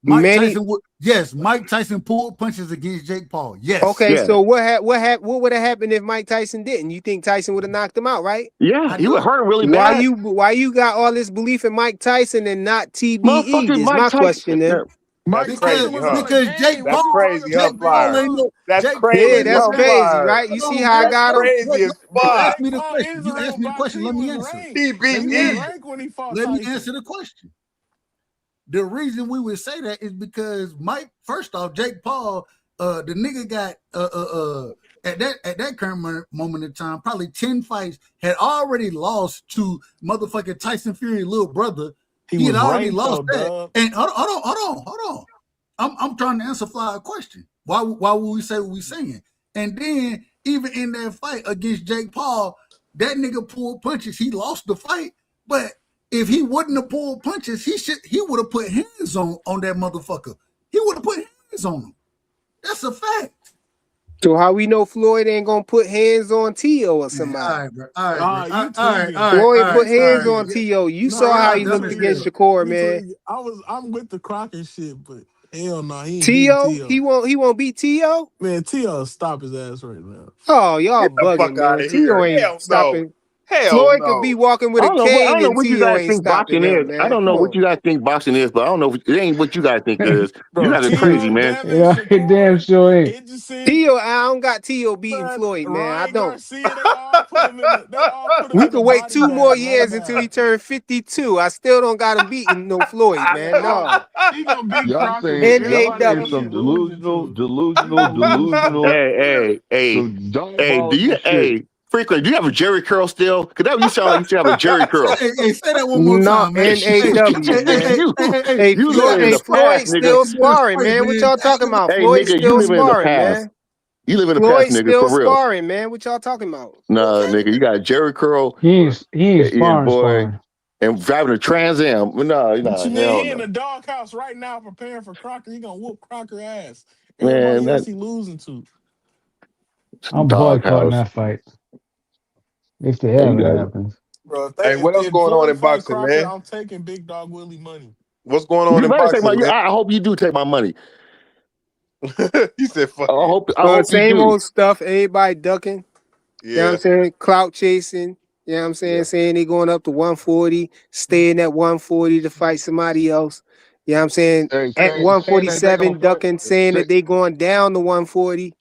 Mike Tyson pulled punches against Jake Paul. Yes. Okay, so what would have happened if Mike Tyson didn't? You think Tyson would have knocked him out, right? Yeah, he would hurt really bad. Why you got all this belief in Mike Tyson and not TBE? Is my question then. That's crazy, huh? Because Jake Paul, crazy, huh, Flyer? That's crazy. Yeah, that's crazy, right? You see how I got him? Crazy as fuck. You asked me the question. Let me answer. Let me answer the question. The reason we would say that is because first off, Jake Paul, the nigga got at that current moment in time, probably 10 fights, had already lost to motherfucking Tyson Fury little brother. He had already lost that. And hold on. I'm trying to answer Fly's question. Why would we say what we saying? And then even in that fight against Jake Paul, that nigga pulled punches. He lost the fight, but if he wouldn't have pulled punches, he would have put hands on that motherfucker. He would have put hands on him. That's a fact. So how we know Floyd ain't gonna put hands on T.O. or somebody? All right. Floyd put hands on T.O. You saw how he looked against Shakur, man. I'm with the Crockett shit, but hell no, he ain't T.O. He won't beat T.O. Man, T.O. stop his ass right now. Oh, y'all bugging, man. T.O. ain't stopping. Floyd could be walking with a cane and T.O. ain't stopping him, man. I don't know what you guys think boxing is, but I don't know. It ain't what you guys think it is. You guys are crazy, man. Yeah, it damn sure ain't. T.O. I don't got T.O. beating Floyd, man. I don't. We could wait 2 more years until he turned 52. I still don't got him beating no Floyd, man. No. He gonna beat Y'all Crocker. saying some delusional. Hey, Frequently, do you have a Jerry curl still? Because that you sound like you should have a Jerry curl. Hey, say that one more time, man. Floyd still sparring, man. What y'all talking about? Floyd still sparring, man. You live in the past, nigga, still for real. sparring, man. What y'all talking about? Nah, nigga, you got a Jerry curl. He ain't sparring. And driving a Trans Am. No, he in the doghouse right now preparing for Crocker. He gonna whoop Crocker ass. Man, else he losing to. I'm boycotting that fight. If the ever happens. Bro, hey, what else going on in boxing, Crocker, man? I'm taking Big Dog Willie money. What's going on in boxing, man? I hope you do take my money. He said, "Fuck I it." hope I So hope you same do. old stuff. Everybody ducking. You know what I'm Yeah. saying? Clout chasing. You know what I'm saying? Yeah. Saying they going up to 140, staying at 140 to fight somebody else. You know what I'm saying? Hey, At saying that they gonna 147, fight. ducking, saying Say, that they going down to 140.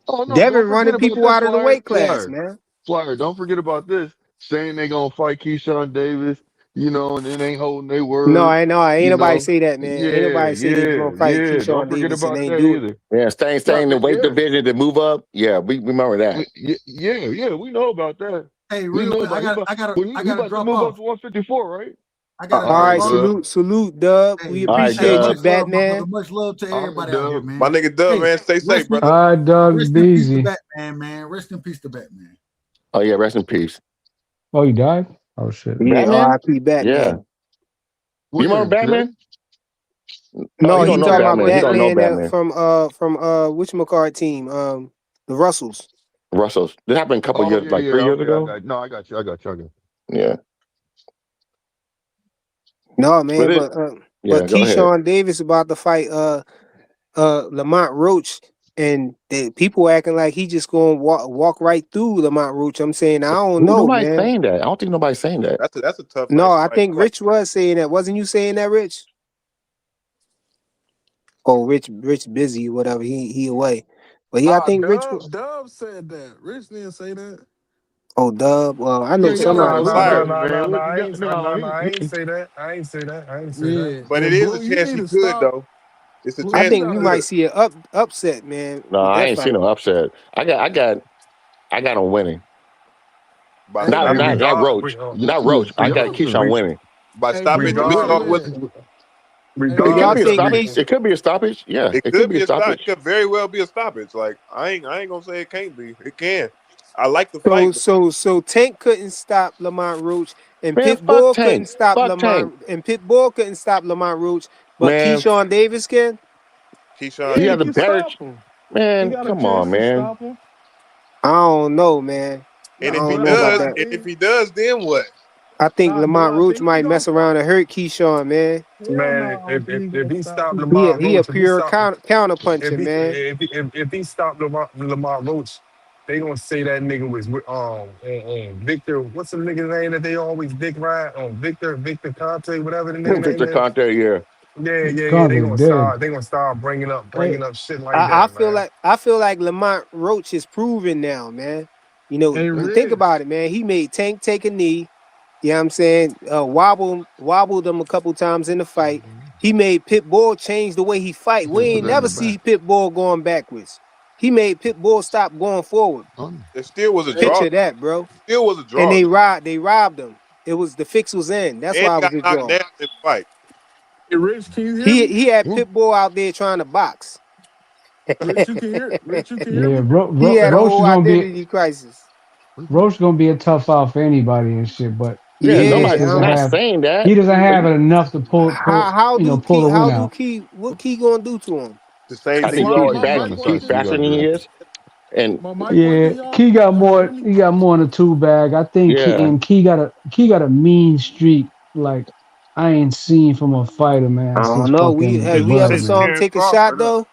oh no, don't Devin forget running about people this, out of the Flyer. weight class, man. Flyer. Don't forget about this. Saying they gonna fight Keyshawn Davis, and then ain't holding their No, word. I know. Ain't You nobody know. say that, man. Ain't Yeah, nobody say they was yeah, gonna fight yeah. Don't Keyshawn forget Davis and about ain't that do it. either. Yeah, staying in the weight Yeah, division to move up. Yeah, we remember that. yeah. We know about that. Hey, We real know quick, about he about when I he gotta about to drop move up off. to 154, right? I All gotta All drop right, right, off. Dub. salute, Dub. We Hey, All right, appreciate you, Dub. much love, my brother. Batman. Much love to All right, everybody out here, Dub. My man. nigga Dub, Hey, man, stay safe, rest in, brother. All right, Doug, rest be in peace to easy. Batman, man. Rest in peace to Batman. Oh yeah, rest in peace, Oh, you died? Oh shit. Yeah, Batman. R.I.P. Yeah, Batman. you Which remember one today? Batman? Oh, No, he he don't know talking about Batman. He don't know Batman Batman. from whatchamacallit team? The Russells. Russell's. This happened a couple Oh years, yeah, like yeah. 3 years Okay, I ago. got. No, I got you. I got you. I got you. Yeah, No, but man, it. but Yeah, go ahead. Keyshawn Davis about to fight Lamont Roach, and the people acting like he just gonna walk right through Lamont Roach. I'm saying I don't Who? know, Nobody's man. saying that. I don't think nobody's saying that. That's a tough No, fight. I think Rich was saying that. Wasn't you saying that, Rich? Oh, Rich busy, whatever. He away. But yeah, I Ah, think Rich. Dub said that. Rich didn't say that. Oh, Dub. Well, I know Yeah, But nah, somebody we said Fire. it. know, man. What you got? No, I ain't say that. I ain't say that. I ain't say that. Yeah, But it and is a Blue, you chance need he to could stop. though. It's a Blue, I chance you he think we gotta. might could. see an upset, man, No, with I that ain't seen fight. no upset. I got him winning. By Hey Not stopping not man, not regard, Roach. Not Yeah, Roach. I got yeah. Keyshawn winning. by hey, stopping but the Blue, regard, missile with man. Hey, So It Blue, could y'all be a you think gotta. stoppage. Keith? It could be a stoppage. Yeah, it it could could be a be a stop. It stoppage. could very well be a stoppage. Like I ain't gonna say it can't be. It can. I like the So fight, but so so Tank couldn't stop Lamont Roach, and Man, fuck Pitbull couldn't Tank. stop Fuck Tank. Lamont Roach, but Man, Keyshawn Davis can. Keyshawn he Yeah, he has a can Davis. better. stop him. He Man, got a come on, chance to man. stop him. I don't know, man. I And if he don't But know about does, that. and if he does, then what? I think Blue, Lamont I Roach think he might gonna mess stop around and him. hurt Keyshawn, man. Hell no, man. I don't think he If gonna he stop stopped him. Lamar He a Roach, if he pure stopped counter puncher, man. if he stopped Lamar Roach, they gonna say that nigga was with Victor. What's the nigga name that they always dick ride? Victor Conte, whatever the nigga name Victor is. Conte, yeah. Yeah. They Conte gonna dead. start. They gonna start Hey, bringing up shit like I that, feel man. like Lamont Roach is proven now, man. You know, hey, think Rich. about it, man. He made Tank take a knee. You know what I'm saying? Wobbled him a couple times in the fight. He made Pitbull change the way he fight. We Just put ain't that in never the back. see Pitbull going backwards. He made Pitbull stop going forward. It still was a draw. Picture that, bro. Still was a And draw, though. they robbed him. It was the fix was in. That's And why he it was got a knocked draw. down in the fight. Hey, Rich, can you hear He me? he had Pitbull out there trying to box. Rich, you can hear. Rich, you can hear yeah, me? He had a Roach whole is gonna be identity crisis. a tough out for anybody and shit, but Yeah, he just nobody's Yeah. doesn't not have saying that. enough to pull a win out. What Key gonna do to him? The same I thing think he he's Flyer, always my did. mic working? faster than he is. And My mic Yeah, working, y'all? Key got Y'all can hear more. me? He got more in the two bag. I think yeah, Key got a mean streak like I ain't seen from a fighter, man, I since don't know. fucking Since We ever Bud, since saw man. him Terrence take a Crawford, shot huh? though?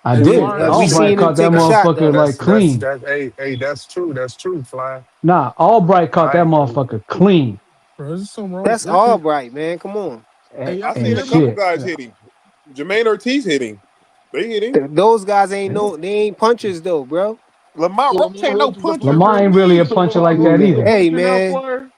I Hey, did. Flyer, Have we Albright seen him caught that take a shot motherfucker though? like clean. That's true. That's true, Fly. Nah, Albright caught that I motherfucker clean. bro, is something wrong? That's all right, man. Come on. Hey, y'all I can seen And a hear me? couple shit. guys hit him. Jermaine Ortiz hit him. They hit him. Those guys ain't they ain't punchers though, bro. Lamont So Roach Lamar ain't no Roach is a puncher. puncher. Lamar ain't really a So puncher Lamar like Roach that is a either. Hey puncher now, man, Flyer.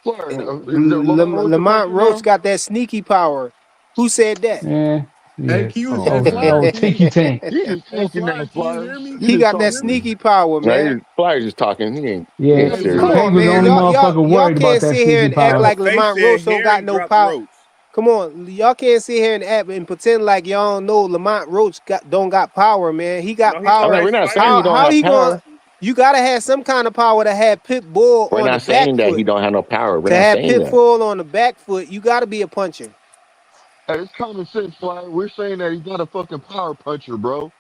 Flyer. Is that Lamar Roach a Lamont puncher Roach now? got that sneaky power. Who said that? Yeah, Hey, yeah. can you? Hey, Oh, Flyer, oh, can you? Tinky Tank. You just Hey, talking now, Flyer, can you Flyer. hear me? You He just got Can you that hear talking. me? sneaky power, now man. Flyers just talking. He Yeah, ain't Hey, serious. Come Tank on, Flyer. was the man. only Y'all motherfucker y'all worried about can't that sit here sneaky and act power. like LaFace Lamont said Roach don't got Herring no dropped power. Roach. Come on, y'all can't sit here and act and pretend like y'all don't know Lamont Roach don't got power, man. He No, got he's a I mean, power. we're nice not saying fighter. he don't How have he going? power. You gotta have some kind of power to have Pitbull We're on the not back saying that he foot. don't have no power. We're To not have saying that. Pitbull on the back foot, you gotta be a puncher. Hey, it's common sense, Flyer. We're saying that he's not a fucking power puncher, bro.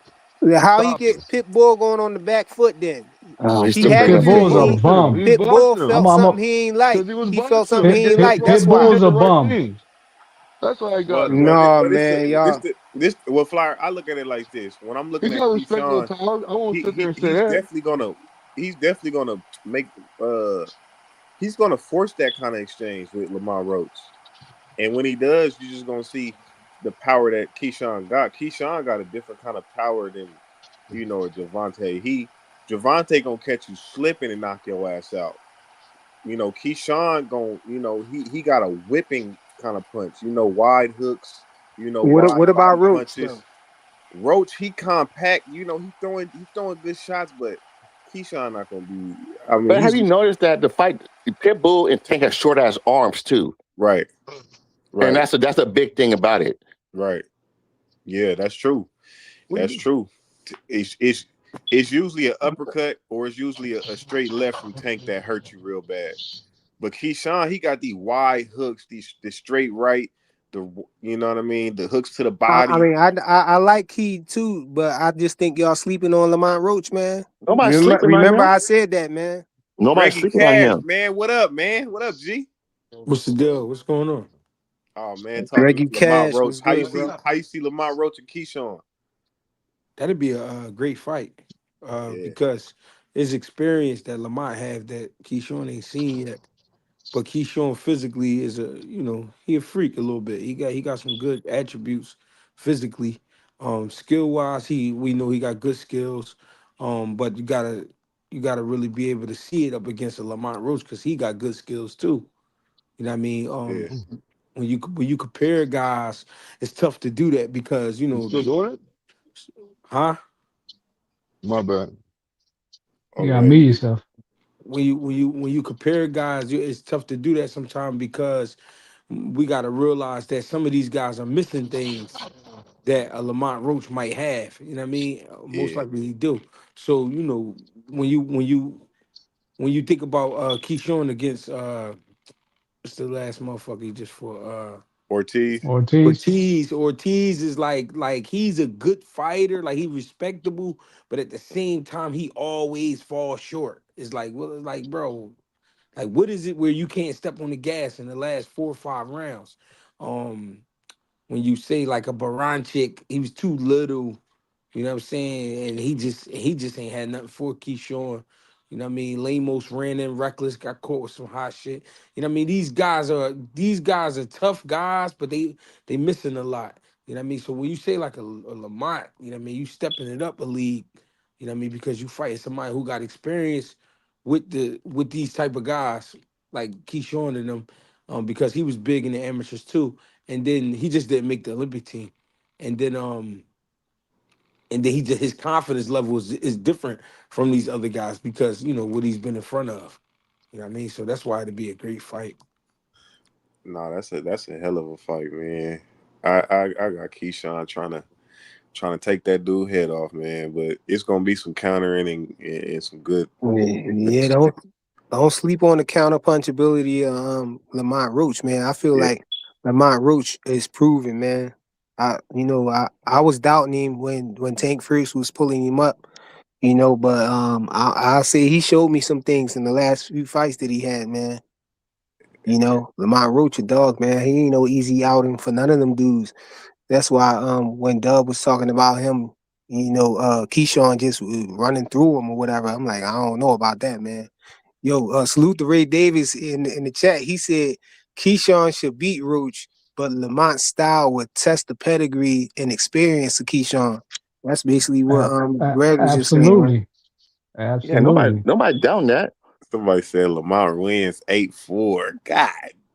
How he Stop it. get Pitbull going on the back foot then? Oh, he's He still had bringing to up feel He Pitbull's a Pitbull. boxed him. bum. He boxed Pitbull him. felt I'm a something he ain't like. Because he was He felt boxing him. something He he ain't did, like. That's Pitbull Pitbull's why. did the a right bum. thing. That's all I Well, got to well, say. No, but it's man, y'all. this. Well, Flyer. I look at it like this. When I'm He looking at got respectable Keyshawn, powers. I won't he, sit there he and say he's that. definitely gonna make he's gonna force that kind of exchange with Lamar Roach. And when he does, you're just gonna see the power that Keyshawn got. Keyshawn got a different kind of power than a Javante. Javante gonna catch you slipping and knock your ass out. Keyshawn gon' he got a whipping kind of punch. Wide hooks. What Wide about body Roach though? punches. Roach, he compact. He throwing good shots, but Keyshawn not gonna be. I mean, But have he's you noticed that the fight Pitbull and Tank has short ass arms too, right, and right, that's a big thing about it. right. Yeah, that's true. What do That's you true. It's usually an uppercut or it's usually a straight left from Tank that hurts you real bad. But Keyshawn, he got these wide hooks, the straight right, you know what I mean, the hooks to the I body. mean, I like Key too, but I just think y'all sleeping on Lamont Roach, man. nobody's Remember, sleeping on remember him. I said that, man. Nobody's Greggy sleeping on Cash, him. man, what up, man? What up, G? What's the deal? What's going on? Oh man, talking Greggy about Lamont Cash Roach. was good, bro. How you see Lamont Roach and Keyshawn? That'd be a, great fight Yeah, because his experience that Lamont have that Keyshawn ain't seen yet. But Keyshawn physically is he a freak a little bit. He got some good attributes physically. Skill wise, we know he got good skills. But you gotta really be able to see it up against a Lamont Roach because he got good skills too. You know what I mean? yeah. When you compare guys, it's tough to do that because You still doing it? huh? My bad. You got Okay. media stuff. When you compare guys, it's tough to do that sometimes because we got to realize that some of these guys are missing things that a Lamont Roach might have. You know what I mean? Most Yeah. likely he do. So when you think about Keyshawn against what's the last motherfucker he just for Ortiz. Ortiz. Ortiz is like he's a good fighter, like he's respectable, but at the same time he always falls short. It's like, well, it's like, bro, like what is it where you can't step on the gas in the last 4 or 5 rounds? Um, when you say like a Baranchik, he was too little, you know what I'm saying? And he just ain't had nothing for Keyshawn. You know what I mean? Lamos ran in reckless, got caught with some hot shit. You know what I mean? These guys are tough guys, but they missing a lot. You know what I mean? So when you say like a Lamont, you know what I mean, you stepping it up a league, you know what I mean, because you fighting somebody who got experience with these type of guys, like Keyshawn and them, because he was big in the amateurs too. And then he just didn't make the Olympic team. And then he just his confidence level is different from these other guys because what he's been in front of. You know what I mean? So that's why it'd be a great fight. No, that's a hell of a fight, man. I got Keyshawn trying to take that dude head off, man. But it's gonna be some countering and some good. Yeah, don't sleep on the counter punchability of Lamont Roach, man. I feel Yeah, like Lamont Roach is proven, man. I was doubting him when Tank first was pulling him up, but I'll say he showed me some things in the last few fights that he had, man. Lamont Roach a dog, man. He ain't no easy outing for none of them dudes. That's why when Dub was talking about him, Keyshawn just running through him or whatever, I'm like, I don't know about that, man. Yo, salute to Ray Davis in the chat. He said Keyshawn should beat Roach, but Lamont's style would test the pedigree and experience of Keyshawn. That's basically what Greg was just saying, right? Absolutely. Yeah, nobody Absolutely. nobody down that. somebody said Lamont wins 8-4. God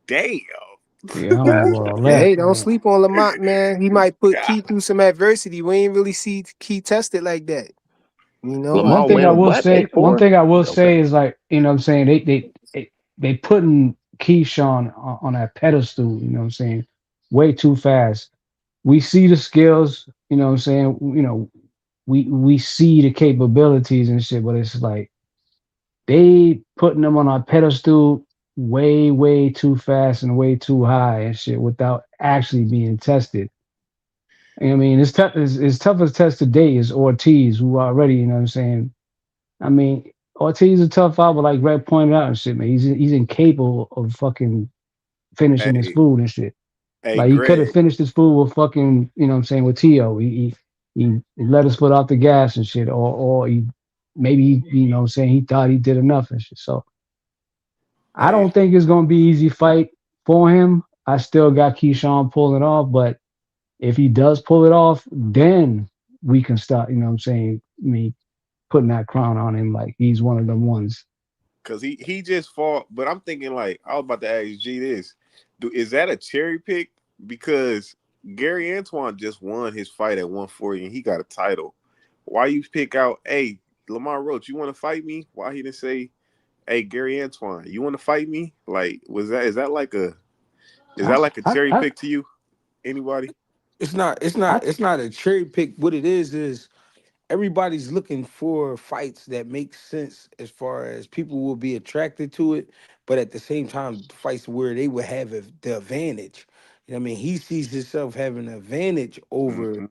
damn. Yeah, I don't know about all that. Hey, don't sleep on Lamont, man. He might put God. Key through some adversity. We ain't really see Key tested like that, you know. One Lamar thing I win will what? say, Eight one four. thing I will Okay. say is like, what I'm saying, they putting Keyshawn on that pedestal, what I'm saying, way too fast. We see the skills, what I'm saying, we see the capabilities and shit, but it's like they putting them on a pedestal way, way too fast and way too high and shit without actually being tested. I mean, it's tough. As tough as test today is Ortiz, who already, what I'm saying. I mean, Ortiz is a tough out, but like Greg pointed out and shit, man, he's incapable of fucking finishing his Hey, food and shit. Hey, Like he could have Greg. finished his food with fucking, you know what I'm saying, with Tio. He let us put out the gas and shit, or he maybe you know what I'm saying, he thought he did enough and shit. So I Hey, don't think it's gonna be easy fight for him. I still got Keyshawn pulling it off, but if he does pull it off, then we can start, you know what I'm saying, me putting that crown on him like he's one of them ones. cause he just fought. But I'm thinking like I was about to ask G this. Is that a cherry pick? Because Gary Antoine just won his fight at 140 and he got a title. Why you pick out, hey, Lamar Roach, you want to fight me? Why he didn't say, hey, Gary Antoine, you want to fight me? Like, is I, that like a I, cherry I, pick to you? Anybody? It's not. It's I not. It's not a cherry pick. What it is everybody's looking for fights that make sense as far as people will be attracted to it, but at the same time, fights where they would have the advantage. You know what I mean? He sees himself having an advantage Mm-hmm.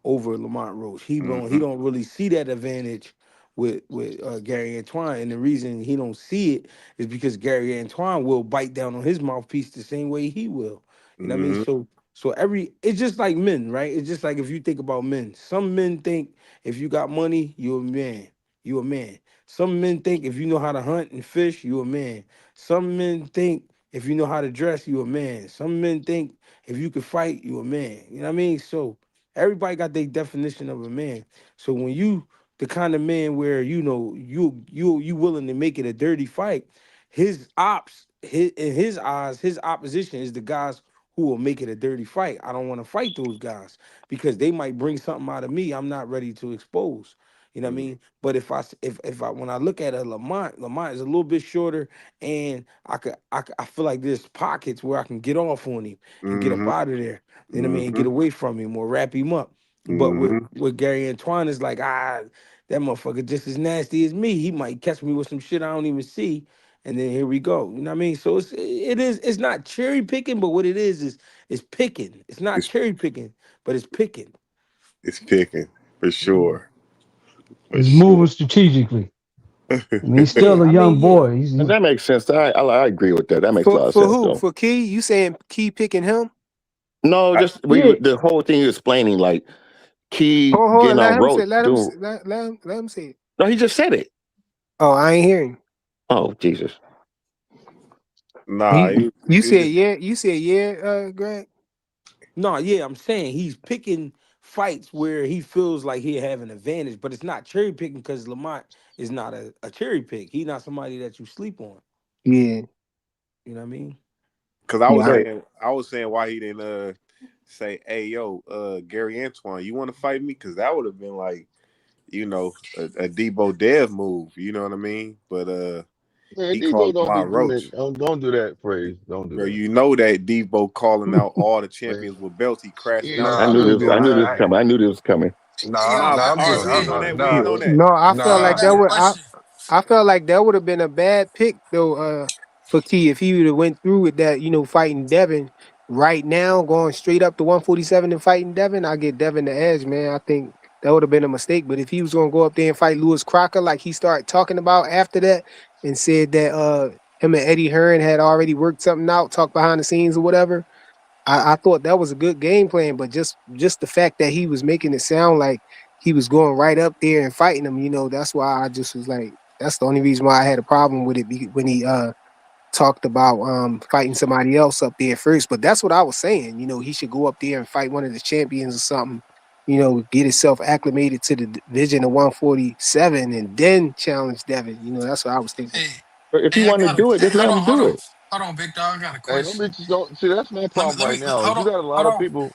over Lamont Roach. He Mm-hmm. don't really see that advantage with Gary Antoine, and the reason he don't see it is because Gary Antoine will bite down on his mouthpiece the same way he will. You know what I mean? Mm-hmm. So it's just like men, right? It's just like if you think about men. Some men think if you got money, you a man. You a man. Some men think if you know how to hunt and fish, you a man. Some men think if you know how to dress, you a man. Some men think if you could fight, you a man. You know what I mean? So everybody got their definition of a man. So when you the kind of man where you know you willing to make it a dirty fight, in his eyes, his opposition is the guys who will make it a dirty fight. I don't want to fight those guys because they might bring something out of me I'm not ready to expose. You know what I mean? But if I when I look at a Lamont is a little bit shorter, and I feel like there's pockets where I can get off on him and get up Mm-hmm. out of there. You know what I mean? And Mm-hmm. get away from him or wrap him up. But Mm-hmm. with Gary Antoine is like that motherfucker just as nasty as me. He might catch me with some shit I don't even see. And then here we go. You know what I mean? So it's not cherry picking, but what it is picking. It's not It's cherry picking, but it's picking. it's picking for sure. For He's moving sure. strategically. I mean, he's still Yeah, a I mean, young yeah. boy. And that makes sense. I agree with that. That makes a lot of For sense, who? though. For Key? You saying Key picking him? No, I, just yeah. the whole thing you're explaining, like Key Hold on, getting let on him say. Roach, dude. Let him say it. No, he just said it. Oh, I ain't hearing. Oh Jesus. nah, You you it was said just yeah. You said yeah, Greg. No, yeah, I'm saying he's picking fights where he feels like he have an advantage, but it's not cherry picking because Lamont is not a cherry pick. He's not somebody that you sleep on. Yeah, You know what I mean? because yeah. Right. I was saying why he didn't say, hey yo, Gary Antoine, you want to fight me? Because that would have been like, a Debo Dev move. You know what I mean? But Man, he Debo called don't be Lamar doing it. Roach. Don't do that phrase. Don't do Bro, that. you know that Debo calling out all the Man, champions with belts. He crashed yeah, out I in Nah, knew do this. do I it. knew nah, this was coming. I knew this was coming. Hey, yo, nah, Nah, I, I'm I, just, we ain't hey, on nah, that. We ain't nah, on that. No, I felt I like nah. got that a would question. I felt like that would have been a bad pick though, for Key if he would have went through with that, fighting Devin right now, going straight up to 147 and fighting Devin. I get Devin the edge, man. I think that would have been a mistake. But if he was gonna go up there and fight Lewis Crocker like he started talking about after that and said that him and Eddie Hearn had already worked something out, talked behind the scenes or whatever. I thought that was a good game plan, but just the fact that he was making it sound like he was going right up there and fighting him, that's why I just was like, that's the only reason why I had a problem with it when he talked about fighting somebody else up there first. But that's what I was saying. He should go up there and fight one of the champions or something. Get himself acclimated to the division of 147 and then challenge Devin. That's what I was thinking. Hey, But if you hey, I want to got a, do it, hey, just let him do it. hold on, big dog. I got a hey, them question. bitches don't see. That's my problem right now. Is Hold you on, got a lot hold of on, people.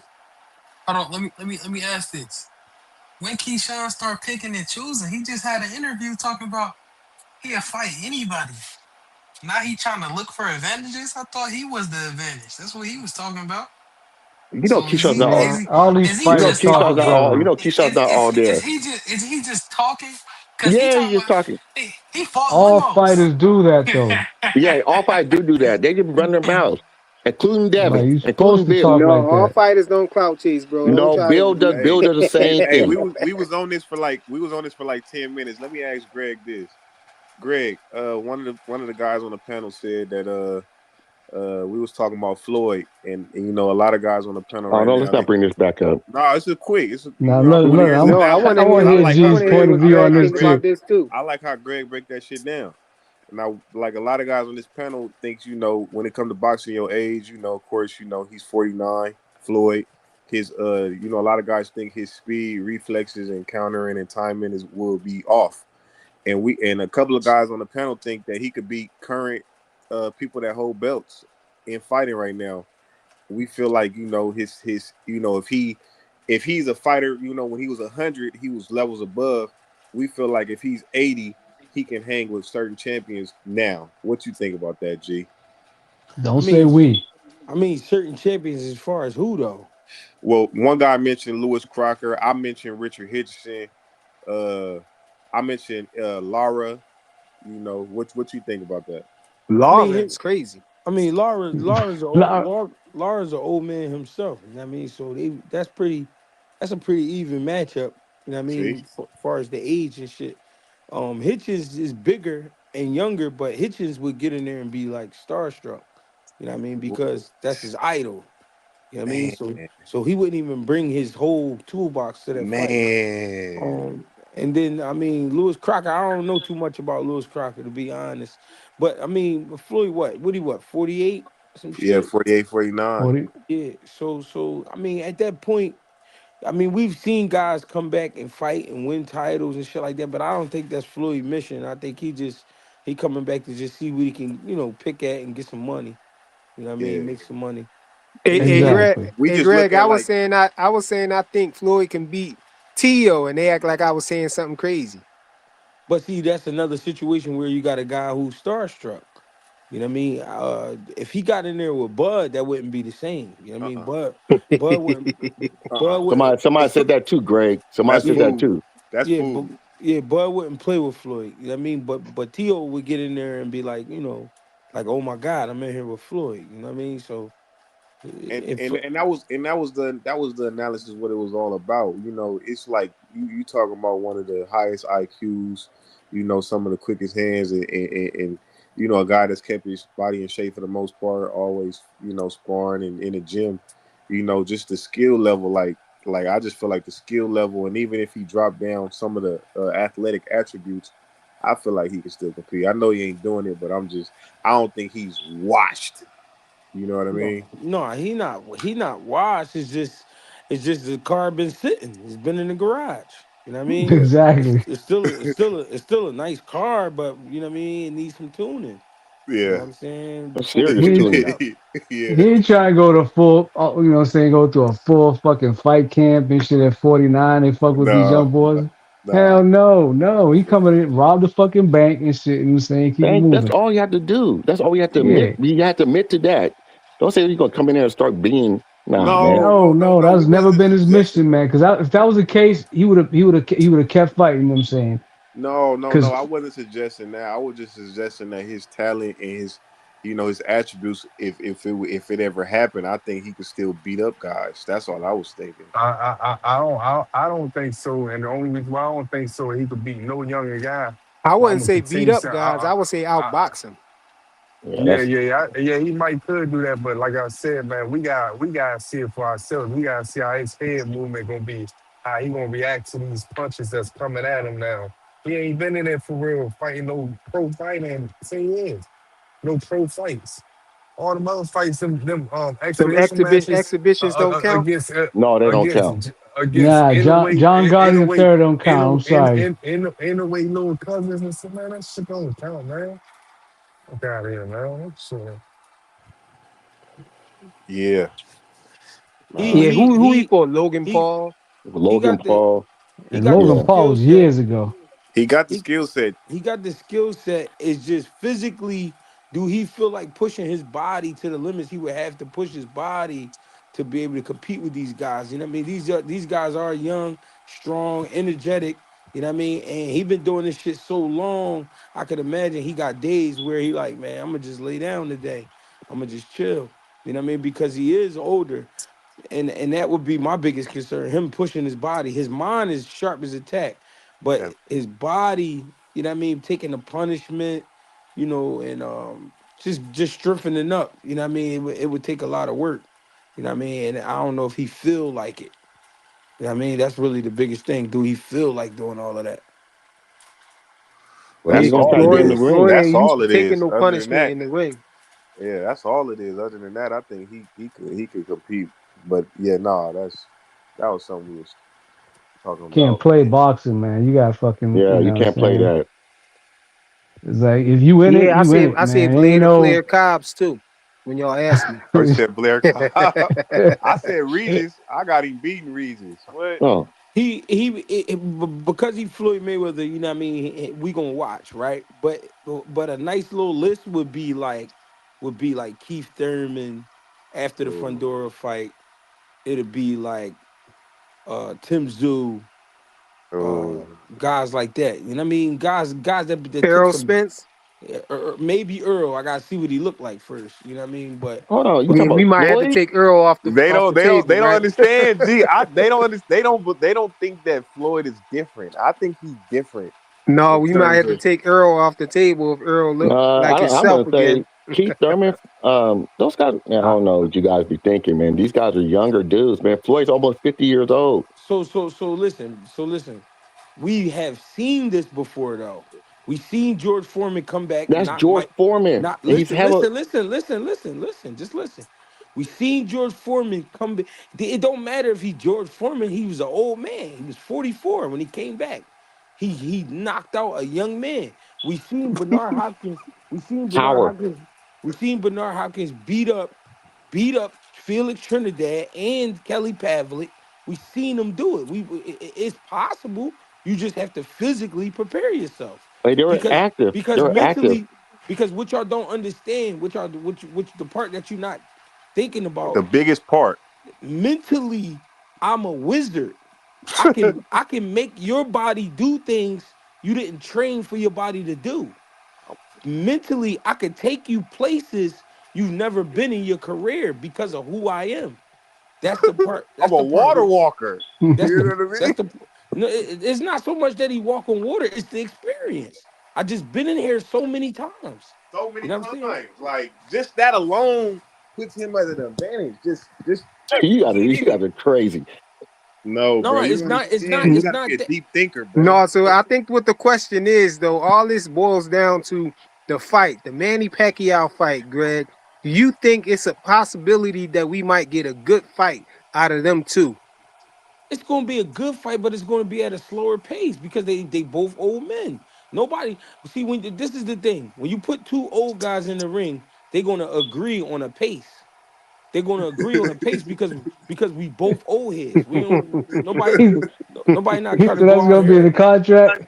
hold on. Let me ask this. When Keyshawn start picking and choosing, he just had an interview talking about he'll fight anybody. Now he trying to look for advantages. I thought he was the advantage. That's what he was talking about. You know, So is Keyshawn's he not all. is Man, all these is he You know, fighters just Keyshawn's talking not talking? all. You for know, Keyshawn's not all there. Is he just talking? Cause he Yeah, talking he's just about talking. he fought all limos. fighters do that though. Yeah, all five do that. They just run their mouths, including Like Devin, you including supposed to Bill. talk No, like all that. fighters don't clout chase, bro. Don't No, try Bill does. to. Bill Hey, does the same hey, thing. we was on this for like 10 minutes. Let me ask Greg this. Greg, one of the guys on the panel said that We was talking about Floyd, and you know a lot of guys on the panel Oh right no, now. let's not bring this back up. No, it's a quick. Now I look, want to look, hear his No, I want I to analysis want hear. to because hear I want G's to hear point of what view Greg on this think too. about this too. I like how Greg break that shit down. Now, like a lot of guys on this panel thinks, you know, when it comes to boxing your age, you know, of course, you know, he's 49, Floyd. His you know, a lot of guys think his speed, reflexes, and countering and timing is will be off. And a couple of guys on the panel think that he could beat current people that hold belts in fighting right now. We feel like, you know, his you know, if he's a fighter, you know, when he was 100, he was levels above. We feel like if he's 80, he can hang with certain champions now. What you think about that, G? Don't I say mean, we. I mean, certain champions as far as who though. Well, one guy mentioned Lewis Crocker. I mentioned Richard Hitchison. Uh, I mentioned Lara. You know, what you think about that? I mean, Lawrence, crazy. I mean, La- Laura's an old man himself. You know what I mean? So that's a pretty even matchup. You know what I See, mean? Far as the age and shit. Hitchens is bigger and younger, but Hitchens would get in there and be like starstruck. You know what I mean? Because that's his idol. You know what I mean? man, So he wouldn't even bring his whole toolbox to that fight. man. Um, and then I mean Lewis Crocker. I don't know too much about Lewis Crocker to be honest, but I mean Floyd, what he 48 some Yeah, shit. 48, 49. 40. Yeah. So I mean at that point, I mean we've seen guys come back and fight and win titles and shit like that, but I don't think that's Floyd's mission. I think he coming back to just see what he can pick at and get some money. You know what I Yeah, mean? Make some money. Hey, And hey, then Greg. Exactly. we Hey, just look Greg. at like I was saying I think Floyd can beat Tio, and they act like I was saying something crazy. But see, that's another situation where you got a guy who's starstruck. You know what I mean? If he got in there with Bud, that wouldn't be the same. You know what I mean? uh-uh, Bud wouldn't, Bud uh-uh. would, Somebody said that too, Greg. Somebody That's said yeah, that food. too. That's yeah, but food. yeah, Bud wouldn't play with Floyd. You know what I mean? But Tio would get in there and be like, like, oh my God, I'm in here with Floyd. You know what I mean? So and if and and that was the analysis what it was all about. You know, it's like you talking about one of the highest IQs, you know, some of the quickest hands, and you know a guy that's kept his body in shape for the most part, always you know sparring and in the gym. You know, just the skill level, like I just feel like the skill level, and even if he dropped down some of the athletic attributes, I feel like he can still compete. I know he ain't doing it, but I don't think he's washed. You know what I no, mean? no, he not washed. It's just the car been sitting. It's been in the garage. You know what I mean? Yeah. It's, Exactly. it's still a, it's still a, it's still a nice car, but you know what I mean. It needs some tuning. You know Yeah. what I'm saying? A Before you serious take it tuning. out. Yeah. He ain't trying to go to full, saying go to a full fucking fight camp and shit at 49 and fuck with these Nah, young boys. nah. Hell no, no. He coming in, rob the fucking bank and shit and saying keep it Man, that's moving. all you have to do. That's all you have to admit. Yeah. You have to admit to that. Don't say you're gonna come in there and start being nah, man. No, No, no, no, no, no. that's We never wasn't been his suggesting. mission, man. Because if that was the case, he would have kept fighting. You know what I'm saying? No, no, no. Because I wasn't suggesting that. I was just suggesting that his talent and his, you know, his attributes. If it ever happened, I think he could still beat up guys. That's all I was thinking. I don't think so. And the only reason why I don't think so, he could beat no younger guy. I But I'm wouldn't gonna say beat continue up saying, guys. I would say I, outbox him. Yeah, yeah, that's yeah, yeah. He might could do that, but like I said, man, we gotta see it for ourselves. We gotta see how his head movement gonna be, how he gonna react to these punches that's coming at him now. He ain't been in there for real fighting no pro fight in 10 years. No pro fights. All the other fights, them Them exhibition matches exhibitions don't count. against no, they don't count. against against nah, John Gotti the third don't count. I'm sorry. in the way little cousins and stuff, man. That shit don't count, man. Fuck out of here, man. That shit. Yeah. He Nah. Yeah, he who he he fought? Logan he Paul. he Logan got the Paul. he And got the Logan Yeah. Paul skill was set. years ago. He got the He skill set. he got the skill set. It's just physically, do he feel like pushing his body to the limits? He would have to push his body to be able to compete with these guys. You know what I mean? These guys are young, strong, energetic. You know what I mean? And he been doing this shit so long. I could imagine he got days where he like, man, I'm gonna just lay down today. I'm gonna just chill. You know what I mean? Because he is older and that would be my biggest concern. Him pushing his body. His mind is sharp as a tack, but Yeah. his body, you know what I mean, taking the punishment, and just strengthening up. You know what I mean? It would take a lot of work. You know what I mean? And I don't know if he feel like it. You know what I mean? That's really the biggest thing. Do he feel like doing all of that? Well, Yeah, he That's gonna because try to all it get in Floyd the is. ring. Floyd That's ain't used all to it taking is. no Other than punishment that, in the ring. yeah, that's all it is. Other than that, I think he could compete. But yeah, nah, that was something we was talking Can't about. play boxing, man. You got fucking, Yeah, you you know what I'm can't play saying? that. It's like if you in it, Yeah, you in it, I man. said Ain't Blair no Cobbs too. When y'all asked me. Oh, you said Blair. I said Regis. I got him beating Regis. What? Oh, Because he Floyd Mayweather. You know what I mean? We gonna watch, right? But a nice little list would be like Keith Thurman after the Oh, Fundora fight. It'd be like Tim Zoo, oh. guys like that. You know what I mean? Guys that took Errol some. Spence. Maybe Earl. I gotta see what he looked like first. You know what I mean? hold on. You But talking Yeah, we about might have to Floyd? take Earl They off don't. the They don't. table, They don't right? understand. Gee, they don't understand. They don't think that Floyd is different. I think he's different No, in we might terms have to of take Earl off the table if Earl look like I'm himself gonna again. say Keith Thurman. Those guys. I I, don't know what you guys be thinking, man. These guys are younger dudes, man. Floyd's almost 50 years old. so listen. We have seen this before though. We seen George Foreman come back, That's not George Mike. Foreman, Not and he's listen, have a. listen, listen, listen, listen, listen. Just listen. We seen George Foreman come back. It don't matter if he George Foreman. He was an old man. He was 44 when he came back. He knocked out a young man. We seen Bernard Hopkins. We seen Bernard Power. Hopkins. We seen Bernard Hopkins beat up Felix Trinidad and Kelly Pavlik. We seen them do it. It's possible. You just have to physically prepare yourself Like, they were because active. They because were active. mentally, because what y'all don't understand, which the part that you're not thinking the about, biggest part. mentally, I'm a wizard. I can make your body do things you didn't train for your body to do. Mentally, I could take you places you've never been in your career because of who I am. That's the part. I'm That's a the part water where walker. that's You the know what I that's mean? the no. It's not so much that he walk on water. It's the experience. I just been in here so many times. So You many know what I'm saying? times. Like just that alone puts him at an advantage. Just You guys are crazy. no, bro. No, You it's don't not. It's understand. not. You It's got to be not a that. deep thinker, bro. No, so I think what the question is though, all this boils down to the fight, the Manny Pacquiao fight, Greg. Do you think it's a possibility that we might get a good fight out of them two? It's going to be a good fight, but it's going to be at a slower pace because they both old men. Nobody see when this is the thing. When you put two old guys in the ring, they're going to agree on a pace. They're going to agree on a pace because we both old heads. We don't nobody not trying to So go that's out gonna be in the here. contract.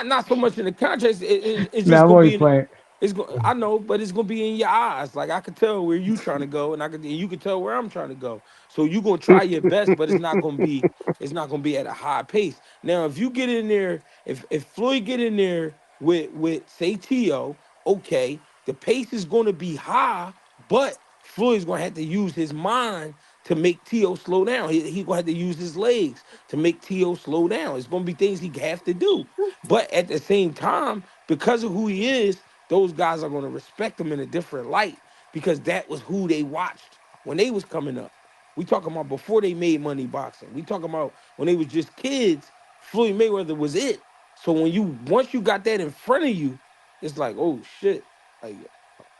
Not so much in the contract. It's Nah, just I'm gonna always be in. playing. It's going. I know, but it's gonna be in your eyes. Like I could tell where you trying to go, and you can tell where I'm trying to go. So you gonna try your best, but it's not gonna be. It's not gonna be at a high pace. Now, if you get in there, if Floyd get in there with say To, okay, the pace is gonna be high, but Floyd's gonna have to use his mind to make To slow down. He gonna have to use his legs to make To slow down. It's gonna be things he have to do. But at the same time, because of who he is, those guys are gonna respect him in a different light because that was who they watched when they was coming up. We talking about before they made money boxing. We talking about when they was just kids. Floyd Mayweather was it. So when you once you got that in front of you, it's like, oh shit. Like,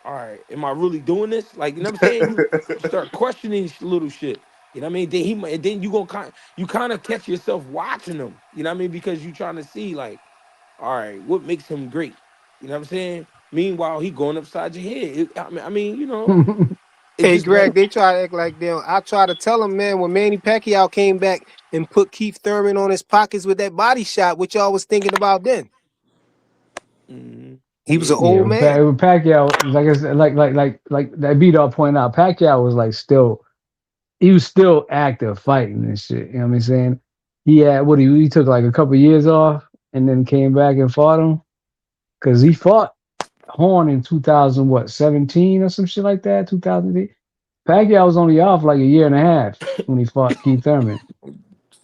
all right, am I really doing this? Like, you know what I'm saying? You start questioning little shit. You know what I mean? Then you gonna kind of catch yourself watching them. You know what I mean? Because you trying to see like, all right, what makes him great? You know what I'm saying? Meanwhile, he going upside your head. I mean, it Hey just might. Greg, they try to act like them. I try to tell them, man, when Manny Pacquiao came back and put Keith Thurman on his pockets with that body shot, what y'all was thinking about then? He was Yeah, an Yeah, old man. With Pacquiao, like I said, like that beat up point out, Pacquiao was like he was still active fighting and shit. You know what I'm saying? He had he took like a couple years off and then came back and fought him because he fought Horn in 2000 what 17 or some shit like that 2008. Pacquiao was only off like a year and a half when he fought Keith Thurman.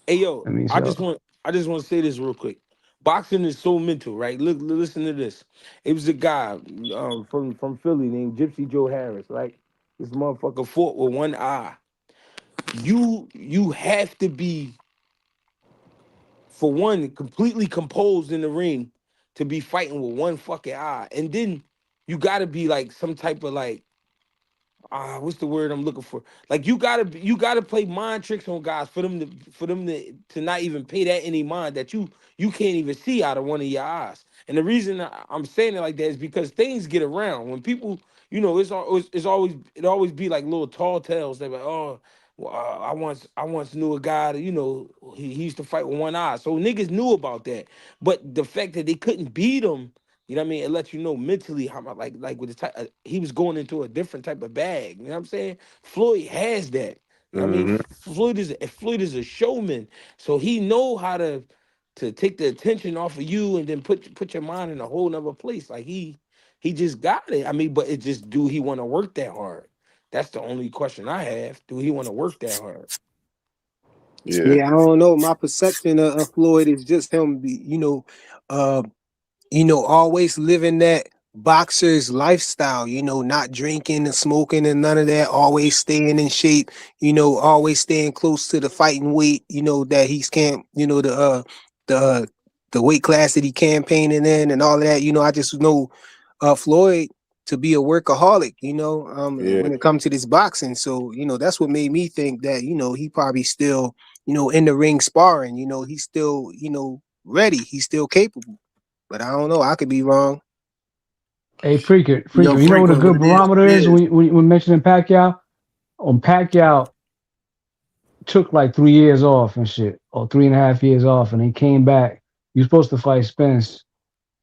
Hey yo, I mean, I just so want I just want to say this real quick. Boxing is so mental, right? Look, listen to this. It was a guy from Philly named Gypsy Joe Harris, right? This motherfucker fought with one eye. You have to be, for one, completely composed in the ring to be fighting with one fucking eye, and then you got to be like some type of like, what's the word I'm looking for? Like you gotta play mind tricks on guys for them to not even pay that any mind that you can't even see out of one of your eyes. And the reason I'm saying it like that is because things get around when people, it always be like little tall tales. They're like, oh, well, I once knew a guy that he used to fight with one eye, so niggas knew about that. But the fact that they couldn't beat him, you know what I mean? It lets you know mentally how much, like with the type, he was going into a different type of bag. You know what I'm saying? Floyd has that. You know what I mean? Mm-hmm. Floyd is a showman, so he know how to take the attention off of you and then put your mind in a whole nother place. Like he just got it. I mean, but it just, do he want to work that hard? That's the only question I have. Do he want to work that hard? Yeah. Yeah, I don't know. My perception of Floyd is just him, uh, always living that boxer's lifestyle, not drinking and smoking and none of that, always staying in shape, always staying close to the fighting weight, that he's the the weight class that he campaigning in and all of that. I just know Floyd to be a workaholic, Yeah. when it comes to this boxing. So, that's what made me think that, he probably still, in the ring sparring, he's still, ready, he's still capable. But I don't know. I could be wrong. Hey, Freaker, Yo, Freaker, you know what a Franklin, what good it is, barometer it is is. when mentioning Pacquiao? Pacquiao took like 3 years off and shit, or 3.5 years off, and he came back. He was supposed to fight Spence,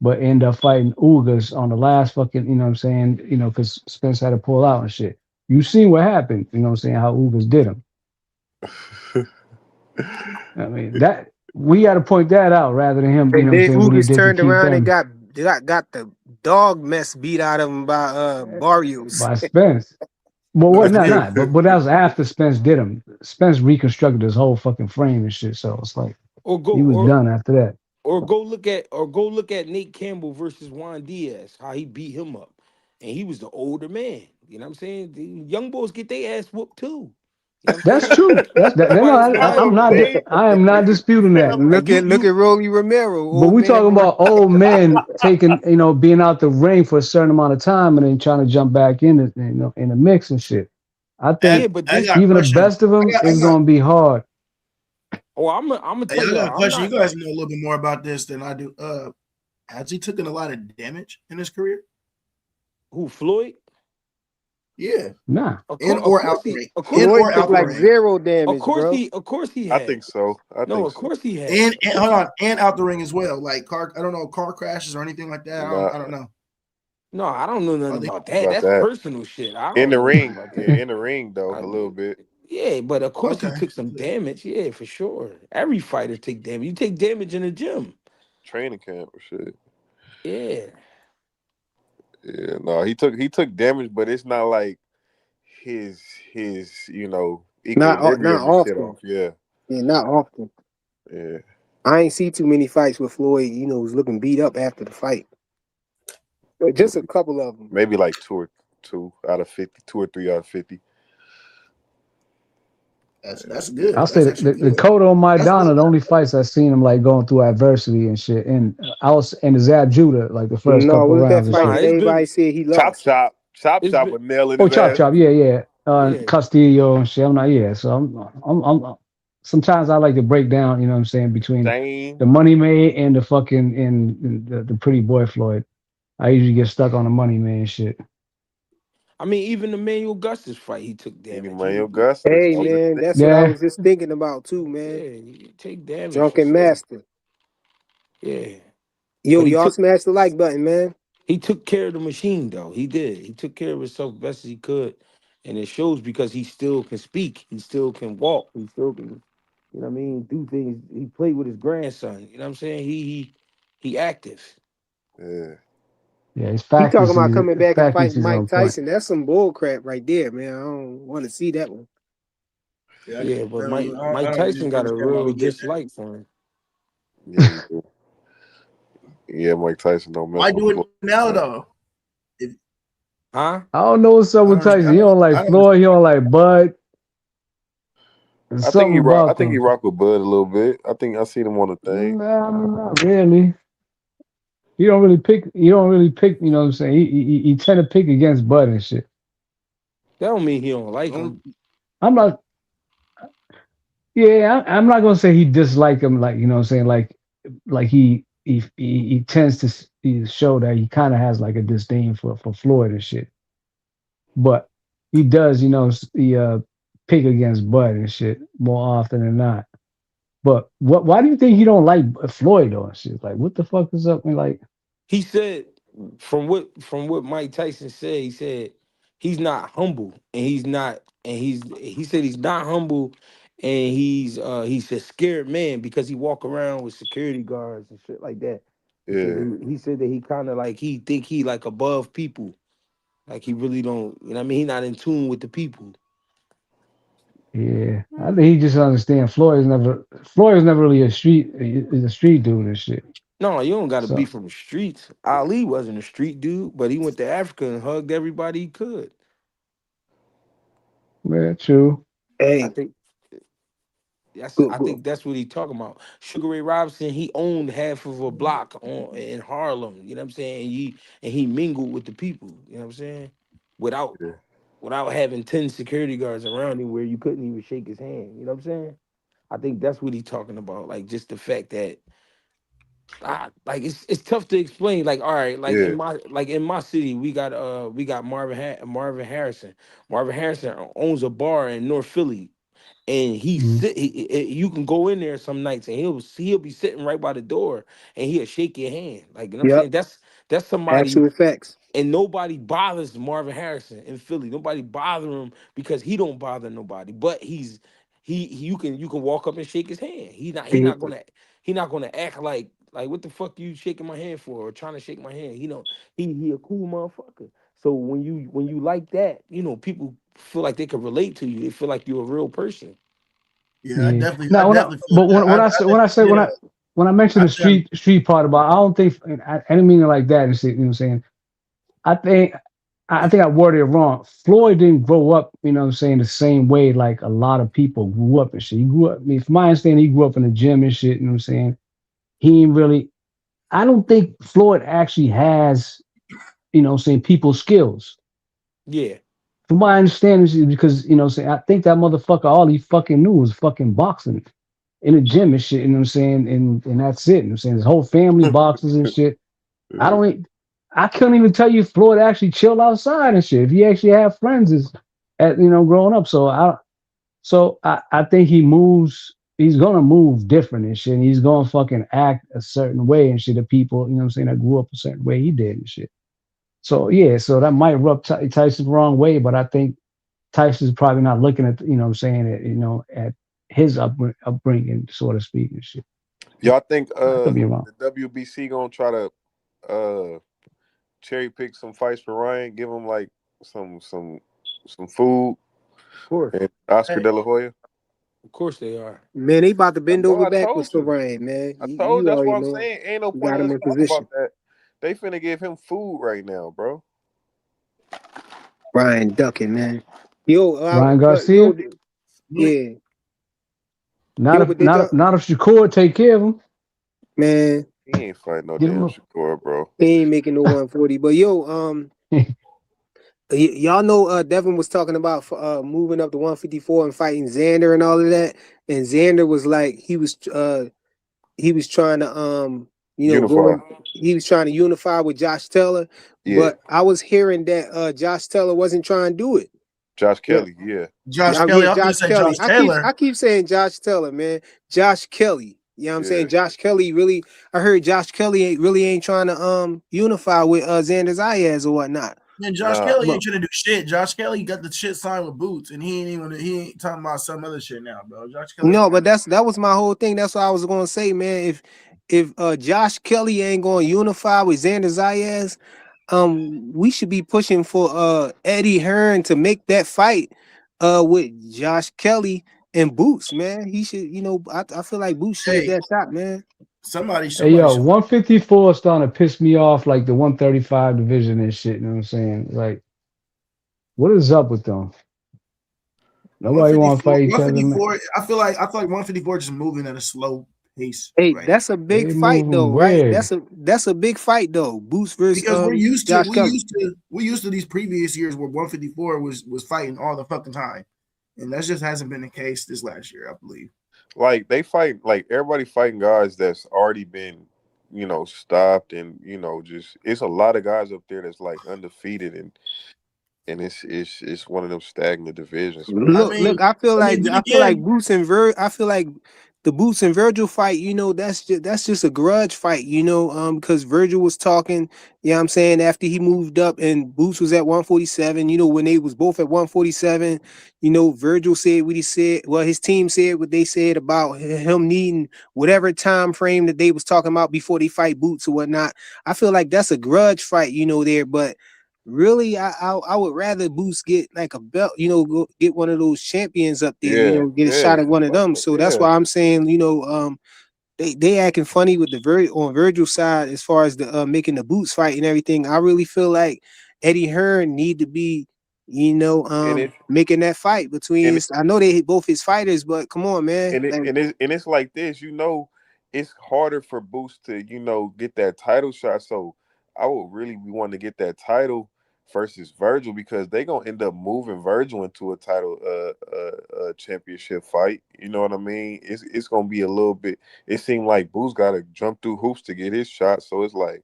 but end up fighting Ugas on the last fucking, you know what I'm saying, because Spence had to pull out and shit. You seen what happened, you know what I'm saying, how Ugas did him. I mean, that we got to point that out rather than him, you And know what I'm then saying, what he Ugas did to turned Keith around and Thurman got the dog mess beat out of him by Barrios. by Spence. Well, No, what? he Not, did. not. But that was after Spence did him. Spence reconstructed his whole fucking frame and shit. So it's like Or go he was or done after that. or go look at Nate Campbell versus Juan Diaz, how he beat him up. And he was the older man. You know what I'm saying? The young boys get their ass whooped too. You know what I'm That's saying? true. That's No, why it's I, why I'm not. They I am not disputing that. like look you at look you at Rolly Romero, But old we man. talking about old men taking, being out the ring for a certain amount of time and then trying to jump back in, in the mix and shit. I And yeah, think but I this got a even the question. best of them I is got going to be hard. I'm gonna tell I you, got a I'm question. You not guys know a little bit more about this than I do. Has he taken a lot of damage in his career? who Floyd. Yeah. Nah. In Of or course out the he ring. of course In Floyd or of took out the course like ring. zero of damage, course bro. he of course he I has. think so. I No, think of so. course he has. And, Of and course hold he on, and out the ring as well. Like I don't know, car crashes or anything like that. Nah, I don't know. No, I don't know nothing Are they about that. about That's that. personal shit. I In don't the know nothing ring. about Yeah, that. in the ring though, I, a little bit. yeah, but of course he okay? took some damage. Yeah, for sure. Every fighter take damage. You take damage in the gym. Training camp or shit. Yeah. Yeah, no, he took damage, but it's not like his Not equilibrium and shit often. off. Yeah, Yeah, not often. yeah. I ain't see too many fights where Floyd, was looking beat up after the fight. But just a couple of them. Maybe like two out of 50, 2 or 3 out of 50. That's I'll good. say That's the actually good. Cotto and That's Maidana, the good. only fights I seen him like going through adversity and shit. And I was in the Zab Judah, like the first No, couple what was that rounds and fight Nah, shit. that it's everybody been said he Chop lost? chop, chop it's chop been was nailing Oh, his Chop ass Chop, yeah, too. yeah. yeah. Castillo and shit. I'm not, yeah. So sometimes I like to break down, you know what I'm saying, between Shane, the money made and the fucking and the pretty boy Floyd. I usually get stuck on the money man shit. I mean, even the Manuel Augustus fight, he took damage. Emmanuel He Augustus Hey on take the man, that's what I Yeah. was just thinking about too, man. yeah, he take damage for Drunken sure. master. Yeah. Yo, But he y'all took smash the like button, man. he took care of the machine though. He did. He took care of himself best as he could. And it shows because he still can speak. He still can walk. He still can, do things. He played with his grandson. You know what I'm saying? He active. yeah. Yeah, He talking about coming his back and fighting faculties is Mike on point. Tyson. That's some bull crap right there, man. I don't want to see that one. Yeah, Yeah, but Mike I Mike don't Tyson got a understand why real we get that. dislike for him. Yeah, he do. Yeah, Mike Tyson don't mess Why with do it Floyd. now though? Huh? I don't know what's up I with don't Tyson. understand. He don't like I don't Floyd. He don't like Bud. There's I think something he rock. I about think he them. rock with Bud a little bit. I think I seen him on the thing. Nah, I mean, not really. He don't really pick. He don't really pick. You know what I'm saying? He tend to pick against Bud and shit. That don't mean he don't like understand. him. I'm not. Yeah, I'm not gonna say he dislike him. Like you know what I'm saying. Like he tends to show that he kind of has like a disdain for Floyd and shit. But he does. You know, he pick against Bud and shit more often than not. But what? Why do you think he don't like Floyd though? And shit, like what the fuck is up? And like, He said from what Mike Tyson said, he said he's not humble and he said he's not humble and he's a scared man because he walk around with security guards and shit like that. Yeah, He said that he kind of like he think he like above people. Like he really don't, you know what I mean? He not in tune with the people. yeah, I think he just understand Floyd is never really a street. Is a street dude and shit. No, you don't gotta be So from the streets. Ali wasn't a street dude, but he went to Africa and hugged everybody he could. yeah, true. I Hey, think I go. think that's what he talking about. Sugar Ray Robinson, he owned half of a block in Harlem. You know what I'm saying? And he mingled with the people. You know what I'm saying? Without yeah, without having 10 security guards around him where you couldn't even shake his hand. You know what I'm saying? I think that's what he's talking about. Like just the fact that like it's tough to explain. Like all right, yeah. like in my city, we got Marvin Harrison. Marvin Harrison owns a bar in North Philly and Mhm. you can go in there some nights and he'll be sitting right by the door and he'll shake your hand like you know what I'm Yep. saying that's somebody Actual facts. and nobody bothers Marvin Harrison in Philly. Nobody bother him because he don't bother nobody. But you can walk up and shake his hand. Mhm. He not gonna act like what the fuck you shaking my hand for or trying to shake my hand. He a cool motherfucker. So when you like that, people feel like they can relate to you. They feel like you're a real person. Yeah, Yeah. I Now definitely feel but that. when I say I definitely get that. when I mention I the think street part about, I don't think I didn't mean it like that and shit. You know what I'm saying? I think I think I worded it wrong. Floyd didn't grow up, you know what I'm saying, the same way like a lot of people grew up and shit. He grew up, I mean, from my understanding, he grew up in the gym and shit, you know what I'm saying? He ain't really, I don't think Floyd actually has, you know what I'm saying, people skills. Yeah. From my understanding, is because, you know what I'm saying, I think that motherfucker, all he fucking knew was fucking boxing in the gym and shit, you know what I'm saying? And that's it. You know what I'm saying? His whole family boxes and shit. I don't e- I couldn't even tell you if Floyd actually chilled outside and shit. If he actually had friends as at growing up. So I think he's gonna move different and shit. And he's gonna fucking act a certain way and shit to people, you know what I'm saying, that grew up a certain way he did and shit. So yeah, so that might rub Tyson the wrong way, but I think Tyson's probably not looking at, you know what I'm saying, at his upbringing, so to speak, and shit. Y'all think I could be wrong. the WBC gonna try to uh cherry pick some fights for Ryan, give him like some food Of course. and Oscar hey, De La Hoya? Of course they are. Man, they about to I bend know. over I backwards told for you. Ryan, man. I You, told. you That's already what I'm know. saying. Ain't no You point got in him us in talking about position. that. They finna give him food right now, bro. Ryan ducking, man. Yo, Ryan but yo, Garcia, yeah, not yo, if but did not y'all, if not if Shakur take care of him. man? He ain't fighting no Give damn him Shakur, bro. He ain't making no 140. But yo, y'all know Devin was talking about moving up to 154 and fighting Xander and all of that. And Xander was like he was trying to Unify. he was trying to unify with Josh Taylor, Yeah. but I was hearing that Josh Taylor wasn't trying to do it. Josh Yeah. Kelly. Yeah. Josh Yeah, Kelly. I was gonna Josh say Kelly. Josh I Taylor. keep saying Josh Taylor, man. Josh Kelly. You know what I'm Yeah. saying? Josh Kelly really, I heard Josh Kelly ain't trying to unify with Xander Zayas or whatnot. Man, Josh Nah. Kelly But ain't trying to do shit. Josh Kelly got the shit signed with Boots, and he ain't talking about some other shit now, bro. Josh Kelly ain't no, trying but to do that was my whole thing. That's what I was gonna say, man. If Josh Kelly ain't gonna unify with Xander Zayas, we should be pushing for Eddie Hearn to make that fight with Josh Kelly and Boots, man. He should, I feel like Boots should get Hey, that shot, man. Somebody, Hey somebody yo, should. 154 is starting to piss me off like the 135 division and shit. You know what I'm saying? Like, what is up with them? Nobody want to 154, fight each other, man. 154. I feel like 154 just moving at a slow pace Hey, right now. that's a big They fight moving though, right? weird. That's a big fight though. Boots versus Because we're used to Josh we Kelly. used to we used to these previous years where 154 was fighting all the fucking time. And that just hasn't been the case this last year, I believe. Like they fight, like everybody fighting guys that's already been, stopped, and just it's a lot of guys up there that's like undefeated, and it's one of them stagnant divisions, man. I Look. mean, then I feel like again, Boots and I feel like the Boots and Virgil fight. That's just a grudge fight. Because Virgil was talking. Yeah, I'm saying after he moved up and Boots was at 147. When they was both at 147. Virgil said what he said. Well, his team said what they said about him needing whatever time frame that they was talking about before they fight Boots or whatnot. I feel like that's a grudge fight. There, but. Really, I would rather Boost get like a belt, go get one of those champions up there, Yeah, get a shot yeah, at one of them. So that's yeah. why I'm saying, they acting funny with on Virgil's side as far as the making the Boots fight and everything. I really feel like Eddie Hearn need to be, And it making that fight between and his. I know they both his fighters, but come on, man. and it Like, and it's like this, it's harder for Boost to, get that title shot. So I would really be wanting to get that title versus Virgil, because they gonna end up moving Virgil into a title championship fight. You know what I mean? It's gonna be a little bit. It seemed like Boost gotta jump through hoops to get his shot. So it's like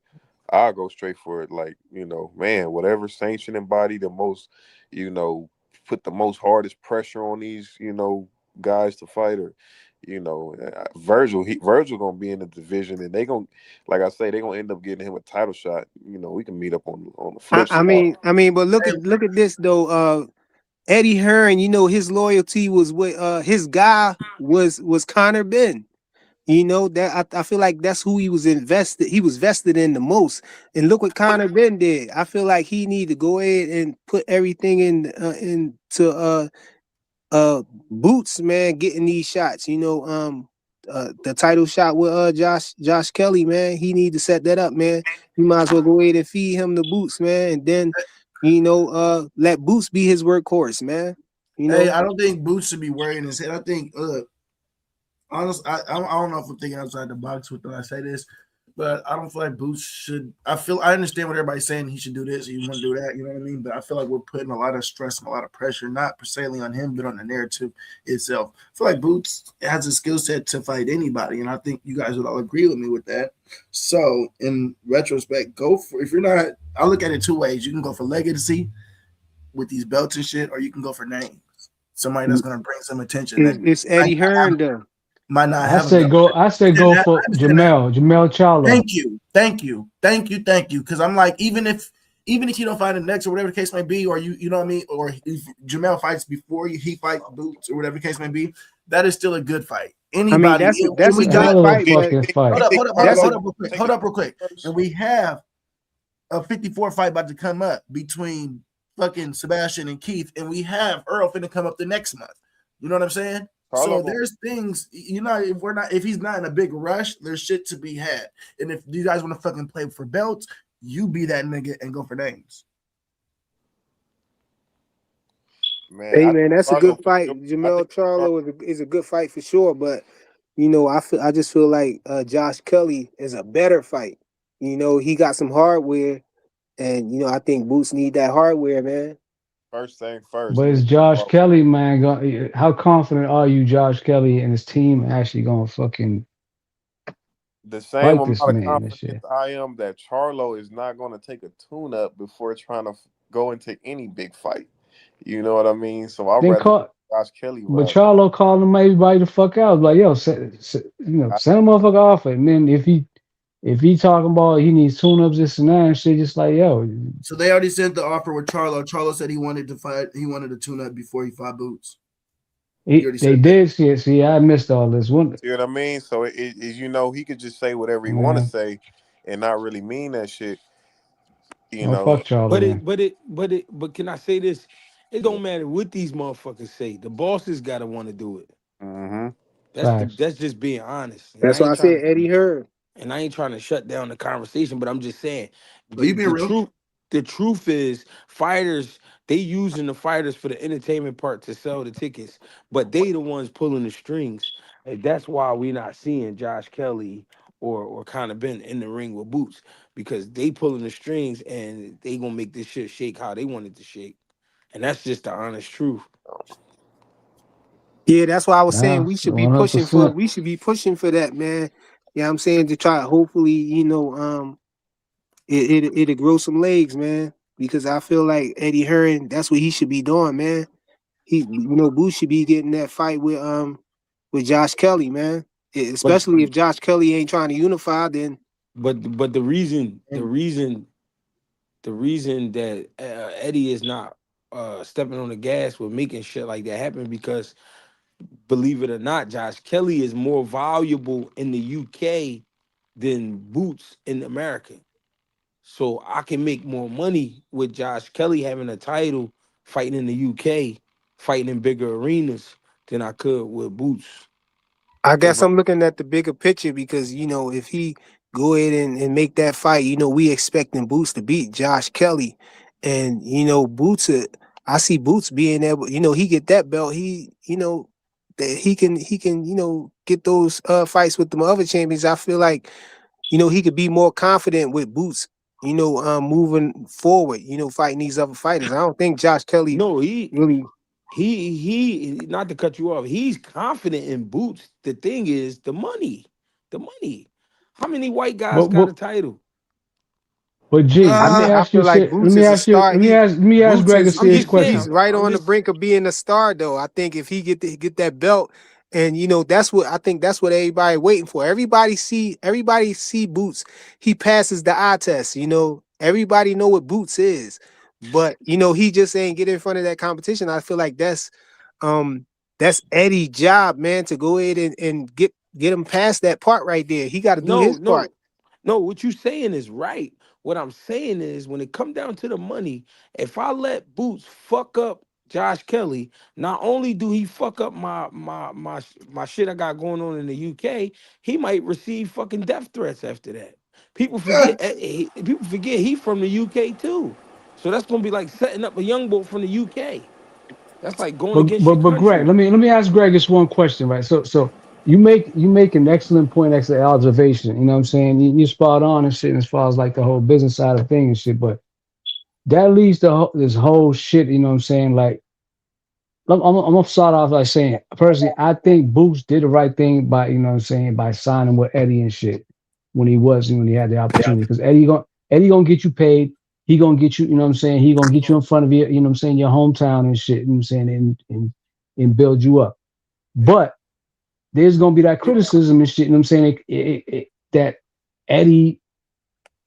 I'll go straight for it. Like, man, whatever sanctioning body the most, you know, put the most hardest pressure on these, guys to fight, or Virgil gonna be in the division, and they gonna, like I say, they gonna end up getting him a title shot. We can meet up on the I, flip I side. mean, I mean, but look at this though. Eddie Hearn, his loyalty was with his guy was Connor Ben. That I feel like that's who he was vested in the most. And look what Connor Ben did. I feel like he need to go ahead and put everything into Boots, man, getting these shots. The title shot with Josh Kelly, man. He need to set that up, man. You might as well go ahead and feed him the Boots, man, and then let Boots be his workhorse, man. hey, I don't think Boots should be worrying his head. I think honestly, I don't know if I'm thinking outside the box when I say this, but I don't feel like Boots should. I understand what everybody's saying. He should do this. He want to do that. You know what I mean? But I feel like we're putting a lot of stress and a lot of pressure, not per se on him, but on the narrative itself. I feel like Boots has a skill set to fight anybody, and I think you guys would all agree with me with that. So, in retrospect, go for if you're not. I look at it two ways. You can go for legacy with these belts and shit, or you can go for names. Somebody that's going to bring some attention that It's might Eddie not have, Hearn, though. might not I have say enough. go. I say go I for understand that. Jamel Charlo. Thank you. Because I'm like, even if you don't find the next or whatever the case may be, or you know what I mean, or if Jamel fights before he fights Boots or whatever the case may be, that is still a good fight. I mean, Anybody, that's and a we A good got hell of a fight, but fucking fight. that's a hold up real quick, and we have a 54 fight about to come up between fucking Sebastian and Keith, and we have Earl finna come up the next month. You know what I'm saying? So there's things, if he's not in a big rush, there's shit to be had. And if you guys want to fucking play for belts, you be that nigga and go for names. Man, hey I think man, that's a Charlo good for fight. sure. I Jamel think Charlo, Charlo is a good fight for sure, but I just feel like Josh Kelly is a better fight. He got some hardware, and I think Boots need that hardware, man. first thing first. But it's Josh Kelly, man. How confident are you, Josh Kelly and his team actually gonna fucking The same fight amount this of man? This confidence shit. I am that Charlo is not going to take a tune up before trying to go into any big fight. You know what I mean? So I'd Then rather call, Josh Kelly but route. Charlo called him everybody the fuck out. Like, yo, I, send a motherfucker off it. And then if he talking about he needs tune ups, this and that and shit, just like, yo, So they already sent the offer with Charlo. Charlo said he wanted to fight. He wanted to tune up before he fought Boots. He already they said that. did see. See, I missed all this one. see what I mean? So he could just say whatever he want to Man, say and not really mean that shit. You well, know, fuck Charlo But then. but can I say this? It don't matter what these motherfuckers say. The bosses gotta want to do it. hmm That's Facts. that's just being honest. And That's I why I ain't trying said to. Eddie Hearn. And I ain't trying to shut down the conversation, but I'm just saying Oh, you the being the real? truth. The truth is, fighters they using the fighters for the entertainment part to sell the tickets, but they the ones pulling the strings. And that's why we not seeing Josh Kelly or kind of been in the ring with Boots because they pulling the strings and they gonna make this shit shake how they want it to shake. And that's just the honest truth. Yeah, that's why I was saying Nah, we should be pushing for 100%. we should be pushing for that, man. Yeah, I'm saying to try hopefully, it'll grow some legs, man. Because I feel like Eddie Hearn, that's what he should be doing, man. Boots should be getting that fight with Josh Kelly, man. But Especially if Josh Kelly ain't trying to unify, then but the reason the and reason the reason that Eddie is not stepping on the gas with making shit like that happen because believe it or not, Josh Kelly is more valuable in the UK than Boots in America. So I can make more money with Josh Kelly having a title, fighting in the UK, fighting in bigger arenas than I could with Boots. I If guess I, I'm looking at the bigger picture because if he go ahead and make that fight, we expecting Boots to beat Josh Kelly, and Boots. I see Boots being able. He get that belt. That he can get those fights with the other champions. I feel like he could be more confident with Boots. Moving forward. Fighting these other fighters. I don't think Josh Kelly no, he really. he not to cut you off. He's confident in Boots. The thing is the money, the money. How many white guys But, got but a title? but G, let me I ask you feel like shit. Let Boots me is a ask you. star. Let me ask Boots Greg a is I'm serious he, just saying. question. he's right I'm on the just brink of being a star though. I think if he get that belt, and that's what everybody waiting for. Everybody see Boots. He passes the eye test. Everybody know what Boots is, but he just ain't get in front of that competition. I feel like um that's Eddie's job, man, to go ahead and get him past that part right there. He got to do no, his part. no. No, what you saying is right. What I'm saying is when it come down to the money, if I let Boots fuck up Josh Kelly, not only do he fuck up my shit I got going on in the UK, he might receive fucking death threats after that. People forget people forget he from the UK too. So that's gonna be like setting up a young boy from the UK. That's like going against your But Greg, country. let me ask Greg this one question, right? So you make an excellent point, excellent observation. You know what I'm saying? You spot on and shit as far as like the whole business side of things and shit. But that leads to this whole shit. You know what I'm saying? Like I'm gonna start off like saying personally, I think Boots did the right thing by you know what I'm saying by signing with Eddie and shit when he had the opportunity because Eddie gonna get you paid. He gonna get you, you know what I'm saying. He gonna get you in front of your, you know what I'm saying, your hometown and shit. You know what I'm saying, and build you up. But there's gonna be that criticism and shit. You know what I'm saying that Eddie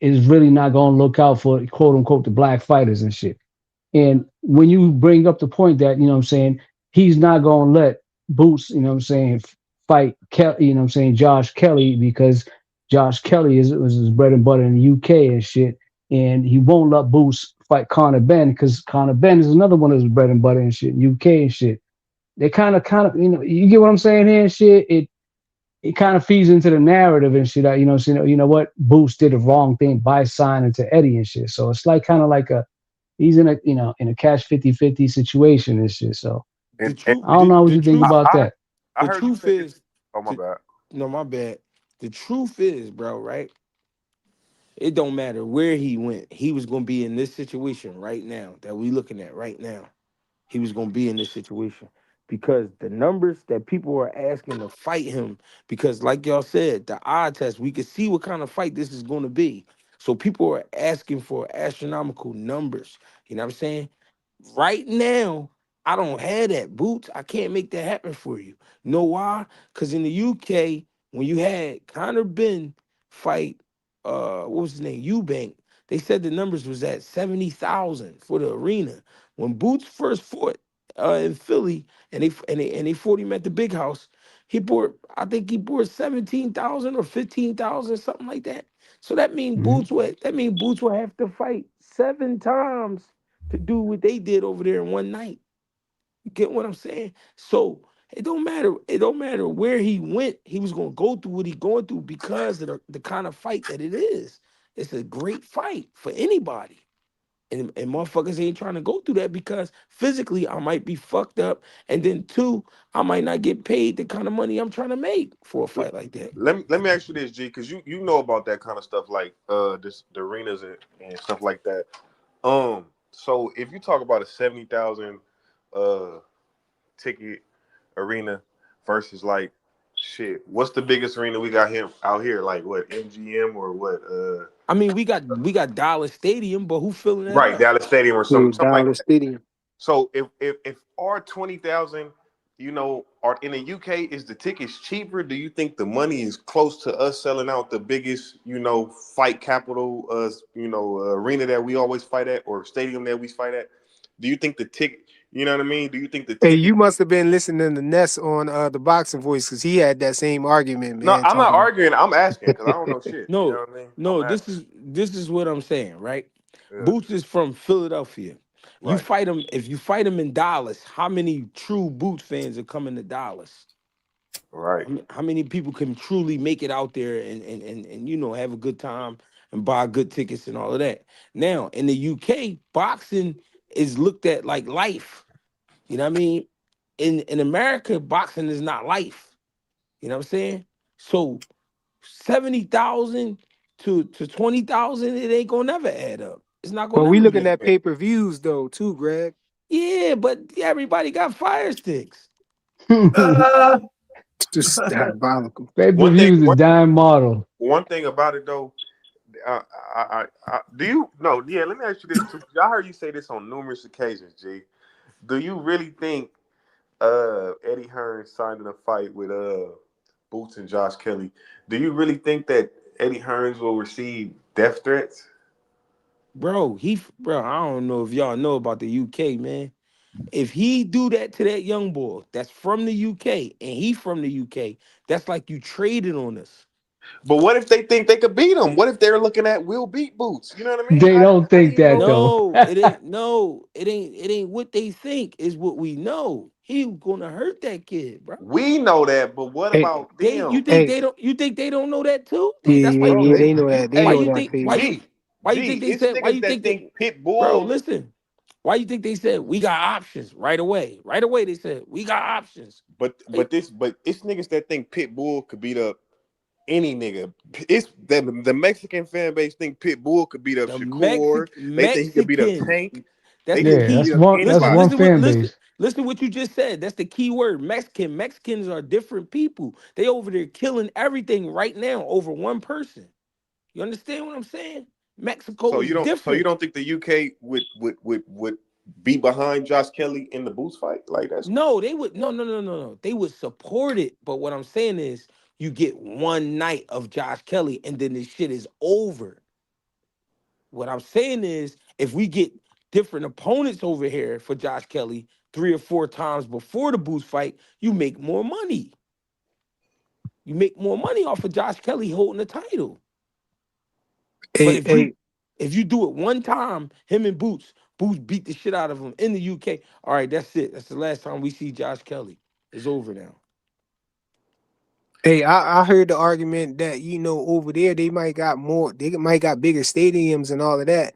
is really not gonna look out for quote unquote the black fighters and shit. And when you bring up the point that, you know what I'm saying, he's not going to let Boots, you know what I'm saying, fight Kelly, you know what I'm saying, Josh Kelly, because Josh Kelly was his bread and butter in the UK and shit. And he won't let Boots fight Conor Ben because Conor Ben is another one of his bread and butter and shit, UK and shit. They you get what I'm saying here and shit. It kind of feeds into the narrative and shit. You know what? Boots did the wrong thing by signing to Eddie and shit. So it's like kind of like a he's in a in a catch 50-50 situation and shit. So The And truth, I don't know what the you think truth, about that. I the heard you truth say this. is, Oh my the, bad. no, my bad. The truth is, bro, right? It don't matter where he went. He was gonna be in this situation right now that we looking at right now. He was gonna be in this situation because the numbers that people are asking to fight him, because like y'all said, the eye test, we could see what kind of fight this is gonna be. So people are asking for astronomical numbers. You know what I'm saying? Right now, I don't have that boots. I can't make that happen for you. Know why? Because in the UK, when you had Conor Ben fight, what was his name, Eubank, they said the numbers was at 70,000 for the arena. When Boots first fought in Philly, and they fought him at the Big House, I think he bought 17,000 or 15,000, something like that. So Mhm. That mean Boots would have to fight 7 times to do what they did over there in one night. You get what I'm saying? So It don't matter. It don't matter where he went. He was gonna go through what he going through because of the kind of fight that it is. It's a great fight for anybody. And motherfuckers ain't trying to go through that because physically I might be fucked up. And then two, I might not get paid the kind of money I'm trying to make for a fight like that. Let me ask you this, G, because you know about that kind of stuff, like this the arenas and stuff like that. So if you talk about a 70,000 uh ticket arena versus like shit, what's the biggest arena we got here out here? Like what, MGM or what? I mean, we got Dallas Stadium, but who filling that Right, up? Dallas Stadium or Yeah, something like Dallas that. Stadium. So if our 20,000, are in the UK, is the tickets cheaper? Do you think the money is close to us selling out the biggest, fight capital, arena that we always fight at, or stadium that we fight at? Do you think the ticket, you know what I mean? Do you think the Hey, ticket? you must have been listening to Ness on the boxing voice because he had that same argument, No, man. I'm not Talking. arguing. I'm asking because I don't know shit. You No, know what I mean? I'm no, this asking. is this is what I'm saying, right? Yeah, Boots is from Philadelphia. You right, fight him if you fight him in Dallas. How many true Boots fans are coming to Dallas? right. How many people can truly make it out there and have a good time and buy good tickets and all of that? Now in the UK, boxing is looked at like life. You know what I mean? In America, boxing is not life. You know what I'm saying? So 70,000 to 20,000, it ain't gonna never add up. It's not But gonna we never looking be. at pay-per-views though too, Greg. Yeah, but everybody got fire sticks. Uh, Just diabolical. Pay per One thing, view is a dime model. one thing about it though, do you no? Yeah, let me ask you this too. I heard you say this on numerous occasions, G. Do you really think Eddie Hearn signed in a fight with Boots and Josh Kelly? Do you really think that Eddie Hearns will receive death threats? Bro, I don't know if y'all know about the UK, man. If he do that to that young boy that's from the UK and he from the UK, that's like you traded on us. But what if they think they could beat him? What if they're looking at will beat Boots? You know what I mean? They don't How do think you that know? though. No, it ain't. No, it ain't what they think. Is what we know. He gonna hurt that kid, bro. We know that, but what Hey, about They you them? think hey, they don't you think they don't know that too? yeah, That's why yeah, you Bro, yeah. think They know you that. They why know you hey, that think why pace. you G, why you G, think they it's said why niggas you that think think they Pit bro Bull. listen why you think they said we got options right away they said we got options. But Hey, but this but it's niggas that think Pitbull could beat up any nigga. It's the Mexican fan base think Pitbull could beat up the Shakur. They think he could beat up Mexicans, Tank. that's They the think he Yeah, could key. beat up that's Listen, anybody. one listen what fan listen base. listen what you just said. That's the key word. Mexicans are different people. They over there killing everything right now over one person. You understand what I'm saying? Mexico So is you different. don't think the UK would be behind Josh Kelly in the Boots fight? Like that's No, they would no. They would support it. But what I'm saying is you get one night of Josh Kelly and then this shit is over. What I'm saying is if we get different opponents over here for Josh Kelly 3 or 4 times before the Boost fight, you make more money. You make more money off of Josh Kelly holding the title. But Hey, hey, if you do it one time, him and Boots beat the shit out of him in the UK. All right, that's it. That's the last time we see Josh Kelly. It's over now. hey, I heard the argument that over there they might got more, they might got bigger stadiums and all of that,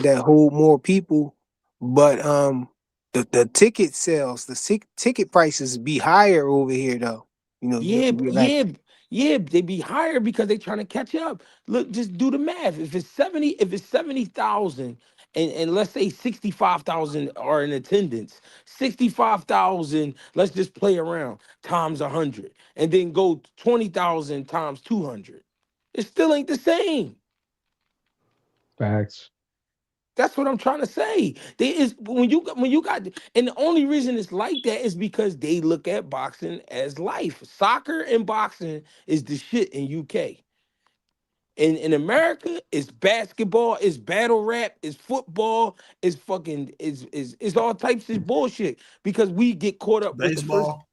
that hold more people, but the ticket sales, the ticket prices be higher over here though. Yeah, You're like, yeah. They be higher because they trying to catch up. Look, just do the math. If it's 70,000, and let's say 65,000 are in attendance, 65,000. Let's just play around times 100, and then go 20,000 times 200. It still ain't the same. Facts. That's what I'm trying to say. There is when you got and the only reason it's like that is because they look at boxing as life. Soccer and boxing is the shit in UK. In America, it's basketball, it's battle rap, it's football, it's fucking is all types of bullshit because we get caught up with the first baseball.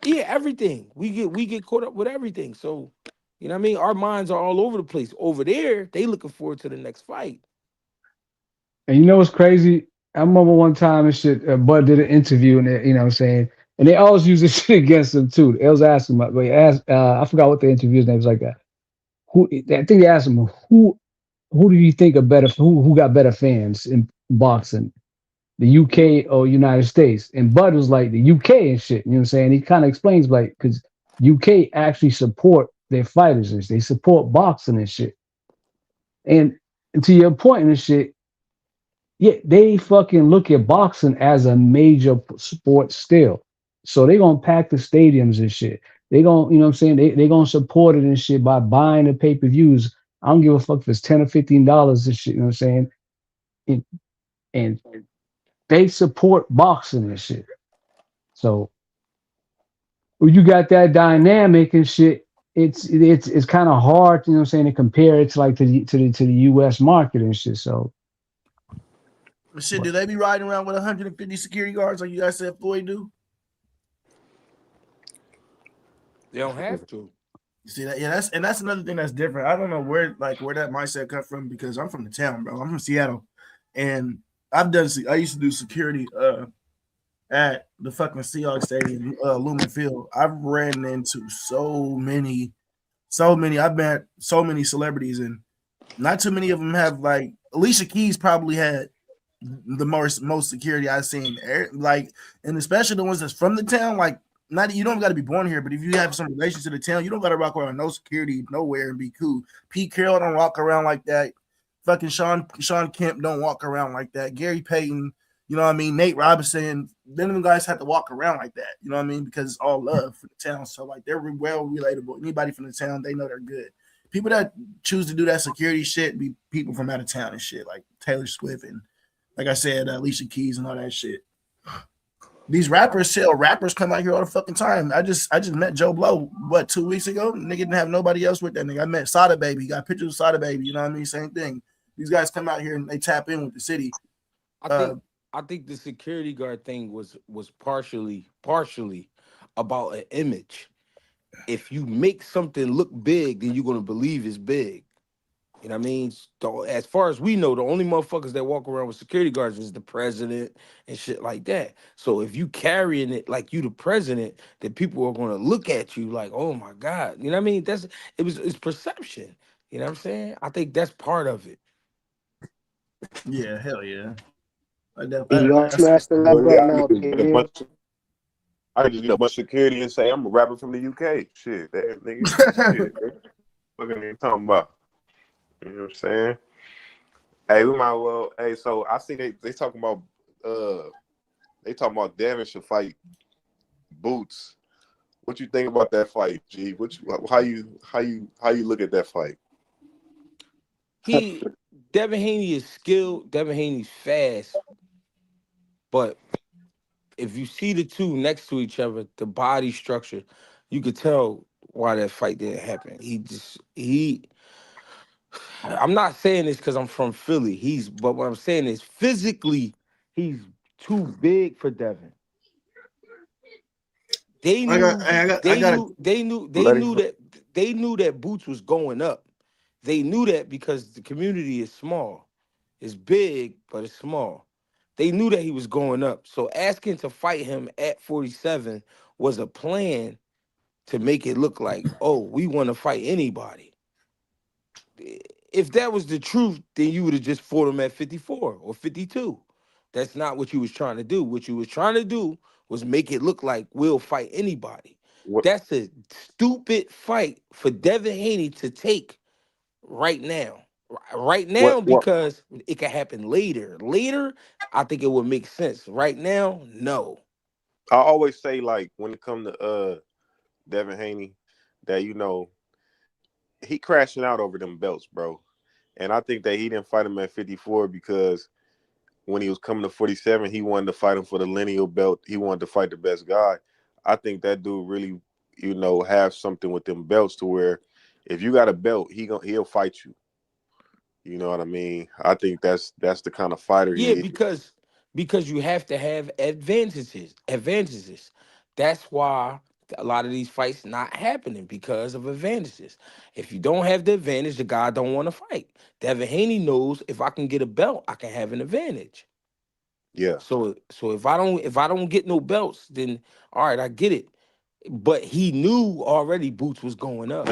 yeah, everything. We get caught up with everything. So, you know what I mean? Our minds are all over the place. Over there, they looking forward to the next fight. And you know what's crazy? I remember one time and shit, Bud did an interview and you know what I'm saying And they always use this shit against him too. They was asking him, but I forgot what the interview's name was like that. Who I think they asked him who do you think are better who got better fans in boxing, the UK or United States? And Bud was like the UK and shit. You know what I'm saying? He kind of explains like because UK actually support their fighters and they support boxing and shit. And to your point and shit, yeah, they fucking look at boxing as a major sport still. So they gonna pack the stadiums and shit. They gonna, you know what I'm saying? They gonna support it and shit by buying the pay-per-views. I don't give a fuck if it's $10 or $15 and shit, you know what I'm saying? And, and they support boxing and shit. So when you got that dynamic and shit, it's kind of hard, you know what I'm saying, to compare it to like to the US market and shit. So Shit, but do they be riding around with 150 security guards like you guys said Floyd do? They don't have to. You see that? Yeah, that's another thing that's different. I don't know where that mindset come from because I'm from the town, bro. I'm from Seattle, and I used to do security at the fucking Seahawks Stadium, Lumen Field. I've ran into so many. I've met so many celebrities, and not too many of them have like Alicia Keys probably had the most security I've seen. Like, and especially the ones that's from the town. Like, not you don't got to be born here, but if you have some relation to the town, you don't got to walk around no security nowhere and be cool. Pete Carroll don't walk around like that. Fucking Sean Kemp don't walk around like that. Gary Payton, you know what I mean? Nate Robinson, none of them guys have to walk around like that. You know what I mean? Because it's all love for the town. So like they're well relatable. Anybody from the town, they know they're good. People that choose to do that security shit be people from out of town and shit, like Taylor Swift and like I said, Alicia Keys and all that shit. These rappers come out here all the fucking time. I just met Joe Blow, 2 weeks ago? Nigga didn't have nobody else with that nigga. I met Sada Baby, got pictures of Sada Baby, you know what I mean? Same thing. These guys come out here and they tap in with the city. I Uh think I think the security guard thing was partially about an image. If you make something look big, then you're gonna believe it's big. You know what I mean? So, as far as we know, the only motherfuckers that walk around with security guards is the president and shit like that. So if you carrying it like you the president, then people are gonna look at you like, oh my God. You know what I mean? It's perception. You know what I'm saying? I think that's part of it. yeah, hell yeah. Like that, He like gonna I said, smash the like Well, yeah, button out there. I can just get a bunch of security and say I'm a rapper from the UK. Shit, that nigga. Shit, what are you talking about? You know what I'm saying? Hey, we might well. Hey, so I see uh they talking about Devin should fight Boots. What you think about that fight, G? How you look at that fight? He Devin Haney is skilled, Devin Haney's fast, but if you see the two next to each other, the body structure, you could tell why that fight didn't happen. He I'm not saying this because I'm from Philly. But what I'm saying is physically, he's too big for Devin. They I got, knew, I got, I they got. knew, they knew, they Let knew him. that they knew that Boots was going up. They knew that because the community is small. It's big, but it's small. They knew that he was going up. So asking to fight him at 47 was a plan to make it look like, oh, we want to fight anybody. If that was the truth, then you would have just fought him at 54 or 52. That's not what you was trying to do. What you was trying to do was make it look like we'll fight anybody. What? That's a stupid fight for Devin Haney to take right now. Right What? now, What? because it could happen later. Later, I think it would make sense. Right now, no. I always say like when it comes to Devin Haney, that he crashing out over them belts, bro. And I think that he didn't fight him at 54 because when he was coming to 47, he wanted to fight him for the lineal belt. He wanted to fight the best guy. I think that dude really, have something with them belts to where if you got a belt, he'll fight you. You know what I mean? I think that's the kind of fighter Yeah, he is. because you have to have advantages. Advantages. That's why a lot of these fights not happening because of advantages. If you don't have the advantage, the guy don't want to fight. Devin Haney knows if I can get a belt, I can have an advantage. Yeah. So if I don't get no belts, then all right, I get it. But he knew already Boots was going up.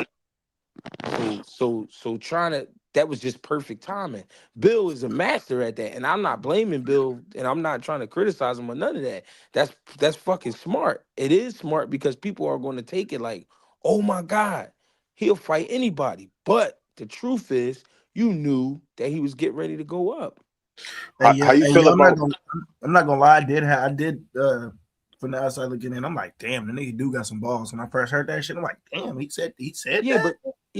So trying to that was just perfect timing. Bill is a master at that, and I'm not blaming Bill, and I'm not trying to criticize him or none of that. That's fucking smart. It is smart because people are going to take it like, oh my god, he'll fight anybody. But the truth is, you knew that he was getting ready to go up. Hey, How you hey, feel yo, about? I'm not gonna lie. I did from the outside looking in. I'm like, damn, the nigga do got some balls. When I first heard that shit, I'm like, damn, he said Yeah, that.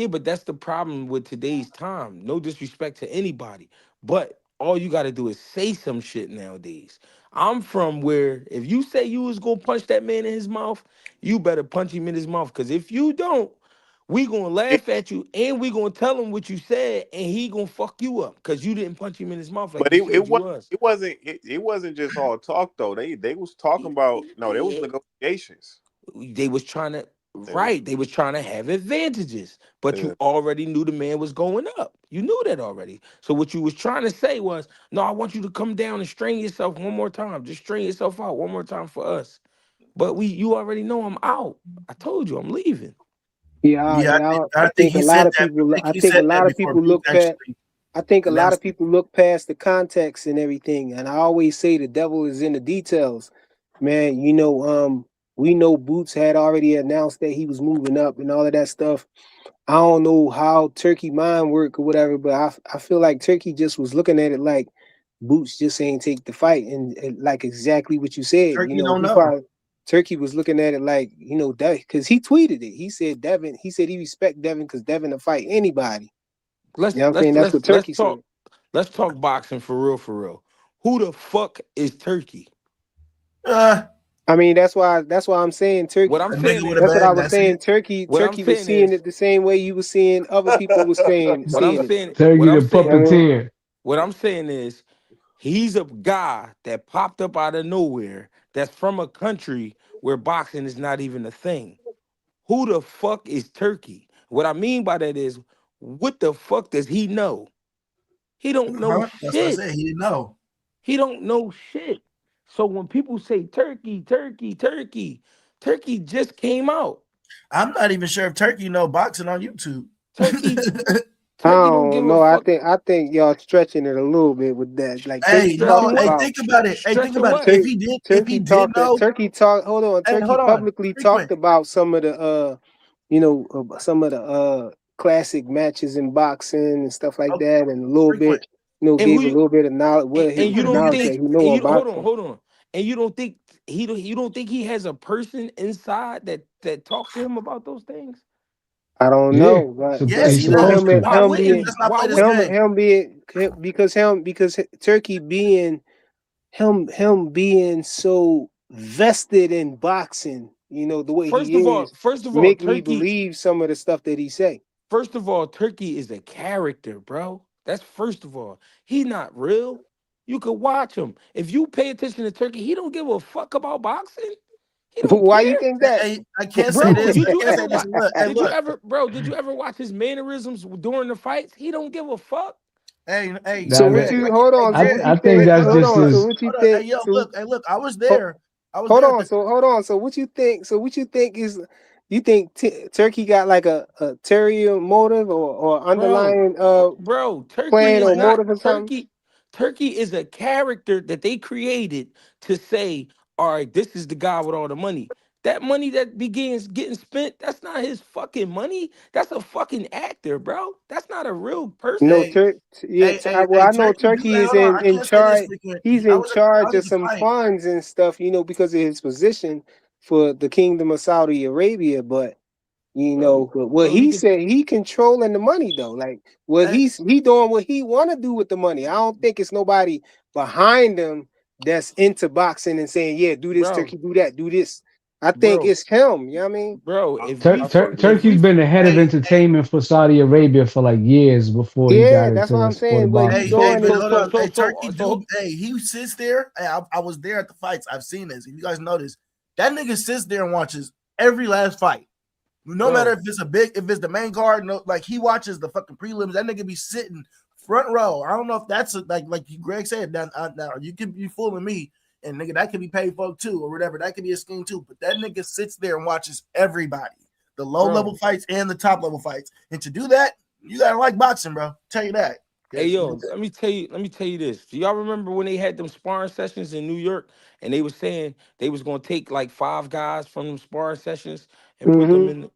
but that's the problem with today's time. No disrespect to anybody, but all you got to do is say some shit nowadays. I'm from where if you say you was gonna punch that man in his mouth, you better punch him in his mouth. Cause if you don't, we gonna It, laugh at you and we gonna tell him what you said, and he gonna fuck you up because you didn't punch him in his mouth like but you it said you was was. it wasn't just all talk though. They was talking about no, there was Yeah, negotiations. they was trying to They was right, they was trying to have advantages, but uh, you already knew the man was going up. You knew that already. So what you was trying to say was, no, I want you to come down and strain yourself one more time. Just strain yourself out one more time for us. But you already know I'm out. I told you I'm leaving. Yeah, Yeah, yeah. I I think think a he lot said of that. I people. think I he think a said that lot of before people Boots look past. actually I think a lot of announced it. people look past the context and everything. And I always say the devil is in the details. Man, we know Boots had already announced that he was moving up and all of that stuff. I don't know how Turkey mind work or whatever, but I feel like Turkey just was looking at it like Boots just ain't take the fight, and like exactly what you said. Turkey don't He know. probably Turkey was looking at it like because he tweeted it. He said Devin. He said he respect Devin because Devin will fight anybody. You know what I'm saying? That's what Turkey said. Let's talk boxing for real, for real. Who the fuck is Turkey? Uh, I mean, that's why I'm saying What Turkey. I'm a saying nigga with a That's is what I bag. was That's it. saying. Turkey what I'm Turkey was saying seeing is it the same way you was seeing other people was what I'm seeing it. saying what Turkey I'm the saying You know what I mean? puppeteer. what I'm saying is he's a guy that popped up out of nowhere that's from a country where boxing is not even a thing. Who the fuck is Turkey? What I mean by that is, what the fuck does he know? He don't know Huh? That's what I shit. said. He didn't know. He don't know shit. So when people say Turkey, Turkey, Turkey, Turkey just came out. I'm not even sure if Turkey know boxing on YouTube. Turkey, I Turkey don't give don't a know. fuck. I think y'all stretching it a little bit with that. Like Hey, Turkey no. talked Stretching Hey, what? about think about it. Hey, think Stretching about it. what? If he did know. Turkey talk. Hold on, Hey, Turkey hold on. publicly Frequent. talked about some of the some of the classic matches in boxing and stuff like Okay, that, and a little frequent. bit, And who gave a you little bit of knowledge, and you what Frequent. Do don't you knowledge think? that think he know and you about them. hold on. And you don't think he has a person inside that talks to him about those things? I don't Yeah, know, but Yes, he's he so does. supposed to. Why him wouldn't? being Let's not Why play this would game. because Turkey being him being so vested in boxing, the way he is, first of all, make me Turkey believe some of the stuff that he say. First of all, Turkey is a character, bro. That's first of all. He not real. You could watch him. If you pay attention to Turkey, he don't give a fuck about boxing. He don't Why you care. think that? Hey, I can't say Bro, this. did I you can't say ever this. watch Look. Hey, look. did you ever watch his mannerisms during the fights? He don't give a fuck. Hey, So That, what Greg. that you hold Hey, on? So Greg. what I you think think? Wait, that's hold Hold just on. on. So his. what you Hold on. Hey, think? yo, So look. Hey, look. I was ho- there. I was hold there at on. the. So hold on. So what you think? So what you think is? You think Turkey got like a terrier motive or Bro, underlying Turkey plan is or not motive or something? Turkey. Turkey is a character that they created to say, all right, this is the guy with all the money. That money that begins getting spent, that's not his fucking money. That's a fucking actor, bro. That's not a real person. No, Hey, yeah. Well, I know Turkey do. Turkey Hey, is hold on. I in can't say this charge. frequent. He's I in was charge of at the some fight. funds and stuff, because of his position for the Kingdom of Saudi Arabia. But Bro, but what bro, you he could said, he controlling the money though. Like what Hey, he doing what he want to do with the money. I don't think it's nobody behind him that's into boxing and saying, yeah, do this, bro, Turkey, do that, do this. I think bro, it's him. You know what I mean? bro, Turkey's been the head of hey, entertainment for Saudi Arabia for like years before he Yeah, got that's into what the I'm sport saying. of What he boxing. hey, doing but is hold on. Hey, Turkey do. so Hey, he sits there. Hey, I was there at the fights. I've seen this. If you guys notice, that nigga sits there and watches every last fight. No matter bro, if it's if it's the main card, no, like he watches the fucking prelims. That nigga be sitting front row. I don't know if that's like Greg said. Now you could be fooling me, and nigga that could be paid for too, or whatever. That could be a scheme too. But that nigga sits there and watches everybody, the low level bro. fights and the top level fights. And to do that, you gotta like boxing, bro. Tell you that. Hey Yes, yo, let me tell you this. Do y'all remember when they had them sparring sessions in New York and they was saying they was gonna take like 5 guys from them sparring sessions and put them Mm-hmm. in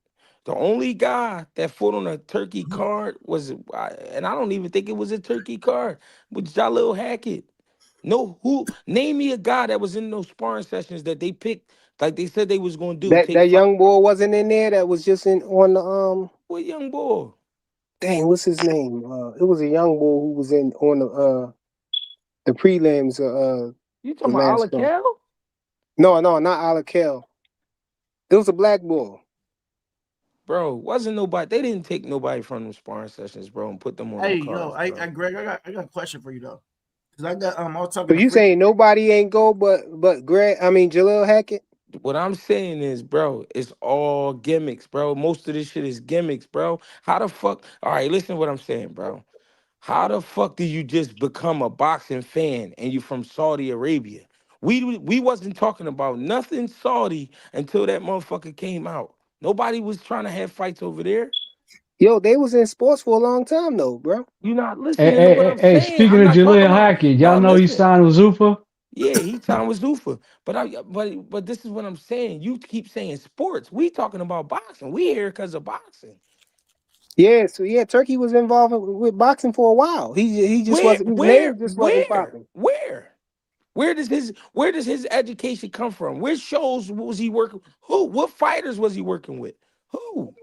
the only guy that fought on a turkey card was and I don't even think it was a turkey card, was Jalil Hackett. No, who name me a guy that was in those sparring sessions that they picked like they said they was gonna do. That Take that five. young boy wasn't in there. That was just in on the What young boy? Dang, what's his name? It was a young boy who was in on the prelims. You The talking about last one. Alakel? No, no, not Alakel. It was a black boy. Bro, wasn't nobody. They didn't take nobody from them sparring sessions, bro, and put them on Hey, them yo, cards, bro. Greg, I got a question for you though, because I was So talking to you Freak. saying nobody ain't go but Greg? I mean Jalil Hackett. What I'm saying is, bro, it's all gimmicks, bro. Most of this shit is gimmicks, bro. How the fuck? All right, listen to what I'm saying, bro. How the fuck do you just become a boxing fan and you from Saudi Arabia? We wasn't talking about nothing Saudi until that motherfucker came out. Nobody was trying to have fights over there. Yo, they was in sports for a long time though, bro. You not Hey, listening to hey, what hey, I'm hey, saying. speaking I'm of not talking Jaleel about Hackett, y'all no. know he Listen, signed with Zufa. yeah, he time with Zufa. But this is what I'm saying. You keep saying sports. We talking about boxing. We here because of boxing. Yeah, so yeah, Turkey was involved with boxing for a while. He just Where, wasn't. His where, name just wasn't where, popping. where? Where does his education come from? Which shows was he working? Who? What fighters was he working with? Who?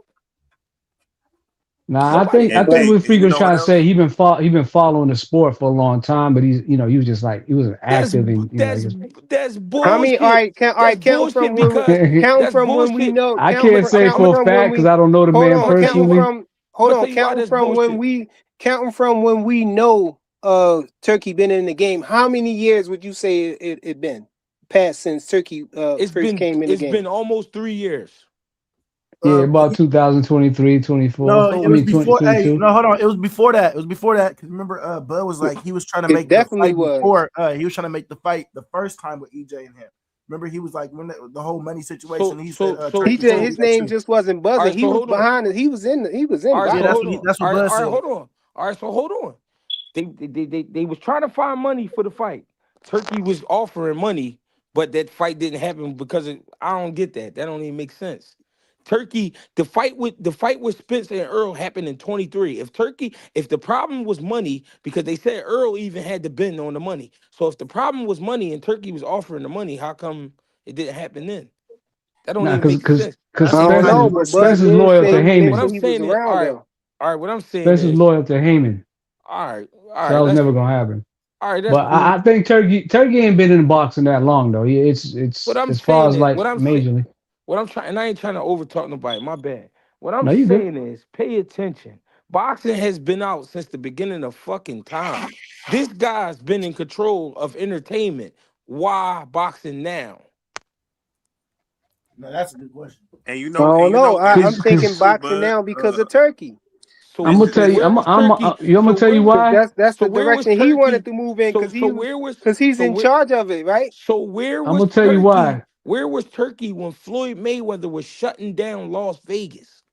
Nah, I Nobody think I And knew think But that. hey, what and Freak you was know what trying to else? say, he been following the sport for a long time, but he was just like he wasn't That's active and he that's just that's how many? bullshit. All That's right, bullshit because counting that's from when we bullshit. know, I can't say I'm counting for a gonna from when fact because we I don't know the hold man on, I'm gonna tell you personally. I'm gonna tell you why counting that's from when bullshit. we know Turkey been in the game. How many years would you say it been passed since Turkey first came in the It's game? been almost 3 years. Yeah, Uh, about 2023, 24. no, I it So was mean before. Hey, 2022. no, hold on. It was before that. It was before that. Because remember, Bud was like he was trying to It make the definitely fight was. before. He was trying to make the fight the first time with EJ and him. Remember, he was like when the whole money situation. so He said so so He Turkey just told so me his that name shit. just wasn't all buzzing. right, He so was hold on. behind it. He was in All right, Yeah, so that's hold boxing. what he, on. that's what Bud All right, said. hold on. All right, so hold on. They was trying to find money for the fight. Turkey was offering money, but that fight didn't happen because I don't get that. That don't even make sense. Turkey, the fight with Spencer and Earl happened in 23. If the problem was money, because they said Earl even had to bend on the money. So if the problem was money and Turkey was offering the money, how come it didn't happen then? That don't Nah, even make sense. I That's some don't type know, of but bullshit. Bud Spencer's did loyal to say What I'm Heyman. he was saying is, around though. all right, what I'm saying Spencer's is, loyal to Heyman, all so right, that was that's never gonna happen. all right, that's But cool. I think Turkey ain't been in boxing that long though. What It's I'm as far saying as is, like majorly. what I'm trying, and I ain't trying to overtalk nobody. My bad. What I'm No, you good. saying is, pay attention. Boxing has been out since the beginning of fucking time. This guy's been in control of entertainment. Why boxing now? No, that's a good question. I don't You know, know. and I'm this is thinking Because true, boxing Bud. now because of Turkey. I'm gonna tell So This you, where is was Turkey? I'm gonna tell you Cause why. that's So the where was direction he wanted Turkey? to move in. Cause So where was cause he's so in where charge of it, right? so where I'm was gonna tell you Turkey? why. Where was Turkey when Floyd Mayweather was shutting down Las Vegas?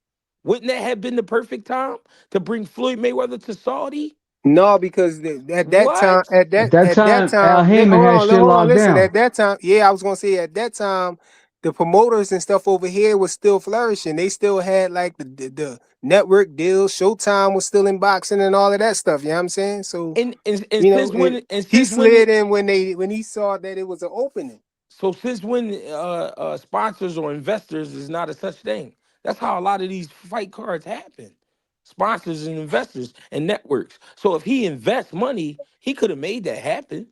Wouldn't that have been the perfect time to bring Floyd Mayweather to Saudi? No, because at that time, What? At that at that time, time, Al Heyman had shit hold on, locked listen. down. At that time, yeah, I was gonna say at that time, the promoters and stuff over here was still flourishing. They still had like the network deals. Showtime was still in boxing and all of that stuff. You know what I'm saying? So And you know, since when and he since when slid in when he saw that it was an opening. so since when sponsors or investors is not a such thing? That's how a lot of these fight cards happen. Sponsors and investors and networks. So if he invests money, he could have made that happen.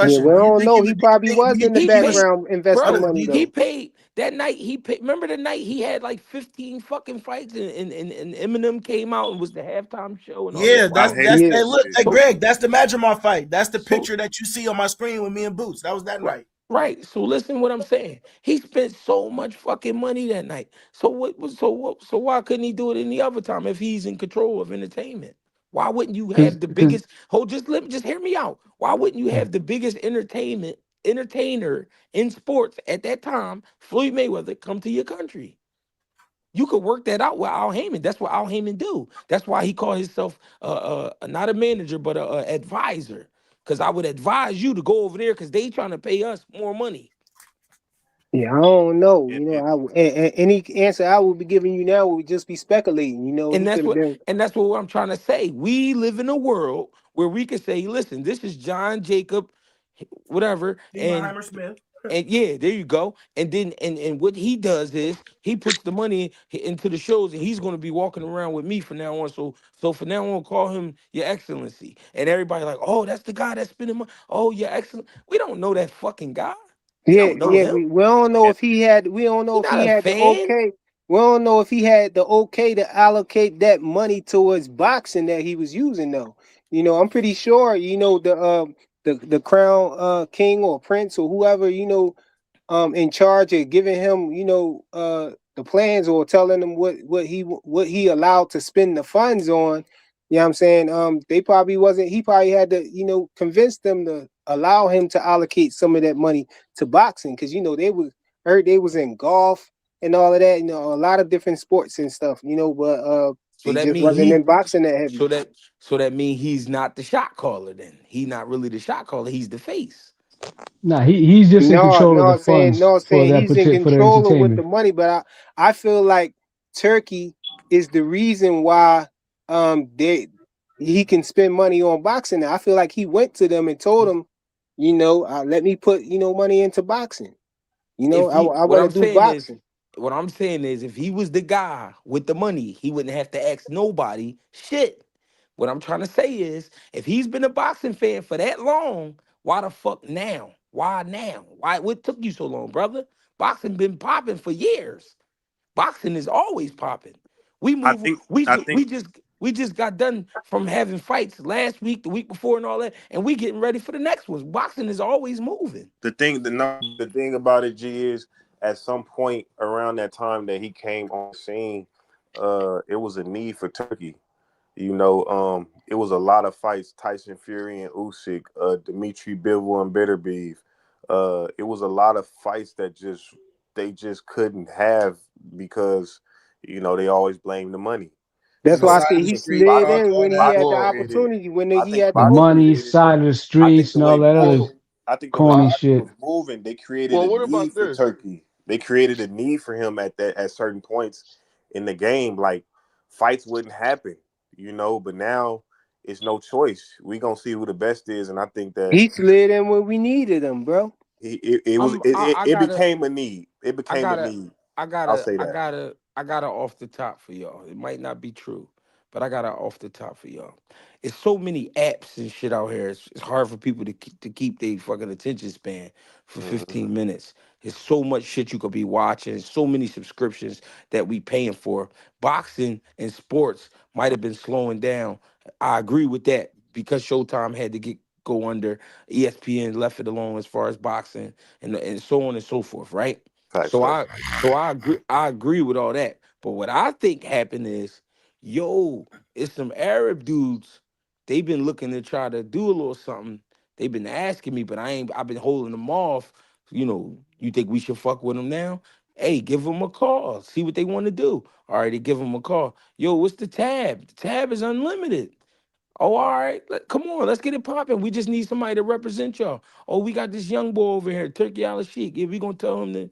Yeah, Question: we Do you don't think know. he He was? probably Do was you in the think He he was? paid, background investing bro. Do money you He though. paid that night. He paid. Remember the night he had like 15 fucking fights, and Eminem came out and was the halftime show and all Yeah, that I wild hated shit. Yeah. Hey, that look, shit. hey, So Greg, that's the Madrimar fight. That's the so picture that you see on my screen with me and Boots. That was that right, night. right. So listen, what I'm saying. He spent so much fucking money that night. So what was so what? So why couldn't he do it any other time if he's in control of entertainment? Why wouldn't you because have the because biggest? Hold, just let me just hear me out. Why wouldn't you have the biggest entertainer in sports at that time, Floyd Mayweather, come to your country? You could work that out with Al Heyman. That's what Al Heyman do. That's why he called himself not a manager but a advisor. Because I would advise you to go over there because they trying to pay us more money. Yeah, I don't know. And, and Any answer I would be giving you now would just be speculating. And He that's could have what been. and that's what I'm trying to say. We live in a world where we can say, listen, this is John Jacob, whatever, Heimer Smith. and yeah, there you go. And then and what he does is he puts the money into the shows, and he's going to be walking around with me from now on. So from now on, call him Your Excellency, and everybody like, oh, that's the guy that's spending money. Oh, Your Excellent. We don't know that fucking guy. We Yeah, don't know yeah. him. We don't know and if he had. We don't know He's if not he a had the fan. okay. We don't know if he had the okay to allocate that money towards boxing that he was using though. I'm pretty sure. The crown king or prince or whoever in charge of giving him the plans or telling him what he allowed to spend the funds on. You know what I'm saying? They probably wasn't. He probably had to convince them to allow him to allocate some of that money to boxing because they was heard they was in golf and all of that. A lot of different sports and stuff. But So they that just mean wasn't he in boxing that heavy. so that so that mean he's not the shot caller then. He not really the shot caller, he's the face. nah, he's just in No, control of the no, saying funds no, for saying that he's in for the control of with the entertainment. money, but I feel like Turkey is the reason why they he can spend money on boxing. Now. I feel like he went to them and told them, let me put money into boxing. If he I want to do boxing. what I'm saying is if he was the guy with the money, he wouldn't have to ask nobody shit. What I'm trying to say is if he's been a boxing fan for that long, why the fuck now? Why now? Why what took you so long, brother? Boxing been popping for years. Boxing is always popping. We I move. think I think We just got done from having fights last week, the week before, and all that, and we getting ready for the next ones. Boxing is always moving. the thing about it, G, is at some point around that time that he came on the scene, it was a need for Turkey. It was a lot of fights: Tyson Fury and Usyk, Dimitri Bivol and Bitterbeef. It was a lot of fights that they just couldn't have because they always blame the money. That's The why I So side say of the he street slid talk, in all when he that. had the boxing Well, created. opportunity when I he think had the The boxing opening. money, created. side of the I think streets, the and way all that other boxing. I think the way corny boxing shit. was moving, they created well, a what need about for this? Turkey. They created a need for him at certain points in the game. Like fights wouldn't happen. But now it's no choice. We gonna see who the best is, and I think that He slid in when we needed him, bro. it was I it gotta became a need. It I became a gotta, need. I I'll gotta, say I that. gotta, I gotta off the top for y'all. It might not be true, but I gotta off the top for y'all. It's so many apps and shit out here. It's hard for people to keep their fucking attention span for Mhm. 15 minutes. There's so much shit you could be watching. So many subscriptions that we paying for. Boxing and sports might have been slowing down. I agree with that because Showtime had to get go under. ESPN left it alone as far as boxing and so on and so forth, right? Facts, So facts. I agree with all that. But what I think happened is, yo, it's some Arab dudes. They've been looking to try to do a little something. They've been asking me, but I've been holding them off. You think we should fuck with them now? Hey, give them a call. See what they want to do. All right, they give them a call. Yo, what's the tab? The tab is unlimited. Oh, all right. Come on, let's get it popping. We just need somebody to represent y'all. Oh, we got this young boy over here, Turkey Al Sheik. Yeah, we gonna tell him that.